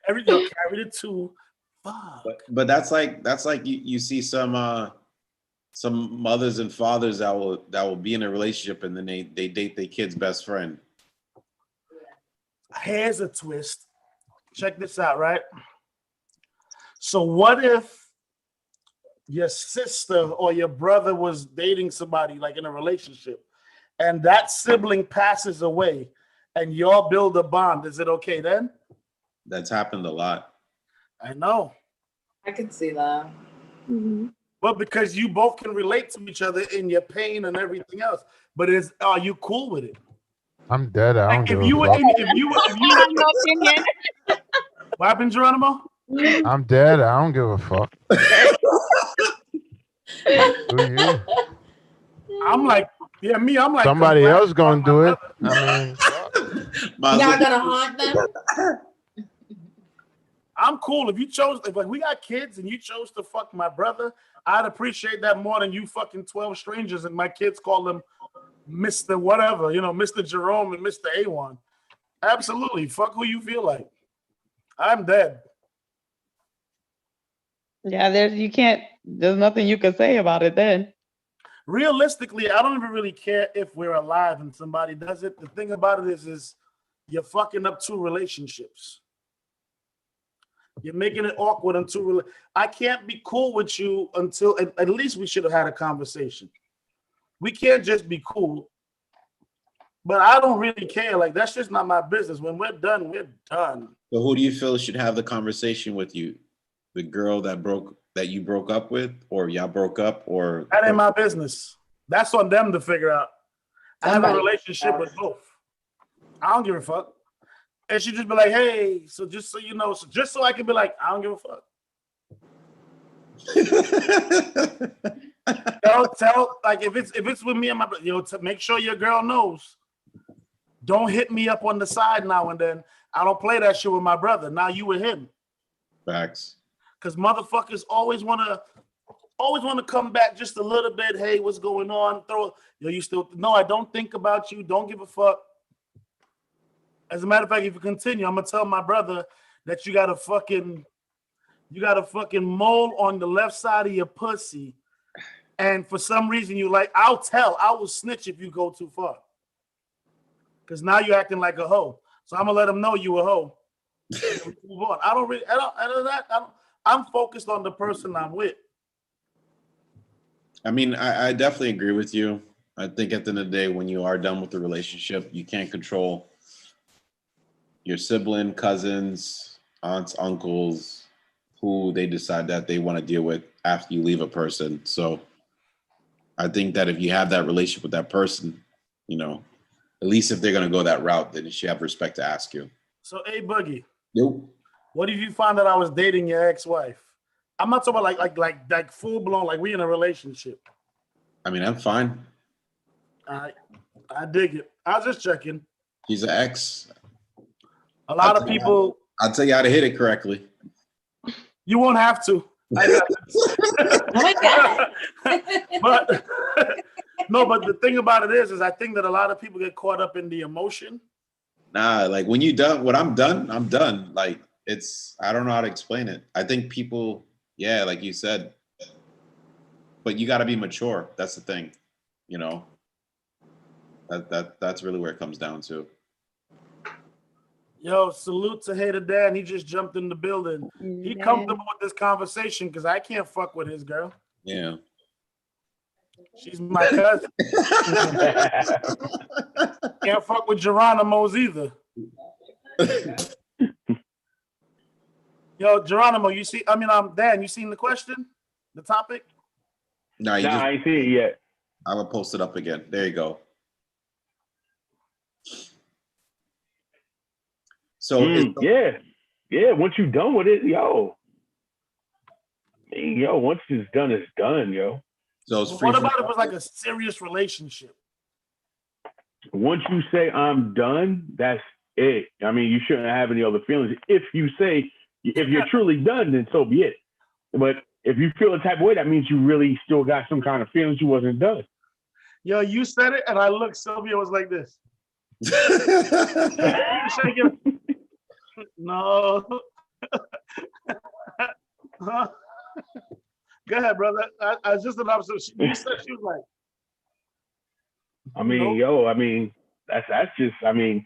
Everything carried it to. Fuck. But that's like you see some mothers and fathers that will be in a relationship and then they date their kid's best friend. Here's a twist. Check this out, right? So what if your sister or your brother was dating somebody like in a relationship and that sibling passes away and y'all build a bond? Is it okay then? That's happened a lot. I know. I can see that. Well, because you both can relate to each other in your pain and everything else. But are you cool with it? I'm dead. I don't Like, give if you a were fuck. if you were what happened, Geronimo? I'm dead. I don't give a fuck. Do you? I'm like, yeah, me. I'm like, Somebody glad else gonna do it. I mean, Not gonna haunt them. I'm cool. If you chose, if like we got kids and you chose to fuck my brother, I'd appreciate that more than you fucking 12 strangers and my kids call them Mr. Whatever, Mr. Jerome and Mr. A1. Absolutely. Fuck who you feel like. I'm dead. Yeah, there's nothing you can say about it then. Realistically, I don't even really care if we're alive and somebody does it. The thing about it is you're fucking up two relationships. You're making it awkward until I can't be cool with you until at least we should have had a conversation. We can't just be cool. But I don't really care. Like, that's just not my business. When we're done, we're done. So who do you feel should have the conversation with you? The girl that you broke up with, or y'all broke up, or that ain't my business. That's on them to figure out. I have a relationship with both. I don't give a fuck. And she just be like, hey, so just so you know, just so I can be like, I don't give a fuck. tell like if it's with me and my brother, to make sure your girl knows. Don't hit me up on the side now and then. I don't play that shit with my brother. Now you with him. Facts. Because motherfuckers always wanna come back just a little bit. Hey, what's going on? No, I don't think about you. Don't give a fuck. As a matter of fact, if you continue, I'm gonna tell my brother that you got a fucking mole on the left side of your pussy, and for some reason I will snitch if you go too far. Because now you're acting like a hoe. So I'm gonna let him know you a hoe. Move on. I'm focused on the person I'm with. I mean, I definitely agree with you. I think at the end of the day, when you are done with the relationship, you can't control your sibling, cousins, aunts, uncles, who they decide that they want to deal with after you leave a person. So I think that if you have that relationship with that person, at least if they're going to go that route, then you should have respect to ask you. So, hey, Boogie. Nope. What if you found out I was dating your ex-wife? I'm not talking about like full blown, like we in a relationship. I mean, I'm fine. I dig it. I was just checking. He's an ex. A lot of people. I'll tell you how to hit it correctly. You won't have to. Oh my God. But no, but the thing about it is I think that a lot of people get caught up in the emotion. Nah, like when you done, when I'm done, I'm done. Like I don't know how to explain it. I think people, yeah, like you said, but you got to be mature. That's the thing, that's really where it comes down to. Yo, salute to Hater Dan. He just jumped in the building. He comfortable with this conversation because I can't fuck with his girl. Yeah. She's my cousin. Can't fuck with Geronimo's either. Yo, Geronimo, Dan, you seen the question? The topic? No, I ain't seen it yet. I'm gonna post it up again. There you go. So yeah. Once you're done with it, once it's done, it's done, yo. So it's free. What about if it was like a serious relationship? Once you say I'm done, that's it. I mean, you shouldn't have any other feelings. If you're truly done, then so be it. But if you feel a type of way, that means you really still got some kind of feelings. You wasn't done. Yo, you said it, and I looked. Sylvia was like this. No. Go ahead, brother. I was just an observation. You said she was like. I mean, that's just. I mean,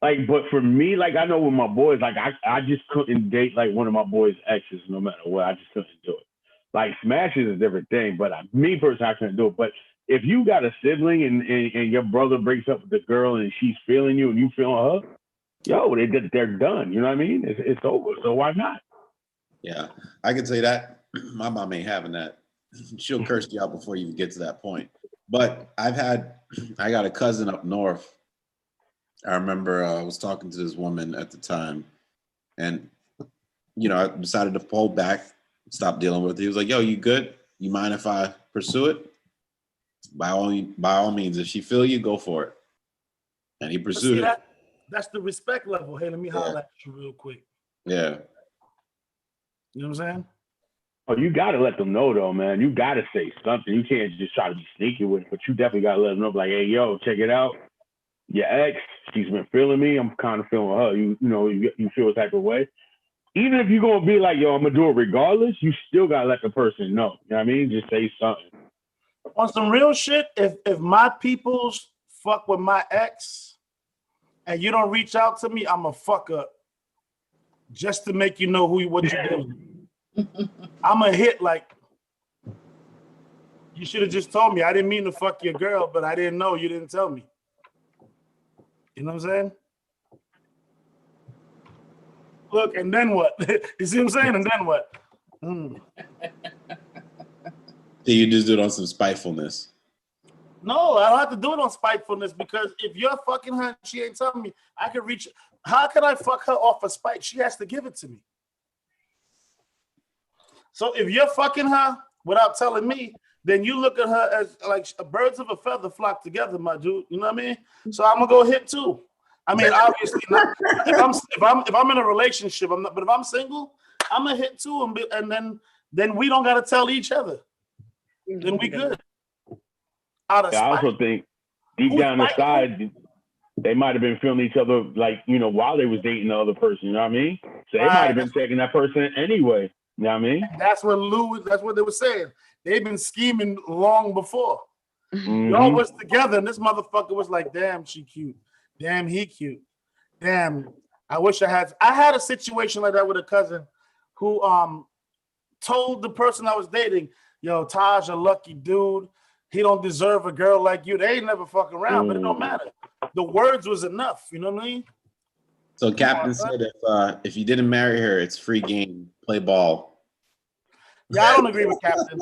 but for me, I know with my boys, I just couldn't date one of my boys' exes, no matter what. I just couldn't do it. Smash is a different thing, but me personally, I couldn't do it. But if you got a sibling and your brother breaks up with the girl and she's feeling you and you feeling her, yo, they're done. You know what I mean? It's over. So why not? Yeah, I can say that. My mom ain't having that. She'll curse you out before you get to that point. But I got a cousin up north. I remember I was talking to this woman at the time, and I decided to pull back, stop dealing with it. He was like, "Yo, you good? You mind if I pursue it?" By all means, if she feel you, go for it. And he pursued it. That's the respect level. Hey, let me holler at you real quick. Yeah. You know what I'm saying? Oh, you gotta let them know though, man. You gotta say something. You can't just try to be sneaky with it, but you definitely gotta let them know, like, hey, yo, check it out. Your ex, she's been feeling me. I'm kind of feeling her. You feel a type of way. Even if you're gonna be like, yo, I'm gonna do it regardless, you still gotta let the person know. You know what I mean? Just say something. On some real shit, if my peoples fuck with my ex and you don't reach out to me, I'm a fuck up. Just to make you know what you're doing. I'm a hit like, you should have just told me. I didn't mean to fuck your girl, but I didn't know. You didn't tell me. You know what I'm saying? Look, and then what? You see what I'm saying? And then what? So you just do it on some spitefulness. No, I don't have to do it on spitefulness, because if you're fucking her, she ain't telling me. I can reach. How can I fuck her off of spite? She has to give it to me. So if you're fucking her without telling me, then you look at her as like birds of a feather flock together, my dude. You know what I mean? So I'm gonna go hit too. I mean, obviously, not, if I'm in a relationship, I'm not. But if I'm single, I'm gonna hit too, and then we don't gotta tell each other. Then we good. I also think deep down inside, they might have been feeling each other, like, while they was dating the other person. You know what I mean? So they might have been taking that person anyway. You know what I mean? That's what they were saying. They've been scheming long before. Mm-hmm. Y'all was together, and this motherfucker was like, damn, she cute. Damn, he cute. Damn, I wish I had a situation like that with a cousin who told the person I was dating, yo, Taj, a lucky dude. He don't deserve a girl like you. They ain't never fuck around, but it don't matter. The words was enough. You know what I mean? So Captain said if you didn't marry her, it's free game. Play ball. Yeah, I don't agree with Captain.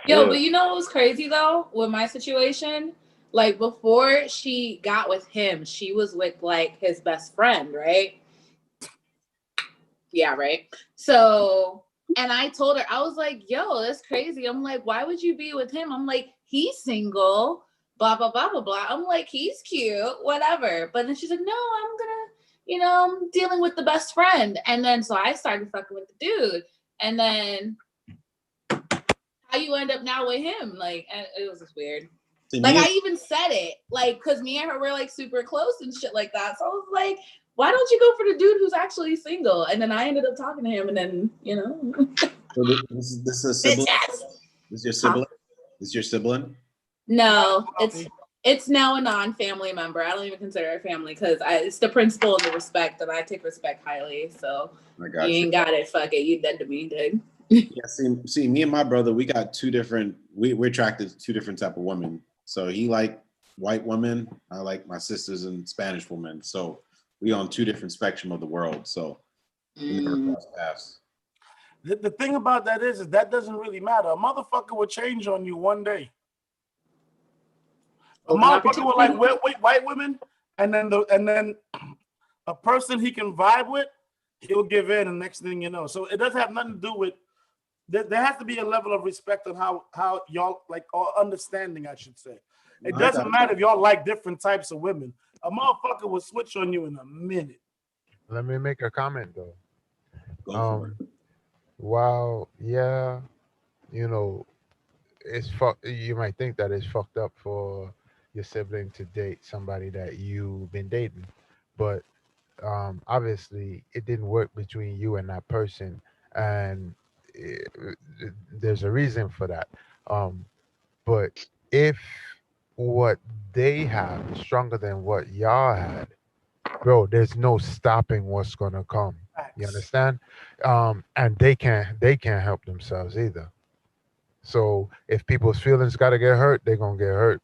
Yo, but you know what was crazy though with my situation? Like before she got with him, she was with like his best friend, right? Yeah, right. So, and I told her, I was like, yo, that's crazy. I'm like, why would you be with him? I'm like, he's single, blah, blah, blah, blah, blah. I'm like, he's cute, whatever. But then she's like, no, I'm gonna, I'm dealing with the best friend. And then so I started fucking with the dude. And then how you end up now with him? Like, it was just weird. Like, I even said it, like, because me and her were like super close and shit like that. So I was like, why don't you go for the dude who's actually single? And then I ended up talking to him, and then, So this is a sibling? This is your sibling? This is your sibling? No, it's now a non-family member. I don't even consider it family because it's the principle and the respect, and I take respect highly. So you ain't got it. Fuck it. You dead to me, dude. Yeah, see, me and my brother, we got we're attracted to two different type of women. So he like white women. I like my sisters and Spanish women. So we on two different spectrum of the world. So we never cross paths. The thing about that is that doesn't really matter. A motherfucker will change on you one day. A motherfucker will like white women, and then a person he can vibe with, he'll give in, and next thing you know. So it doesn't have nothing to do with. There has to be a level of respect on how y'all like, or understanding, I should say. It doesn't matter if y'all like different types of women. A motherfucker will switch on you in a minute. Let me make a comment though. While it's you might think that it's fucked up for your sibling to date somebody that you've been dating, but obviously it didn't work between you and that person, and there's a reason for that. But if what they have is stronger than what y'all had, bro, there's no stopping what's gonna come. You understand? And they can't help themselves either. So if people's feelings gotta get hurt, they're gonna get hurt.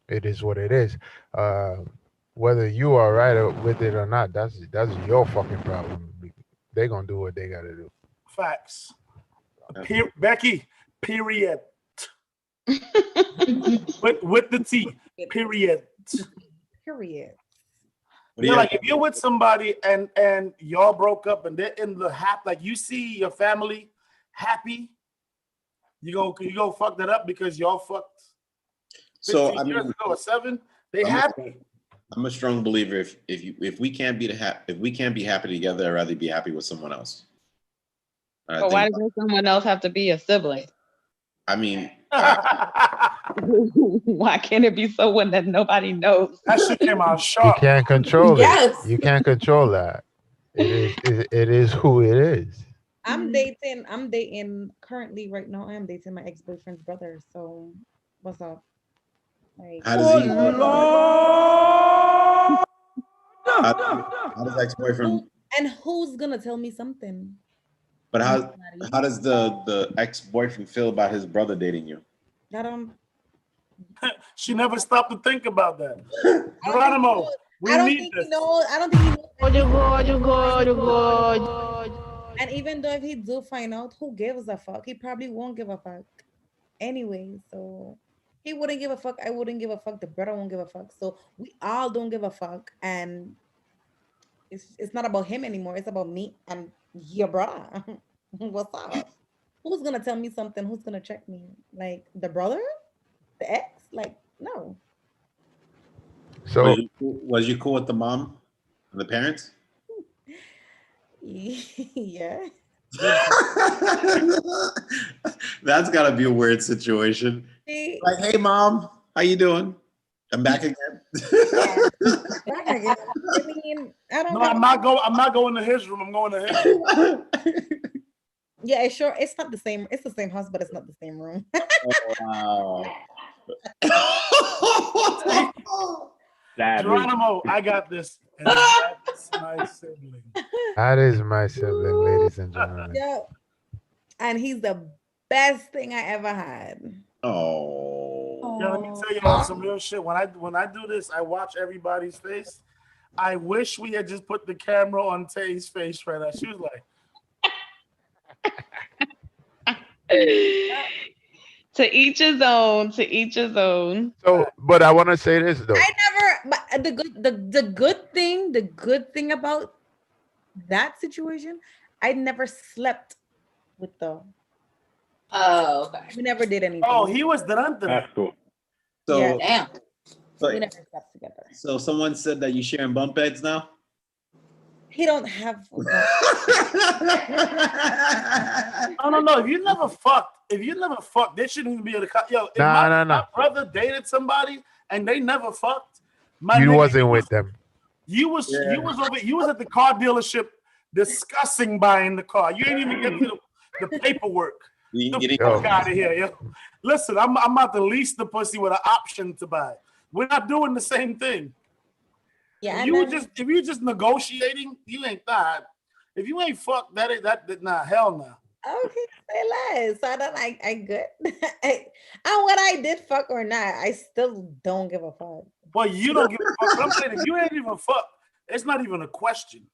It is what it is. Whether you are right with it or not, that's your fucking problem. They're gonna do what they gotta do. Facts. Becky, period. with the T, period. Period. You're like, if you're with somebody and y'all broke up and they're in the like you see your family happy, you go fuck that up because y'all fucked. So 15 years ago or 7, they happy. I'm a strong believer. If we can't be happy together, I'd rather be happy with someone else. But why does someone else have to be a sibling? I mean, why can't it be someone that nobody knows? That shit came out You sharp. can't control Yes. it. You can't control that. It is who it is. I'm dating currently right now. I am dating my ex-boyfriend's brother. So what's up? Like, how does he? How does ex-boyfriend? and who's gonna tell me something? But how does the ex-boyfriend feel about his brother dating you? I don't. She never stopped to think about that. Geronimo, we need this. I don't think he knows. You good. And even though if he do find out, who gives a fuck? He probably won't give a fuck anyway. So he wouldn't give a fuck. I wouldn't give a fuck. The brother won't give a fuck. So we all don't give a fuck. And it's not about him anymore. It's about me and your brother. What's up? Who's gonna tell me something? Who's gonna check me? Like the brother? The ex? Like, no. So was you cool with the mom and the parents? Yeah. That's gotta be a weird situation. Like, hey mom, how you doing? I'm back again. Back again. I mean, I don't No, know. I'm not going to his room. I'm going to his room. Yeah, it's not the same. It's the same house, but it's not the same room. Wow. Geronimo, I got this. And that's my sibling. that is my sibling, ladies and gentlemen. Yeah. And he's the best thing I ever had. Oh. Yeah, let me tell you all some real shit. When I do this, I watch everybody's face. I wish we had just put the camera on Tay's face right now. She was like, To each his own. To each his own. So, but I want to say this though. But the good thing about that situation, I never slept with the. Oh, okay. We never did anything. oh, he was done. That's cool. So, Yeah. Damn. We never slept together. so someone said that you sharing bunk beds now? He don't have. No. If you never fucked, they shouldn't even be able to. Yo, if my brother dated somebody and they never fucked, You wasn't with them. You was at the car dealership discussing buying the car. You ain't even get to the paperwork. Get the fuck out of here, yo. Listen, I'm about to lease the pussy with an option to buy. We're not doing the same thing. Yeah, if you just negotiating, you ain't that. If you ain't fucked, hell no. Okay, say less. I don't. I good. And what I did, fuck or not, I still don't give a fuck. Well, you don't give a fuck. I'm saying if you ain't even fucked, it's not even a question.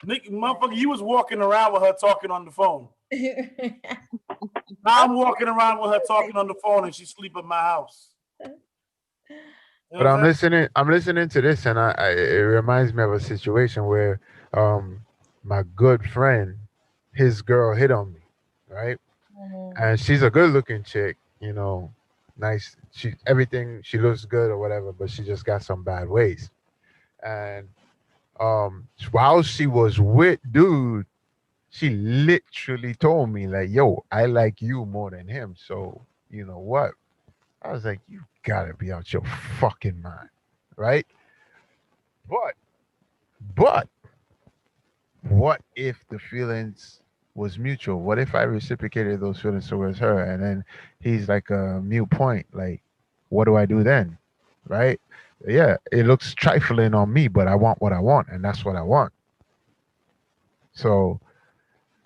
Nick, motherfucker, you was walking around with her talking on the phone. Now I'm walking around with her talking on the phone and she sleep at my house. But I'm listening to this, and it reminds me of a situation where my good friend, his girl hit on me, right? And she's a good looking chick, nice. She looks good or whatever, but she just got some bad ways. And while she was with dude, she literally told me like, yo, I like you more than him. So you know what? I was like, you gotta be out your fucking mind, right? But what if the feelings was mutual? What if I reciprocated those feelings towards her and then he's like a mute point? Like, what do I do then? Right? Yeah, it looks trifling on me, but I want what I want, and that's what I want. So,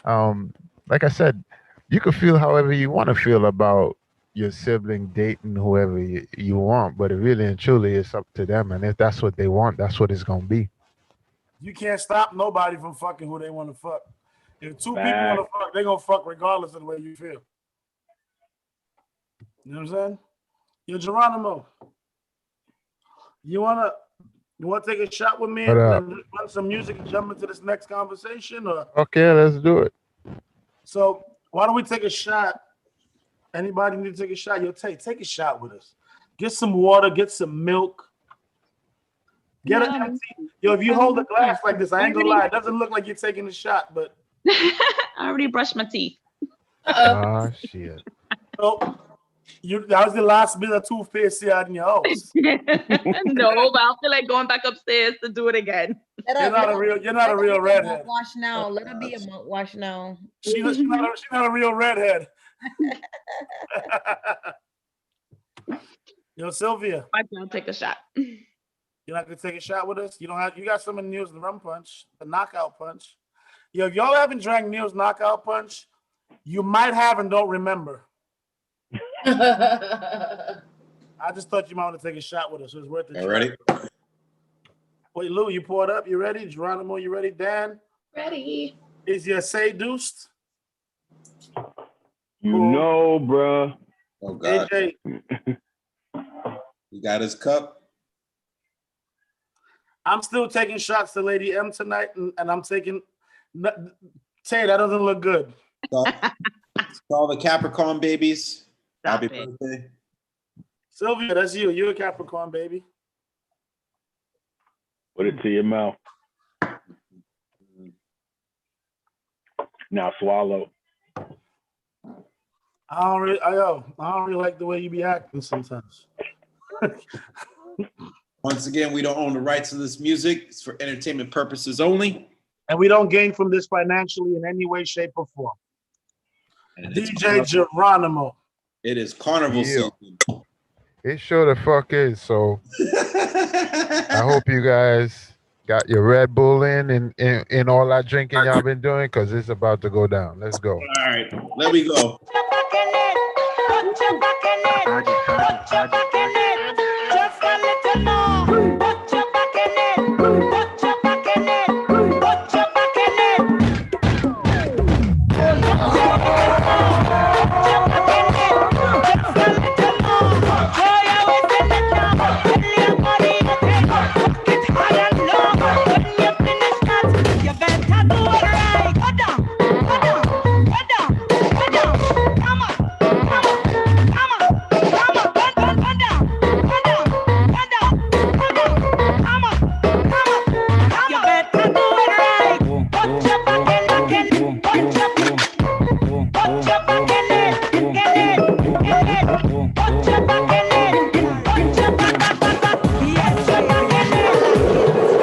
like I said, you can feel however you want to feel about your sibling dating whoever you want, but it really and truly it's up to them. And if that's what they want, that's what it's gonna be. You can't stop nobody from fucking who they want to fuck. If two people want Fact. to fuck, they're gonna fuck regardless of the way you feel. You know what I'm saying? Yo, Geronimo, you wanna take a shot with me What and up? then run some music and jump into this next conversation? Or Okay, let's do it. so why don't we take a shot? Anybody need to take a shot? Yo, take a shot with us. Get some water, get some milk. Get an empty. Yo, if you hold the glass like this, I ain't gonna lie, it doesn't look like you're taking a shot, but I already brushed my teeth. Ah, shit. oh, that was the last bit of toothpaste you had in your house. No, but I feel like going back upstairs to do it again. You're not a real redhead. Wash now. Let her be a wash now. She's not a real redhead. Yo, Sylvia, I can take a shot. you're not gonna take a shot with us? You got some of Neil's rum punch, the knockout punch. Yo, if y'all haven't drank Neil's knockout punch, you might have and don't remember. I just thought you might want to take a shot with us. So it's worth it. All ready? Wait, Lou, you poured up? You ready? Geronimo, you ready? Dan? Ready. Is your seduced? You know, bruh. Oh God. AJ, He got his cup. I'm still taking shots to Lady M tonight, and I'm taking. Tay, that doesn't look good. So, all the Capricorn babies. Happy Stop it. birthday. Sylvia, that's you. You're a Capricorn, baby. Put it to your mouth. Now swallow. I don't really like the way you be acting sometimes. Once again, we don't own the rights to this music. It's for entertainment purposes only. And we don't gain from this financially in any way, shape, or form. And it's DJ Geronimo. It is carnival Yeah. season. It sure the fuck is. So I hope you guys got your Red Bull in all that drinking y'all been doing, because it's about to go down. Let's go. All right, let me go.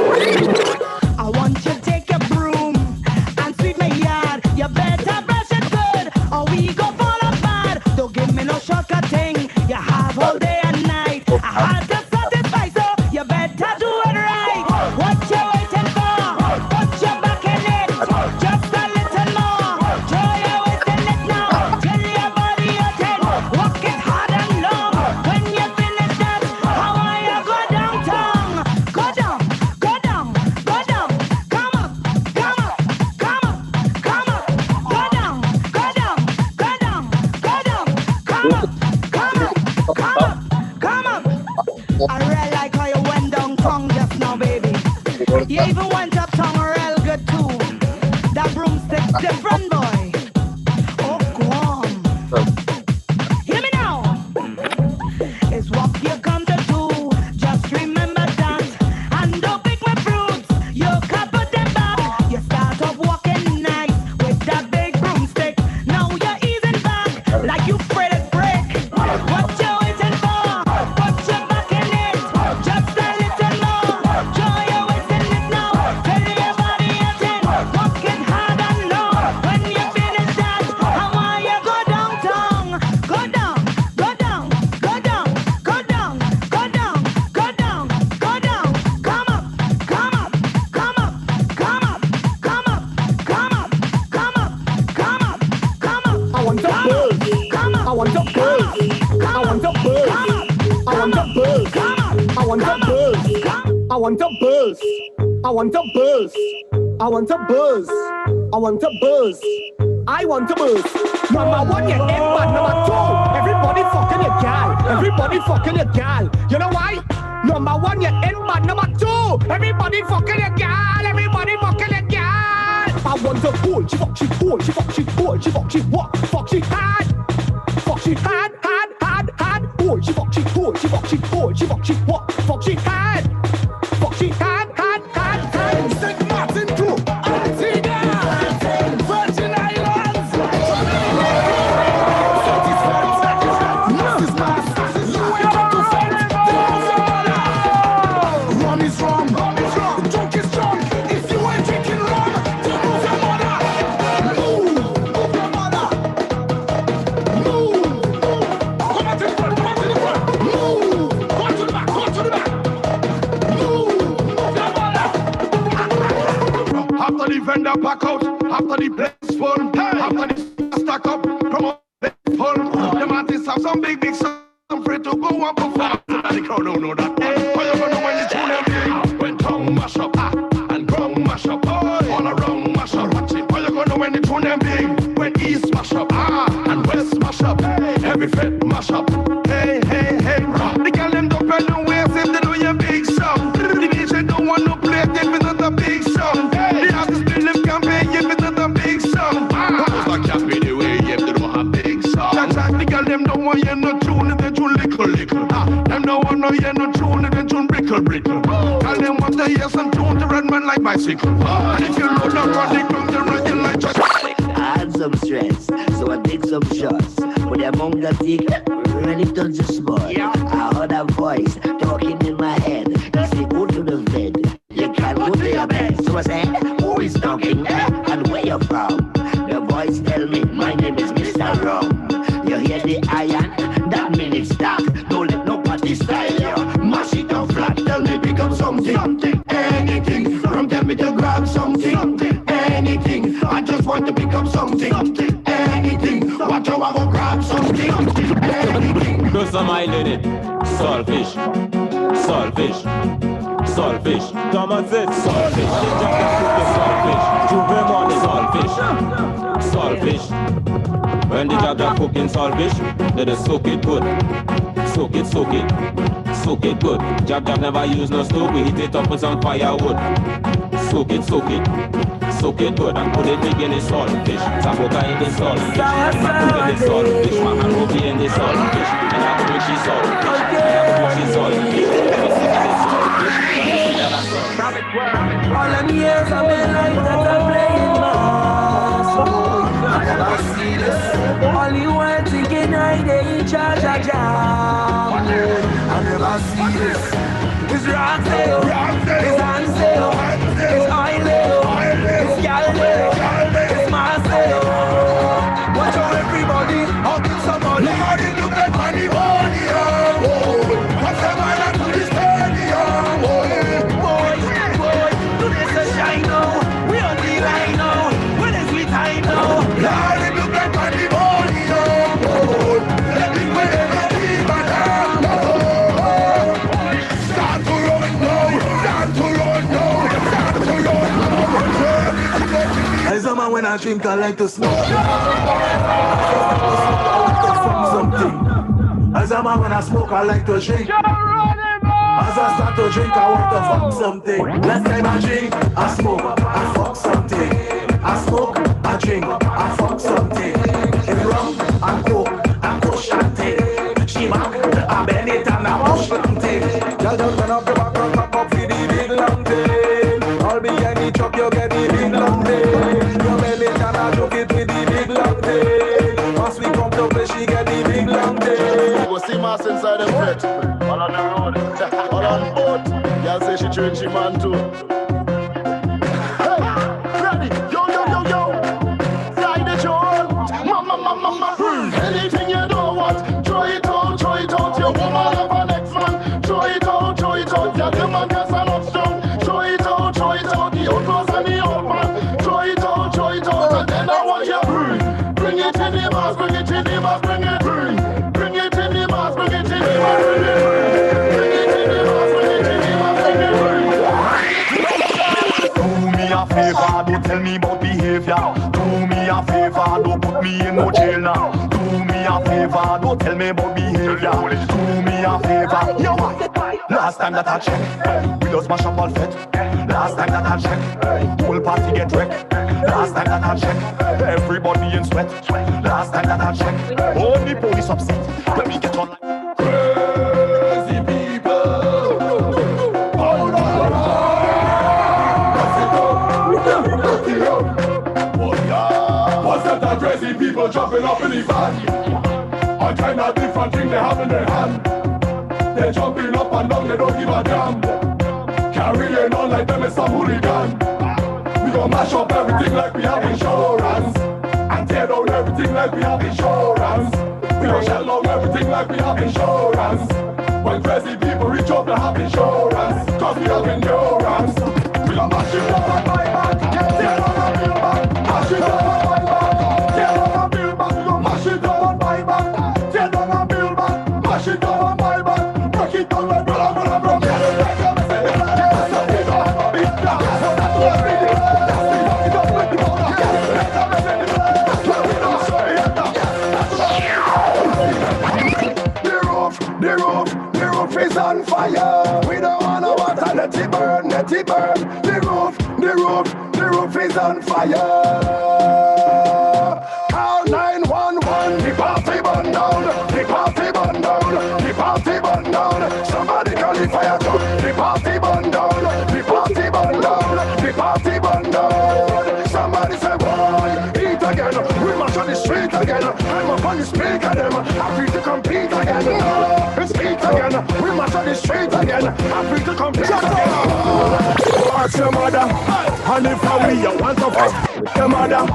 I want you to take a broom and sweep my yard. You better brush it good, or we go fall apart. Don't give me no shortcut thing. You have all day and night. I had to satisfy, so you better do it right. What you waiting for? Put your back in it. Just a little more. Throw your waist in it now. Tell your body you're 10. Walk it hard and long. When you finish that, how are you go downtown? Go down. Go down, go down, come up, come up, come up, come up, go down, go down, go down, go down, come up, come up, come up, come up. I really like how you went down tongue just now, baby. You even went up tongue real good too. That broomstick different, boy. Oh, go on. Hear me now. It's what you come to do. Just remember that. And don't pick my fruits. You can't put them back. You start off walking nice with that big broomstick. Now you're easing back like you afraid to break. What you waiting for? Put your back in it. Just a little more. Throw your waist in it now. Tell your body you're 10. Walk it hard and long. want to buzz. I want to buzz. I want to buzz. I want to buzz. I want to buzz. Number one, you're in, but number two, everybody fucking your gal. Everybody fucking your gal. You know why? Number one, you're in, but number two, everybody fucking your gal. Everybody fucking your gal. I want to pull. She fuck, she pull. She fuck, she pull. She fuck, she what? Fuck, she had. Fuck, she had. Pull. She fuck, she pull. She fuck, she pull. She fuck, she what? Fuck, she had. Fuck, she had. St. Martin too. Antigua. Virgin Islands. Rum is rum. The drunk is drunk. If you ain't drinking rum, then move your mother. Move your mother. Move. Come on to the front. Come on to the front. Move. Go to the back. Go to the back. After the vendor pack out, after the place full, after the stack up, promote full. The artists have some big song, I'm free to go and perform. So that the crowd don't know that. But you gonna know when the tune them big, when tongue mash up, and ground mash up, all around mash up. Watch it. But you gonna know when the tune them big, when east mash up, and west mash up, every fit mash up. Hey, hey, hey, the girl them don't play no waves if they do your big song. The DJ don't want no play if it's not a big song. The artist build them campaign if it's not a big song. Cause that can't be the way if they don't have big song. The girl them don't want you no tune if they tune little. Them don't want no hear no tune if they tune brittle. Girl them want to hear some tune to run man like bicycle. And if you load up on the ground, they run you like just. I had some stress, so I did some shots. But the amount that tick really touched the spot. I heard a voice talking in my head. He said, go to the bed. You can't go to your bed. So I said, who is talking and where you from? The voice tell me, my name is Mr. Rum. You hear the iron? That means it's stuck. Don't let nobody style you. Mash it up flat, tell me pick up something. Anything. From tell me to grab something. Anything. I just want to pick up something. Anything. Watch how I go grab something. Anything. Do some I did it. Saltfish. Thomas said saltfish. Saltfish. When the job cooking saltfish, they just soak it good. Soak it good. Jab never use no stove, we heat it up with some firewood. Soak it good and put it big in the saltfish. Saboka in the saltfish. Cook in the saltfish. Maharobi in the saltfish. And I put she saltfish. All them years I've been like that I'm playing I never see this. All you want thinking I they in charge of jam. I never see this. It's rock sale, it's hand sale, it's oil sale, it's gal sale, it's my sale. Watch out everybody, out in somebody. Everybody look at money, what's the man to this stadium? Boy, do this a shine now. We on the line now. When is we time now? Everybody look at money, let me win every battle. Start to run now. As a man when I drink, I like to smoke. Something. As a man when I smoke, I like to drink. As I start to drink, I want to fuck something. Last time I drink, I smoke, I fuck something. I smoke, I drink, I fuck something. In rum, I coke, I push something. She back, I bend it and I push something. Y'all just turn up the back and cock up for the big long thing. All behind the truck, you get the big long thing. You bend it and I joke it with the big long thing. Once we come to play, she get the big long thing. You go see Mass inside the pit. All on the road, all on boat. Y'all say she train she man too. Hey, ready, yo. tell me about behavior. Do me a favor, don't put me in no jail now. Do me a favor, don't tell me about behavior. Do me a favor. Yo, last time that I checked, we just mash up all fet. Last time that I checked, whole party get wrecked. Last time that I checked, everybody in sweat. Last time that I checked, all the police upset. Let me get on like crazy people. Hold on. What's that the crazy people jumping up in the van? All kind of different things they have in their hand. They're jumping up and down, they don't give a damn. Carrying on like them is some hooligan. We gon' mash up everything like we have insurance, and tear down everything like we have insurance. We gon' shell out everything like we have insurance. When crazy people reach up to have insurance, cause we have endurance. We gon' mash it up and buy back, tear down and build back. Mash it up and buy back, tear down and build back. We gon' mash it up and buy back, tear down and build back. Mash it up and buy back, break it down like blah blah blah. The roof is on fire. We don't wanna water, let it burn, let it burn. The roof is on fire. Call 911, the party burn down, the party burn down, the party burn down. Somebody call the fire truck. The party burn down, the party burn down, the party burn down. Somebody say, boy, eat again. We march on the street again. I'm up on the speaker them. Happy to compete again. Speak again. We march on the street again. Happy to compete again. Ask your mother, and if I we you want to fuck your mother,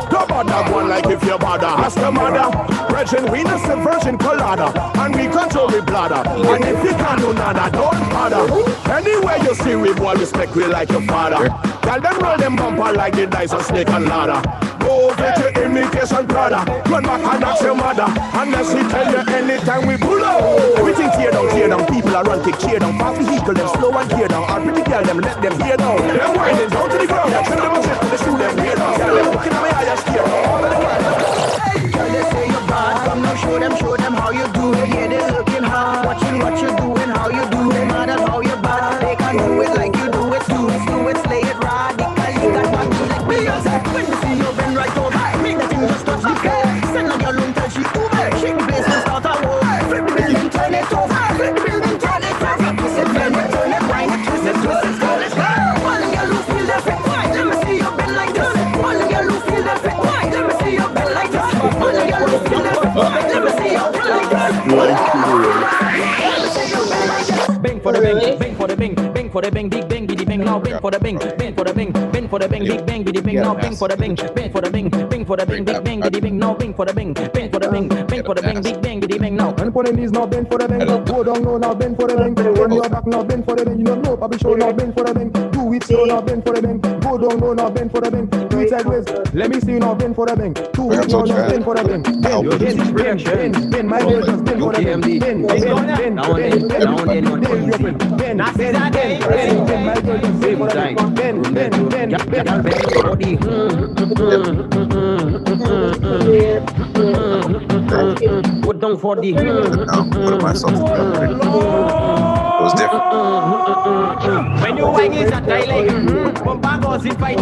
don't bother one like if you bother. Ask your mother, Virgin Venus and Virgin Colada, and we control the bladder. And if you can't do nada, don't bother. Anywhere you see we boy, respect we like your father. Tell them roll them bumper like the dice of snake and ladder. Go get your imitation brother. Run back and ask your mother, unless we tell you anytime we pull out. Everything tear down. People are run, kick, cheer down. Fast vehicle, them slow and tear down. Our pretty girl, them let them hear down. Them winding down to the ground. Tell them a shit, they shoot them hear down. Tell them looking at my eyes, steer all of the world. Girl, they say you're bad. Come now, show them how you do it. Yeah, they looking hard, watching what you doing, how you do it. No matter how you're bad, they can do it like you do it. Do it, slay it radical. You got what you like Beyonce. When you see you bend right over, make that thing just touch the floor. Send a girl home till she over. Shake the bass and start a war. Flip the building, turn it over. Flip the building, turn it over. Twist it, bend it, turn it, wind it, twist it, girl, let's go. All the girl who feel that fit, let me see you bend like this. All the girl who feel that fit, let me see you bend like this. All the girl who feel that fit, let me see you bend like this. Bang for the bang, bang for the bang, bang for the bang, big bang, biddy bang, now bang for the bang, bang for the bang, bang for the bang, big bang, biddy bang, now bang for the bang, bang for the bang, bang for the bang, big bang, biddy bang, now bang for the bang, bang for the bang, bang for the bang, big bang, biddy bang, now. And for the knees now bend for the bang. Go down low now bend for the bang. When you're back now bend for the bang. You don't know Bobby show now bend for the bang. Do it slow now bend for the bang. Go down low now bend for the bang. Do it sideways. Let me see you now bend for the bang. Do it now bend for the bang. Bend my girl just bend for the bang. Bend my girl just bend for the Put down for the put myself together. It was different. when you wang is a tie like bumper goes in fight.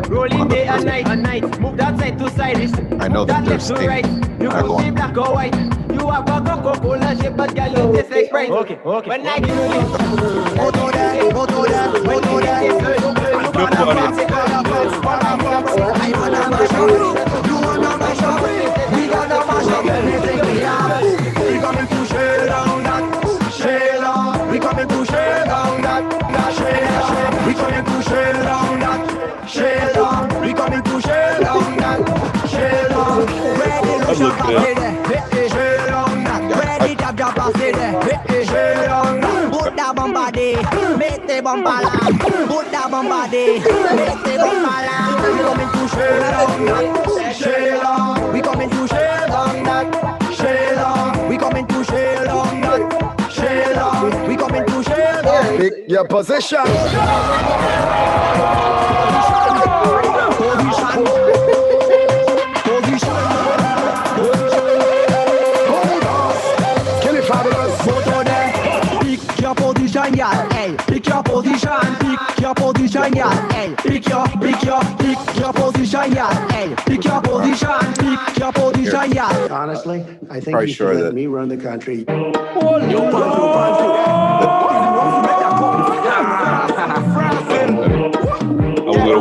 Rolling day and night. Move that side to side. I know that there's left to right. You could see black or white. You have a Coca-Cola shape, but girl, you taste like Sprite. Okay. When I give you this, go to that. When you get this good, you wanna mash up. You wanna mash up. We gonna mash up everything we have. We coming to share down that Sheila. We coming to share down that Sheila. We coming to share down that Sheila. We coming to share down that Sheila. Ready to shut up there. Share down that. Ready to drop off there. Share down that. Put that bombardé, make the bombala. Put that bombardé, make the bombala. We coming to share down that Sheila. We coming to share down that Sheila. We coming to share down that Sheila. We coming to share down. Pick your position. your position, yeah. Hey, pick your position, yeah. Hey, pick your position, yeah. Honestly, I think Probably you sure should let that- me run the country. I was gonna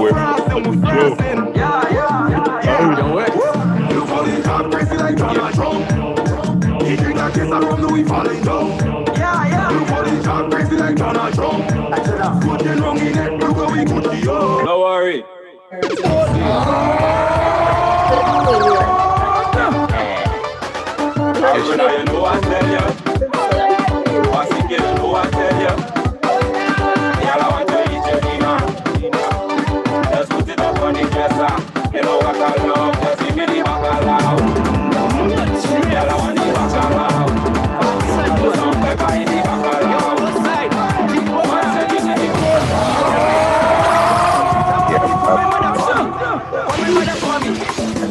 wait. You falling top crazy like Donald Trump. He drink a kiss from Louis falling down. You falling top crazy like Donald Trump. Good and wrong in it, look how we put you up. Don't worry. You know I tell you. Once again, you know I tell you. Girl, I want to eat your dinner. Just put it up on the dresser. You know what I love. Just give me the bacalao. Girl, I want the bacalao. Put some pepper in the bacalao.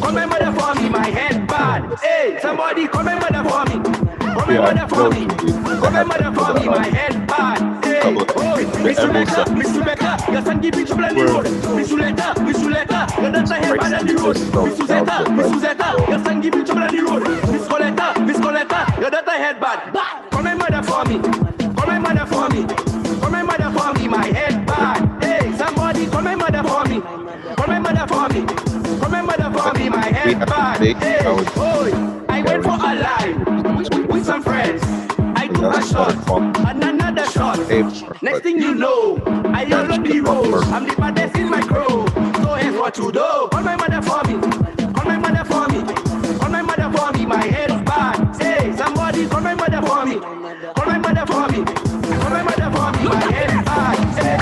Come and mother for me, my head bad. Hey, somebody come and mother for me. Come and mother for me. Come and mother for me, my head bad. Hey, oh, Miss Rebecca, your son give me trouble on the road. Miss Suleta, your daughter head bad on the road. Miss Suzetta, your son give me trouble on the road. Miss Coletta, your daughter head bad. Come and mother for me. Come and mother for me. Come and mother for me, my head bad. Hey, somebody come and mother for me. Come and mother for me. Remember for me, my head bad. Hey, boy, I went for a line with some friends. I took a shot and another shot. Next thing you know, I yell on the road. I'm the baddest in my crew. So here's what you do. Call my mother for me. Call my mother for me. Call my mother for me. My head's bad. Hey, somebody call my mother for me. Call my mother for me. Call my mother for me. My head's bad. Hey.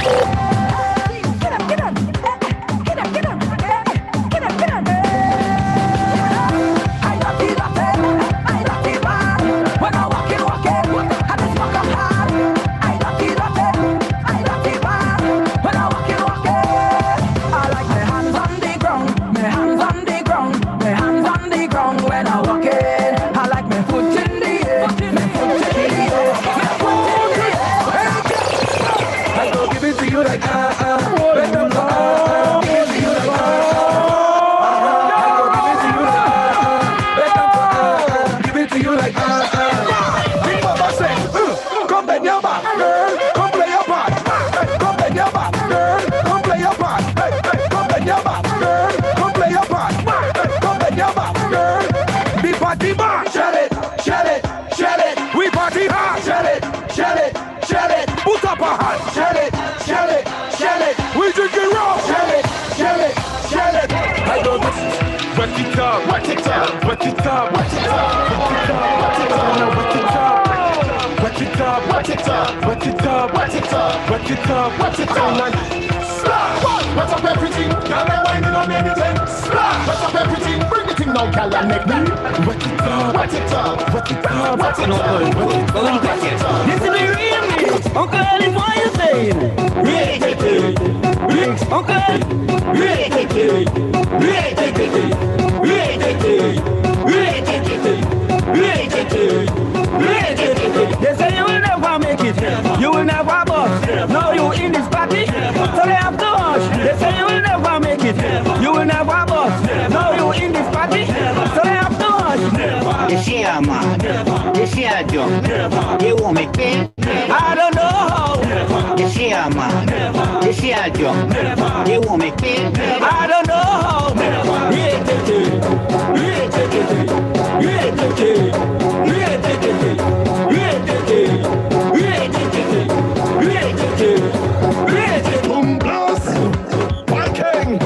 Wet it up, and splash. Wet up everything, girl, I'm whining on anything. Splash. Wet up everything, bring the thing down, girl, and make me wet it up, wet it up, wet it up, wet it up, wet it up. Listen to the remix, Uncle Ellie, what you saying? They say you will never make it, you will never bust. Now you in this party, so they have to hush. They say you will never make it, you will never bust. Now you in this party, so they have to hush. You see a man, you see a jump, you won't make pain. I don't know how. You see a man, you see a jump, you won't make pain. I don't know how. Boom blast, Viking,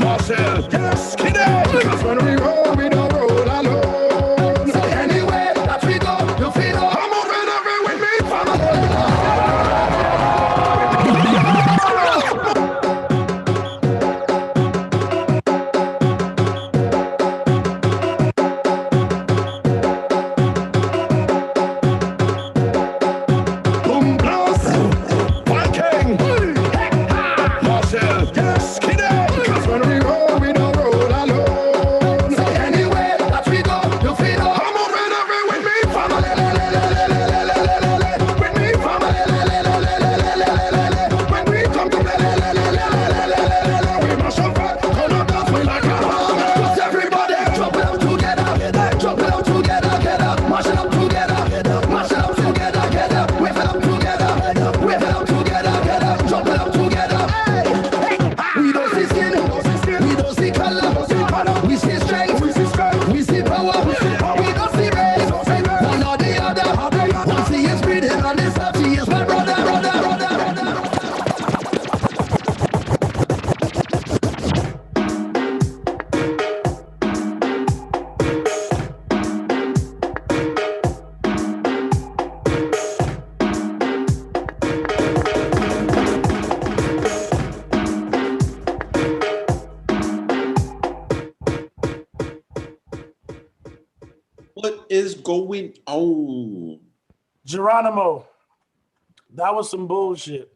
Marcel, yes, Kidder. Because when we roll, we don't roll alone. So anywhere that we go, you feel I'm moving every with me, Boom blast, Viking, Marcel, yes, Kidder. Because when we roll, we don't is going on? Geronimo, that was some bullshit.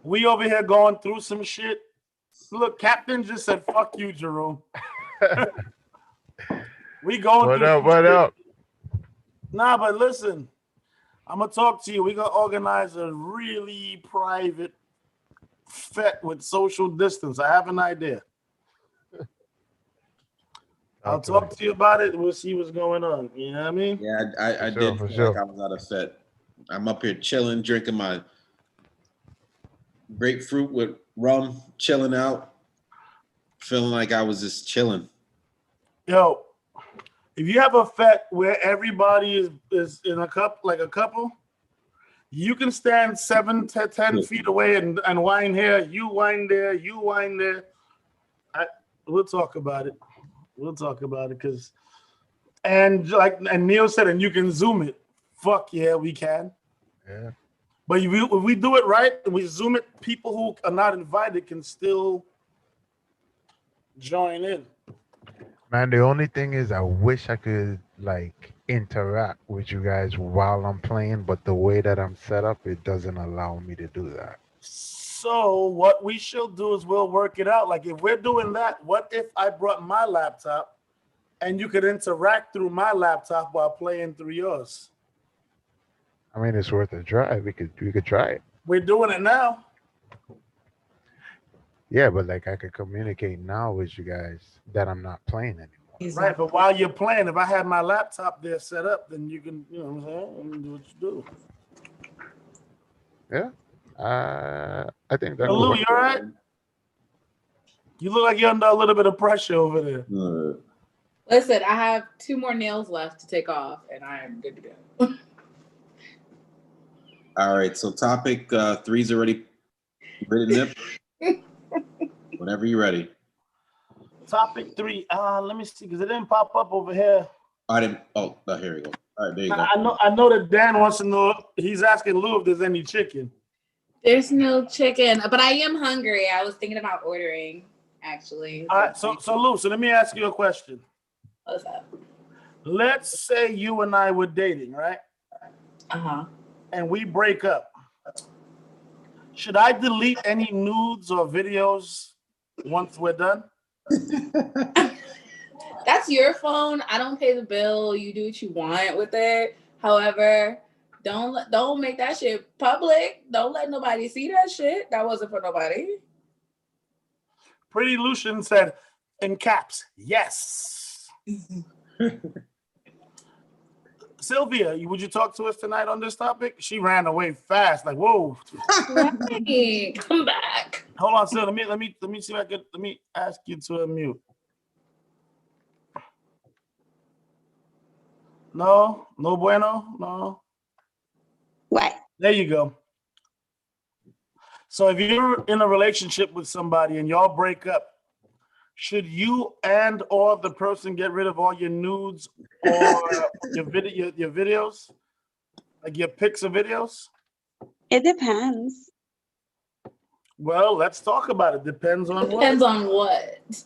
We over here going through some shit. Look, Captain just said, fuck you, Jerome. We going What through up? some What shit. up? Nah, but listen, I'm gonna talk to you. We're gonna organize a really private fete with social distance. I have an idea. I'll talk to you about it. We'll see what's going on. You know what I mean? Yeah, I For did sure, for feel like sure. I was at a set. I'm up here chilling, drinking my grapefruit with rum, chilling out, feeling like I was just chilling. Yo, if you have a fete where everybody is in a couple, you can stand 7 to 10 feet away and whine here, you whine there, you whine there. We'll talk about it. We'll talk about it because, and Neil said, and you can zoom it. Fuck yeah, we can. Yeah. But if we do it right and we zoom it, people who are not invited can still join in. Man, the only thing is I wish I could like interact with you guys while I'm playing, but the way that I'm set up, it doesn't allow me to do that. So what we should do is we'll work it out. Like if we're doing that, what if I brought my laptop and you could interact through my laptop while playing through yours? I mean, it's worth a try. We could try it. We're doing it now. Yeah, but like I could communicate now with you guys that I'm not playing anymore. Right, but while you're playing, if I had my laptop there set up, then you can, you know what I'm saying, you can do what you do. Yeah. I think that. Lou, you all right? You look like you're under a little bit of pressure over there. Listen, I have 2 more nails left to take off, and I am good to go. All right, so topic 3's already written. Nip. Whenever you're ready. Topic 3. Let me see, because it didn't pop up over here. I didn't. Oh, here we go. All right, there you go. I know that Dan wants to know. He's asking Lou if there's any chicken. There's no chicken, but I am hungry. I was thinking about ordering, actually. All right, so Lou, so let me ask you a question. What's up? Let's say you and I were dating, right? Uh-huh. And we break up. Should I delete any nudes or videos once we're done? That's your phone. I don't pay the bill. You do what you want with it. However, don't make that shit public. Don't let nobody see that shit. That wasn't for nobody. Pretty Lucian said in caps, yes. Sylvia, would you talk to us tonight on this topic? She ran away fast, like whoa. Right. Come back. Hold on, Sil. Let me see if I can. Let me ask you to unmute. No bueno. No. What? There you go. So if you're in a relationship with somebody and y'all break up, should you and or the person get rid of all your nudes or your videos, like your pics or videos? It depends. Well, let's talk about it. Depends on Depends on what?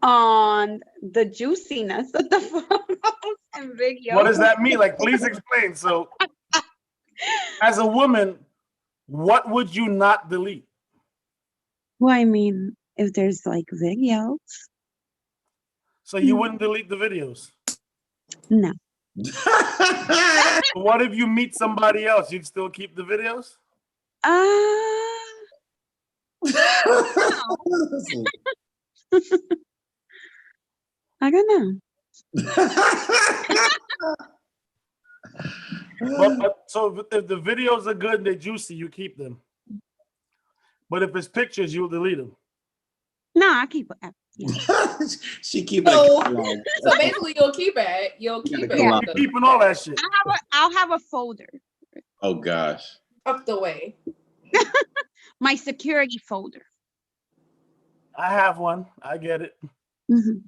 On the juiciness of the photos and videos. What does that mean? Like, please explain. So, as a woman, what would you not delete? Well, I mean, if there's like videos. So you wouldn't delete the videos? No. What if you meet somebody else? You'd still keep the videos? I don't know. So if the videos are good and they're juicy, you keep them. But if it's pictures, you'll delete them. No, I keep it. She keep So basically, you'll keep it. You'll keep it. You're keeping all that shit. I'll have a folder. Oh gosh. Tucked away. My security folder. I have one. I get it. Mm-hmm.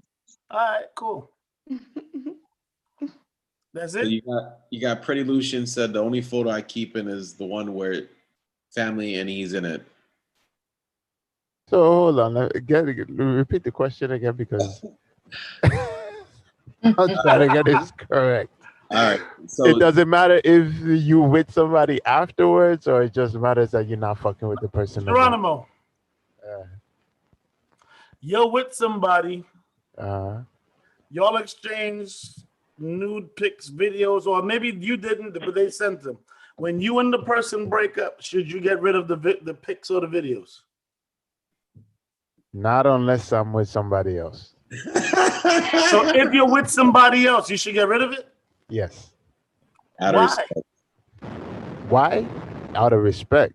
All right, cool. That's So it. you got Pretty Lucian said the only photo I keep in is the one where family and he's in it. So hold on, repeat the question again because I'm trying to get this correct. All right. So It doesn't matter if you with somebody afterwards, or it just matters that you're not fucking with the person. again. Geronimo, you're with somebody, y'all exchange nude pics, videos, or maybe you didn't, but they sent them. When you and the person break up, should you get rid of the pics or the videos? Not unless I'm with somebody else. So if you're with somebody else, you should get rid of it? Yes. Out of Why? respect. Why? Out of respect.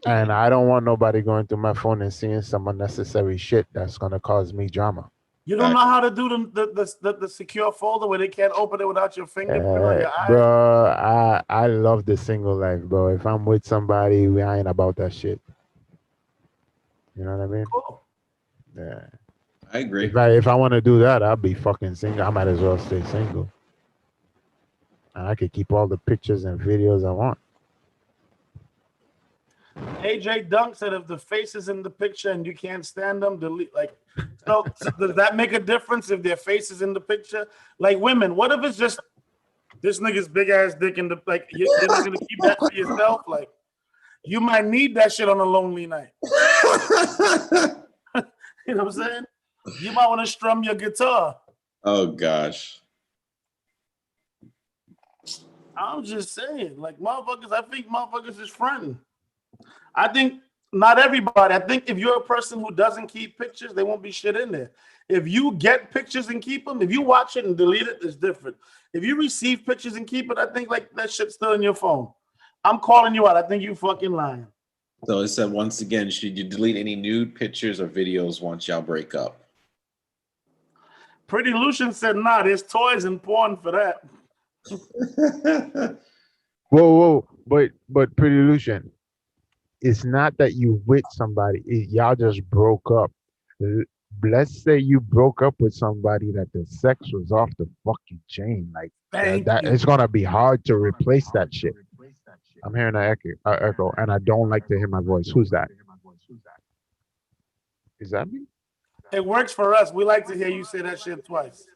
And I don't want nobody going through my phone and seeing some unnecessary shit that's gonna cause me drama. You don't know how to do the secure folder where they can't open it without your fingerprint on your eye? Bro, I love the single life, bro. If I'm with somebody, we ain't about that shit. You know what I mean? Cool. Yeah. I agree. If I want to do that, I'll be fucking single. I might as well stay single. And I could keep all the pictures and videos I want. AJ Dunk said if the face is in the picture and you can't stand them, delete. Like, so does that make a difference if their face is in the picture? Like women, what if it's just this nigga's big ass dick in the like? You're not gonna keep that for yourself. Like, you might need that shit on a lonely night. You know what I'm saying? You might want to strum your guitar. Oh gosh. I'm just saying, like motherfuckers. I think motherfuckers is friend. I think not everybody. I think if you're a person who doesn't keep pictures, there won't be shit in there. If you get pictures and keep them, if you watch it and delete it, it's different. If you receive pictures and keep it, I think like that shit's still in your phone. I'm calling you out. I think you fucking lying. So it said once again, should you delete any nude pictures or videos once y'all break up? Pretty Lucian said, nah, there's toys and porn for that. Whoa, but Pretty Lucian, it's not that you with somebody. Y'all just broke up. Let's say you broke up with somebody that the sex was off the fucking chain. Like that it's gonna be hard to replace that shit. I'm hearing an echo, and I don't like to hear my voice. Who's that? Is that me? It works for us. We like to hear you say that shit twice.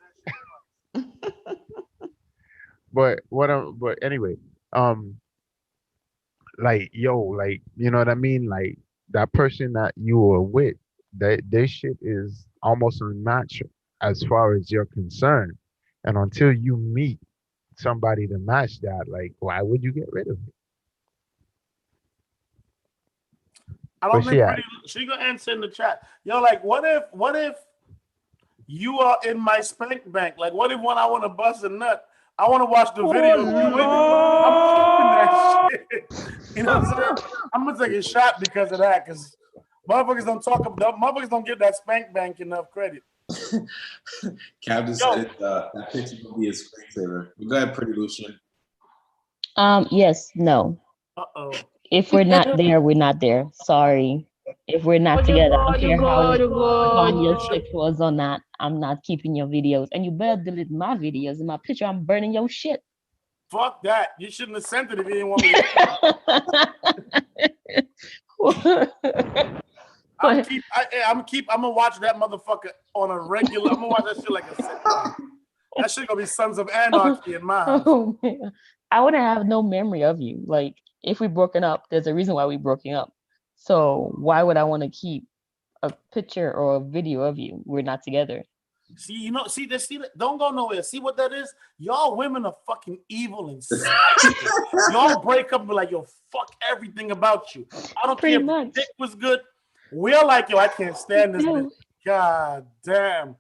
But anyway, like like you know what I mean? Like that person that you were with, their shit is almost unmatched as far as you're concerned. And until you meet somebody to match that, like why would you get rid of it? I don't Where's think she gonna answer in the chat. Yo, like, what if you are in my spank bank? Like, what if when I want to bust a nut, I want to watch the video of you with it? I'm keeping that shit. You know what I'm saying? I'm gonna take a shot because of that, because motherfuckers don't get that spank bank enough credit. Captain said that picture will be a screensaver. Go ahead, Pretty Lucian. Yes, no. Uh-oh. If we're not there, we're not there. Sorry. If we're not together, I don't care how long your sex was or not, I'm not keeping your videos. And you better delete my videos. In my picture, I'm burning your shit. Fuck that. You shouldn't have sent it if you didn't want me to. I'm gonna watch that motherfucker on a regular. I'm gonna watch that shit like a sitcom. That shit gonna be Sons of Anarchy in my house. Oh, man. I wouldn't have no memory of you. Like, if we broken up, there's a reason why we broken up. So why would I want to keep a picture or a video of you? We're not together. See, don't go nowhere. See what that is? Y'all women are fucking evil and sick. Y'all break up and be like, yo, fuck everything about you. I don't care if the dick was good. We're like, yo, I can't stand this bitch. God damn.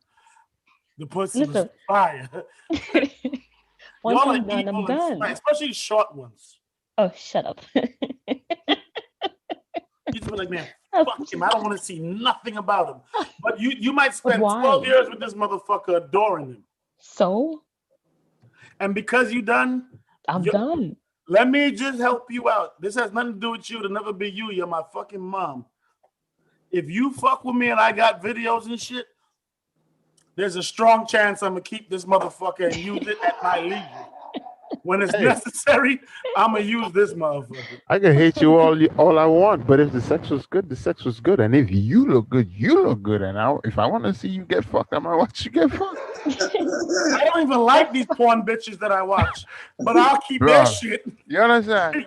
The pussy was fire. Once Y'all I'm are done, evil I'm and done. spite, especially short ones. Oh, shut up. You just be like, man, fuck him. I don't want to see nothing about him. But you might spend 12 years with this motherfucker adoring him. So? And because you done, I'm done. Let me just help you out. This has nothing to do with you. To never be you. You're my fucking mom. If you fuck with me and I got videos and shit, there's a strong chance I'm gonna keep this motherfucker and use it at my leisure. When it's necessary, I'm gonna use this motherfucker. I can hate you all I want, but if the sex was good, the sex was good. And if you look good, you look good. And if I want to see you get fucked, I might watch you get fucked. I don't even like these porn bitches that I watch, but I'll keep their Bruh. shit. You understand?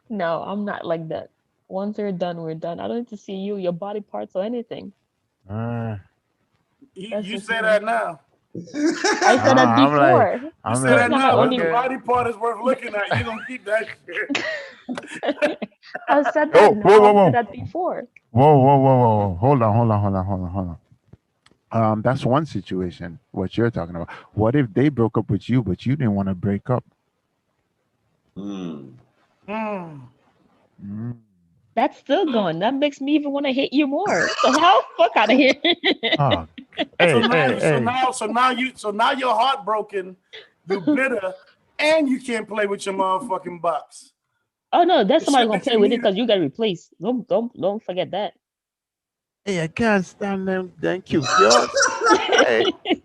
No, I'm not like that. Once we're done, we're done. I don't need to see you, your body parts or anything. That's You just say me. that now. I said that I'm before. You I'm say that like, not my now. If only- the body part is worth looking at, you don't keep that shit. I said Oh, that now. whoa, whoa, I whoa. said that before. Whoa. Hold on. That's one situation, what you're talking about. What if they broke up with you, but you didn't want to break up? Hmm. That's still going. That makes me even want to hit you more. So how fuck out of here? Oh, So now you're heartbroken, you're bitter, and you can't play with your motherfucking box. Oh no, there's The somebody shit gonna that play you with it needed. because you got replaced. Don't forget that. Hey, I can't stand them cute girls. Hey,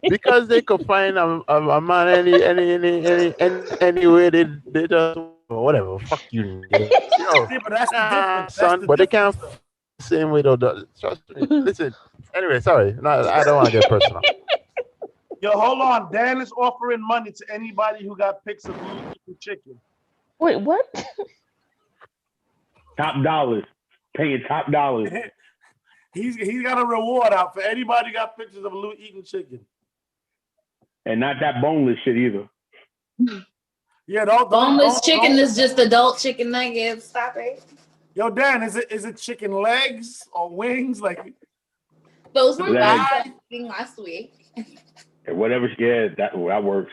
because they could find a man any way they just whatever. Fuck you. Yo, See, but that's the difference. That's son, the but they difference. can't same way though. Trust me. Listen. Anyway, sorry. No, I don't want to get personal. Yo, hold on. Dan is offering money to anybody who got pics of Blue Eating Chicken. Wait, what? Top dollars. Paying top dollars. He's got a reward out for anybody who got pictures of Lou eating chicken. And not that boneless shit either. Yeah, don't Boneless don't- chicken don't- is just adult chicken nuggets. Stop it. Yo, Dan, is it chicken legs or wings? Like Those were Legs. eating last week. Whatever. Yeah, that works.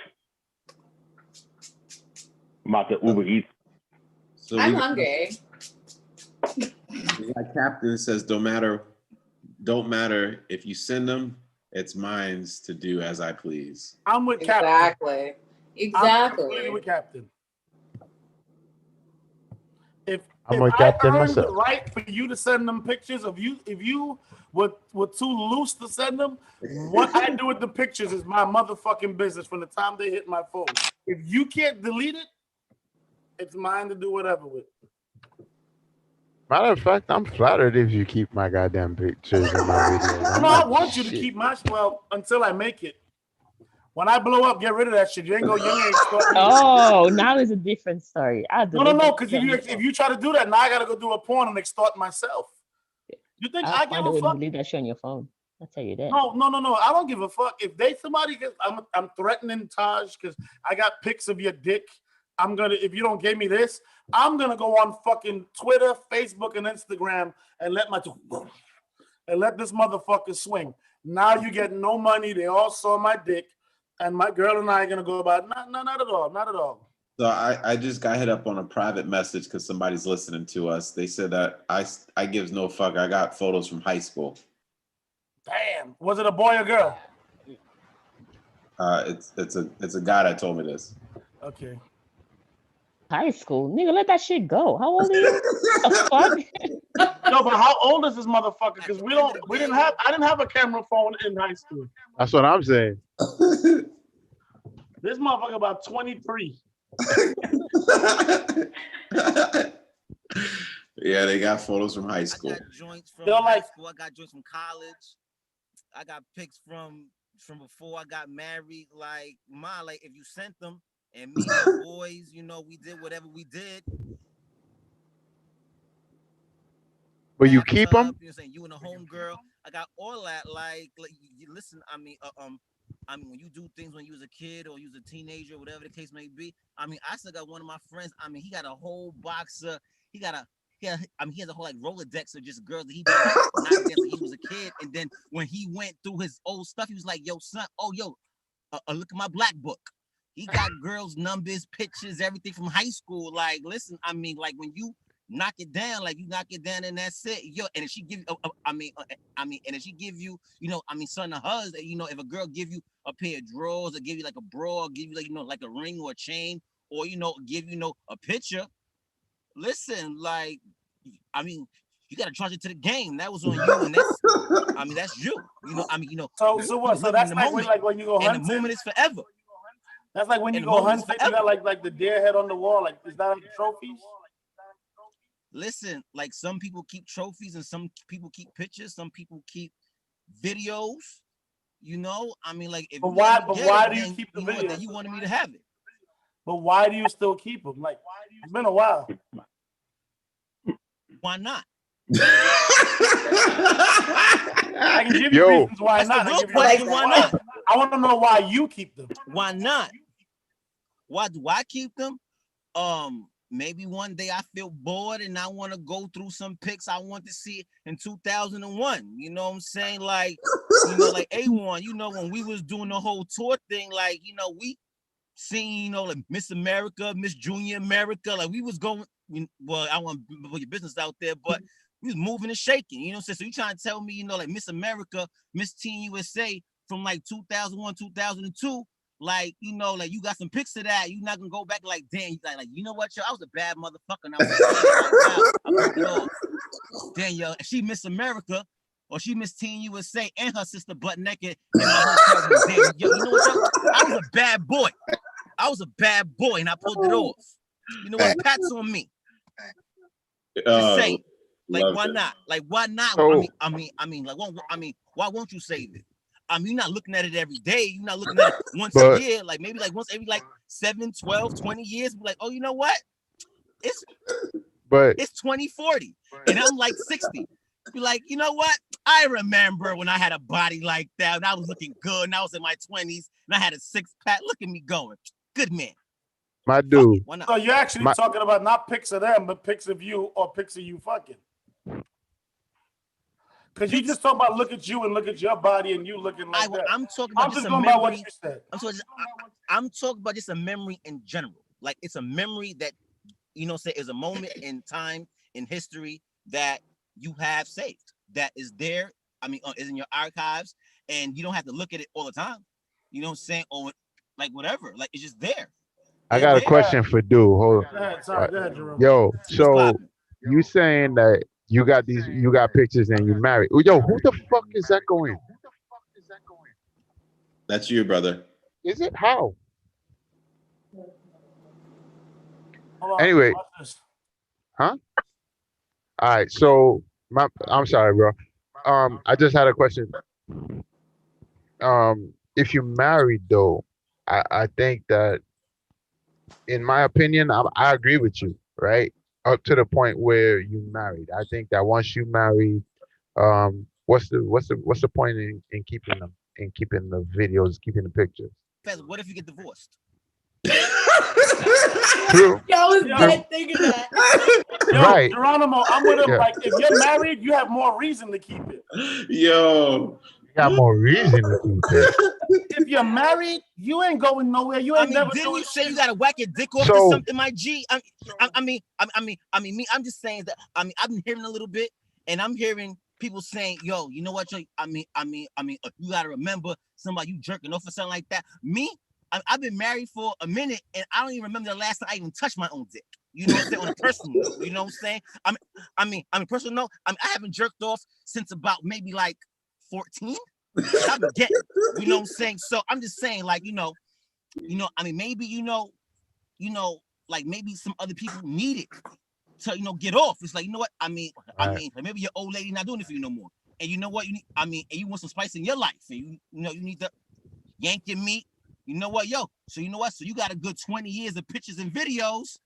I'm about to Uber Eats. So I'm we- hungry. we got Captain says, don't matter if you send them, it's mine to do as I please. I'm with Captain. Exactly. I'm completely with Captain. If I'm with I Captain earned myself. the right for you to send them pictures of you, if you were too loose to send them, what I do with the pictures is my motherfucking business from the time they hit my phone. If you can't delete it, it's mine to do whatever with. Matter of fact, I'm flattered if you keep my goddamn pictures in my videos. I'm No, I like, want you to shit. keep my well until I make it. When I blow up, get rid of that shit. You ain't start me. Oh, now it's a different story. No, because if you try to do that, now I gotta go do a porn and extort myself. You think I I'll give find a a way to fuck? delete that shit on your phone. I'll tell you that. No. I don't give a fuck. If somebody gets, I'm threatening Taj because I got pics of your dick. If you don't give me this, I'm gonna go on fucking Twitter, Facebook, and Instagram and let this motherfucker swing. Now you get no money. They all saw my dick, and my girl and I are gonna go about not at all. So I just got hit up on a private message because somebody's listening to us. They said that I gives no fuck. I got photos from high school. Damn, was it a boy or girl? It's a guy that told me this. Okay. High school, nigga, let that shit go. How old are you? The fuck? No, but how old is this motherfucker? Because I didn't have a camera phone in high school. That's what I'm saying. This motherfucker about 23. Yeah, they got photos from high school. Joints from They're high like- school. I got joints from college. I got pics from before I got married. Like if you sent them and me and the boys, we did whatever we did. But you keep them? You know, saying you and the homegirl. I got all that. Like you listen. I mean, when you do things when you was a kid or you was a teenager, whatever the case may be. I mean, I still got one of my friends. I mean, he got a whole box of. He has a whole Rolodex of just girls that he been not since he was a kid. And then when he went through his old stuff, he was like, "Yo, son, look at my black book." He got girls' numbers, pictures, everything from high school. Like, listen, I mean, like when you knock it down, like you knock it down and that's it. Yo, and if she give you, and if she give you, son of hers, if a girl give you a pair of drawers or give you like a bra, or give you like a ring or a chain, or give you a picture. Listen, like, you gotta charge it to the game. That was on you, and that's you. So what? So that's like when you go hunting. And the moment is forever. That's like when you go hunting, you got like the deer head on the wall. Like, is that like trophies? Listen, like some people keep trophies and some people keep pictures. Some people keep videos. You know, I mean, like, if But you why? let me But get why it, do you then, keep the you know what, videos? then you wanted me to have it. But why do you still keep them? Like, it's been a while. Why not? I can give you Yo. reasons why That's not. the I real give you question. reasons Why not? I want to know why you keep them. Why not? Why do I keep them? Maybe one day I feel bored and I want to go through some pics I want to see in 2001. You know what I'm saying? Like, you know, like A1, you know, when we was doing the whole tour thing, like, you know, we seen, you know, like Miss America, Miss Junior America, like we was going, well, I want to put your business out there, but we was moving and shaking, you know what I'm saying? So you trying to tell me, you know, like Miss America, Miss Teen USA from like 2001, 2002, like, you know, like you got some pics of that, you're not gonna go back like, damn, like, you know what, yo, I was a bad motherfucker, and I was like, wow, I fucked it off. Damn, yo, and she Miss America, or she Miss Teen USA, and her sister butt naked in my hotel room. Damn, yo, you know what, yo, I was a bad boy. I was a bad boy, and I pulled it off. You know what, pats on me. Just say, like, why not? Like, why not? So- I mean, like, why won't you save it? I mean, you're not looking at it every day. You're not looking at it once a But- year, like maybe like once every like 7, 12, 20 years. Be like, oh, you know what? It's 2040, and I'm like 60. Be like, you know what? I remember when I had a body like that, and I was looking good, and I was in my 20s, and I had a six-pack. Look at me going. Good man. My dude. Why not? So you're actually My- talking about not pics of them, but pics of you or pics of you fucking. Because you just talk about look at you and look at your body and you looking like that. I'm talking about I'm just just a going by what memory. you said. I'm talking about just a memory in general. Like it's a memory that, you know, say is a moment in time in history that you have saved. That is there. I mean, is in your archives, and you don't have to look at it all the time. You know what I'm saying? Or like whatever. Like it's just there. I got a question for Dude. Hold Go ahead, sorry, go ahead, Jerome. Yo, so you saying that you got pictures and you married. Yo, who the fuck is that going? That's you, brother. Is it? How? Hold on, Anyway. watch this. Huh? All right, so I'm sorry, bro. I just had a question. If you're married though, I think that, in my opinion, I agree with you, right? Up to the point where you married. I think that once you married, what's the point in keeping them, in keeping the videos, keeping the pictures? What if you get divorced? True. I was True. dead thinking that. Yo, Right. Geronimo, I'm with him. Yeah. Like, if you're married, you have more reason to keep it. Yo. You got more reason to keep it. If you're married, you ain't going nowhere. You I ain't mean, never didn't doing you say shit. you gotta whack your dick off So- to something, my G? I mean, me. I'm just saying that. I mean, I've been hearing a little bit, and I'm hearing people saying, "Yo, you know what? Yo, I mean, you gotta remember somebody you jerking off or something like that." Me, I've been married for a minute, and I don't even remember the last time I even touched my own dick. You know what I'm saying? On a personal note, you know what I'm saying? I mean, personal note. I haven't jerked off since about maybe like 14. I've been getting, you know what I'm saying? So I'm just saying, like, you know, I mean, maybe, you know, like maybe some other people need it to, you know, get off. It's like, you know what? I mean, maybe your old lady not doing it for you no more. And you know what? You need, and you want some spice in your life. And you know, you need to yank your meat. You know what, yo? So you know what? So you got a good 20 years of pictures and videos.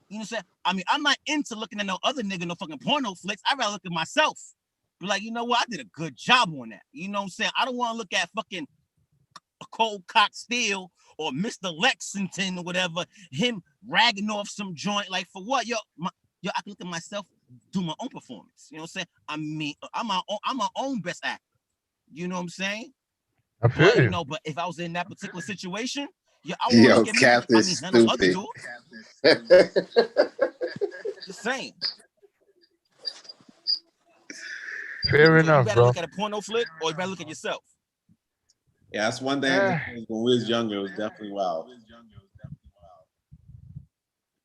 You know what I'm saying? I mean, I'm not into looking at no other nigga, no fucking porno flicks. I'd rather look at myself. Be like, you know what? I did a good job on that. You know what I'm saying? I don't want to look at fucking Cold Cock Steel or Mr. Lexington or whatever, him ragging off some joint. Like, for what? Yo, I can look at myself, do my own performance. You know what I'm saying? I mean, I'm my own best actor. You know what I'm saying? I feel But, you. you know, but if I was in that particular situation, yeah, I want to Yo, look at me. Cap I is mean, none of other stupid. dudes. Just saying. Fair So you enough, better bro. look at a porno flick, or you better look at yourself. Yeah, that's one thing. When we was younger, it was definitely wild.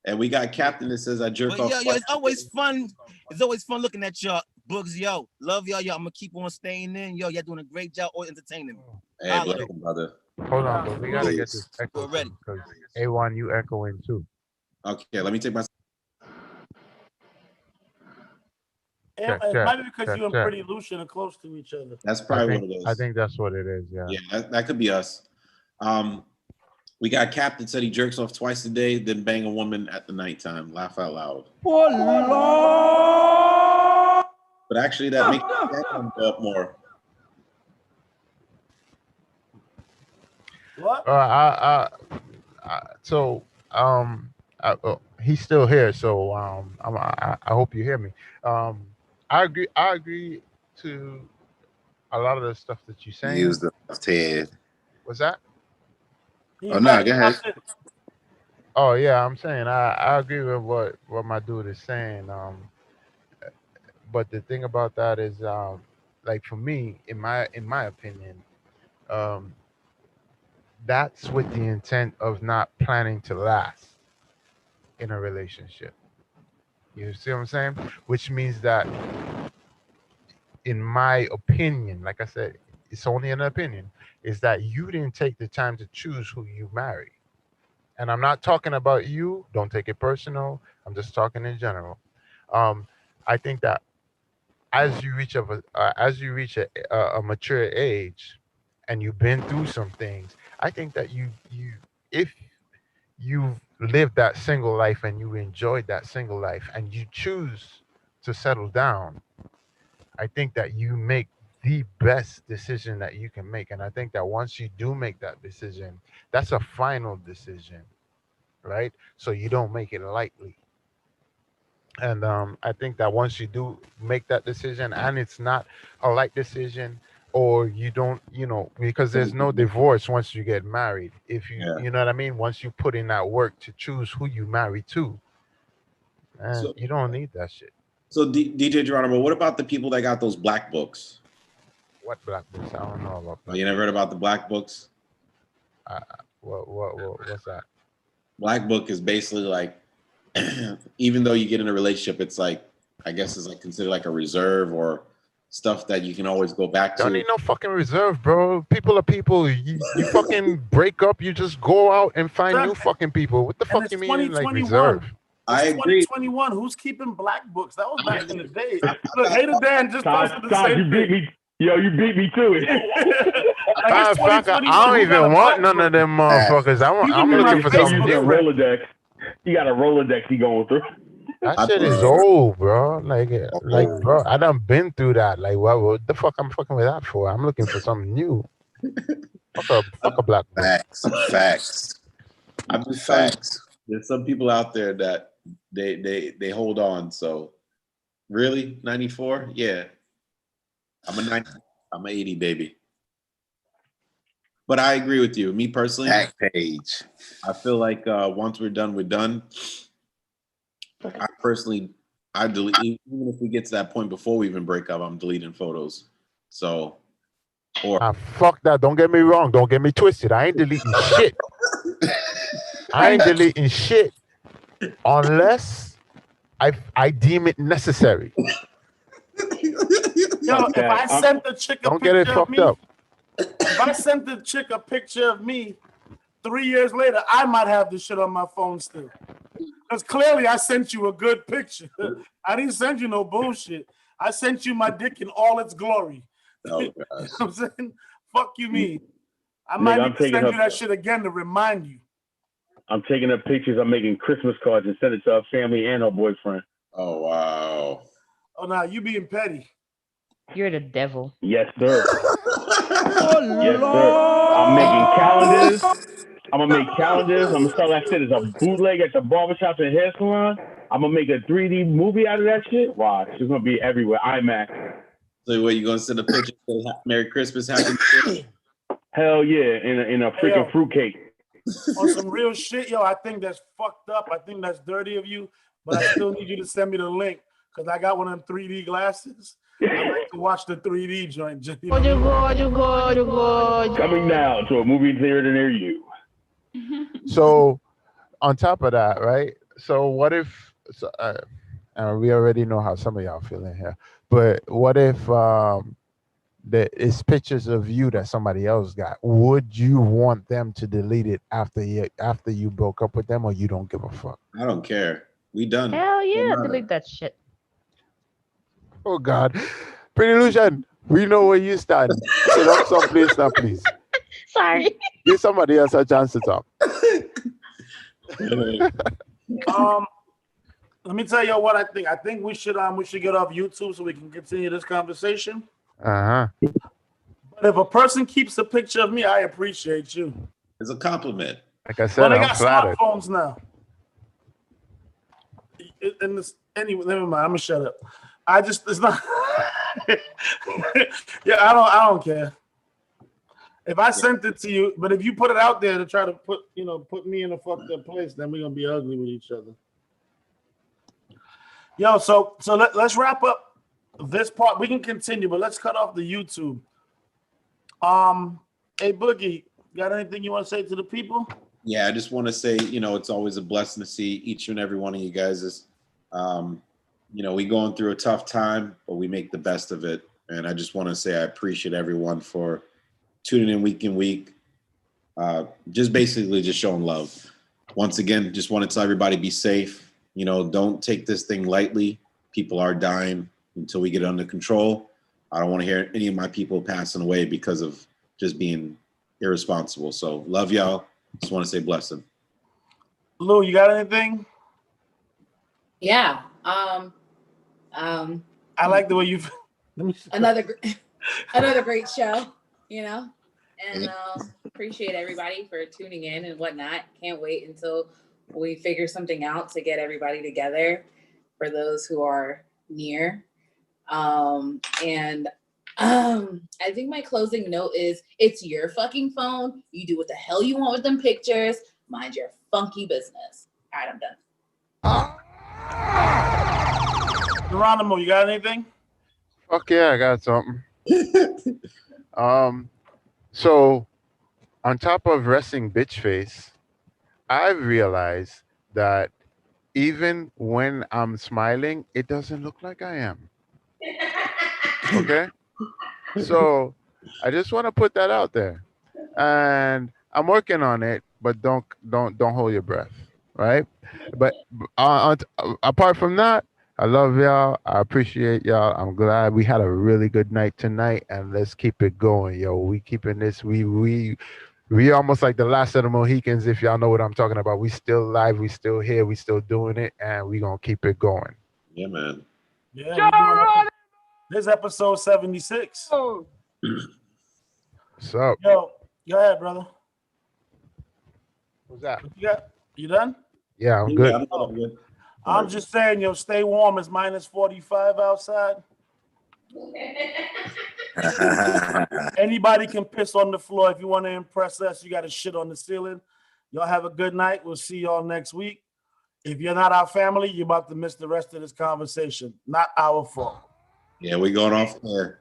And we got Captain that says I jerk But off. yo, it's always fun. It's always fun looking at y'all. Books, yo, love y'all. Yo, I'm gonna keep on staying in. Yo, y'all doing a great job, always entertaining me. Hey, Holla. bless him, brother. Hold on, but we gotta get this echo ready. because A1, you echoing too. Okay, let me take my. It might be because you and check. Pretty Lucian are close to each other. That's probably what it is. I think that's what it is. Yeah. Yeah, that could be us. We got Cap that said he jerks off twice a day, then bang a woman at the nighttime. Laugh out loud. Oh Lord! But actually, that makes that one go up more. What? He's still here, so I hope you hear me. I agree to a lot of the stuff that you're saying. Use the left head. What's that? Oh no, go ahead. Oh yeah, I'm saying I agree with what my dude is saying. But the thing about that is, like for me, in my opinion, that's with the intent of not planning to last in a relationship. You see what I'm saying? Which means that, in my opinion, like I said, it's only an opinion, is that you didn't take the time to choose who you marry. And I'm not talking about you. Don't take it personal. I'm just talking in general. I think that as you reach a mature age, and you've been through some things, I think that if you've lived that single life and you enjoyed that single life and you choose to settle down, I think that you make the best decision that you can make. And I think that once you do make that decision, that's a final decision, right? So you don't make it lightly. And I think that once you do make that decision, and it's not a light decision, or you don't, because there's no divorce once you get married. If you, you know what I mean? Once you put in that work to choose who you marry to, and you don't need that shit. So DJ Geronimo, what about the people that got those black books? What black books? I don't know about Oh, you never heard about the black books? What's that? Black book is basically like, even though you get in a relationship, it's like, I guess it's like considered like a reserve or stuff that you can always go back to. Don't need no fucking reserve, bro. People are people. You fucking break up, you just go out and find new fucking people. What the fuck you mean like reserve? I agree. 2021. Who's keeping black books? That was back in the day. Look, Hater Dan just posted the Todd, same you beat me. Yo, you beat me to it. I guess I don't even want none of them motherfuckers. I'm looking for something You got a different. Rolodex. You got a Rolodex he going through. That shit is old, bro. Like, bro, I done been through that. Like, what the fuck I'm fucking with that for? I'm looking for something new. Fuck a black book. Facts. I'm just facts. There's some people out there that they hold on. So, really, 94? Yeah, I'm a 80 baby. But I agree with you. Me personally, Back page. I feel like once we're done, we're done. I delete, even if we get to that point before we even break up, I'm deleting photos. So, fuck that. Don't get me wrong. Don't get me twisted. I ain't deleting shit. I ain't deleting shit unless I deem it necessary. Yo, if I sent the chick a Don't get it picture of fucked me, up. if I sent the chick a picture of me 3 years later, I might have this shit on my phone still. Because clearly I sent you a good picture. I didn't send you no bullshit. I sent you my dick in all its glory. Oh, You know what I'm saying? Fuck you mean. I might Nigga, I'm need to taking send her- you that shit again to remind you. I'm taking up pictures. I'm making Christmas cards and send it to her family and her boyfriend. Oh, wow. Oh, now you being petty. You're the devil. Yes, sir. Yes, sir. I'm making calendars. I'm gonna make calendars. I'm gonna sell that shit as a bootleg at the barbershop and hair salon. I'm gonna make a 3D movie out of that shit. Wow, it's gonna be everywhere. IMAX. So, what, you gonna send a picture? Say, Merry Christmas, Happy New Year? Hell yeah, in a freaking fruitcake. On some real shit, yo, I think that's fucked up. I think that's dirty of you, but I still need you to send me the link because I got one of them 3D glasses. I like to watch the 3D joint. Coming now to a movie theater near you. So, on top of that, right? So, what if? We already know how some of y'all feeling here, but what if there is pictures of you that somebody else got? Would you want them to delete it after you broke up with them, or you don't give a fuck? I don't care. We done. Hell yeah, delete that shit. Oh God, Pretty Lucian, we know where you stand. Sit up someplace now, please. Sorry. Give somebody else a chance to talk. Let me tell you what I think. I think we should get off YouTube so we can continue this conversation. Uh-huh. But if a person keeps a picture of me, I appreciate you. It's a compliment. Like I said, Well, they I'm got flattered. smartphones now. Anyway, never mind. I'm gonna shut up. It's not. Yeah, I don't care. If I sent it to you, but if you put it out there to try to put me in a fucked up place, then we're gonna be ugly with each other. Yo, so let's wrap up this part. We can continue, but let's cut off the YouTube. Hey Boogie, got anything you want to say to the people? Yeah, I just want to say, it's always a blessing to see each and every one of you guys. We going through a tough time, but we make the best of it. And I just want to say I appreciate everyone for tuning in week in week. Just basically just showing love. Once again, just want to tell everybody be safe. Don't take this thing lightly. People are dying until we get it under control. I don't want to hear any of my people passing away because of just being irresponsible. So love y'all. Just want to say blessing. Lou, you got anything? Yeah. I like the way you've another great show, and appreciate everybody for tuning in and whatnot. Can't wait until we figure something out to get everybody together for those who are near. I think my closing note is it's your fucking phone. You do what the hell you want with them pictures. Mind your funky business. All right, I'm done. Geronimo, you got anything? Fuck yeah, I got something. So on top of resting bitch face, I've realized that even when I'm smiling, it doesn't look like I am. Okay? So I just want to put that out there. And I'm working on it, but don't hold your breath, right? But apart from that, I love y'all. I appreciate y'all. I'm glad we had a really good night tonight, and let's keep it going, yo. We keeping this. We almost like the last of the Mohicans, if y'all know what I'm talking about. We still live. We still here. We still doing it, and we gonna keep it going. Yeah, man. Yeah. This episode 76. What's up? Yo, go ahead, brother. What's that? What you got? You done? Yeah, I'm good. I'm just saying, stay warm. It's minus 45 outside. Anybody can piss on the floor. If you want to impress us, you got to shit on the ceiling. Y'all have a good night. We'll see y'all next week. If you're not our family, you're about to miss the rest of this conversation. Not our fault. Yeah, we going off there.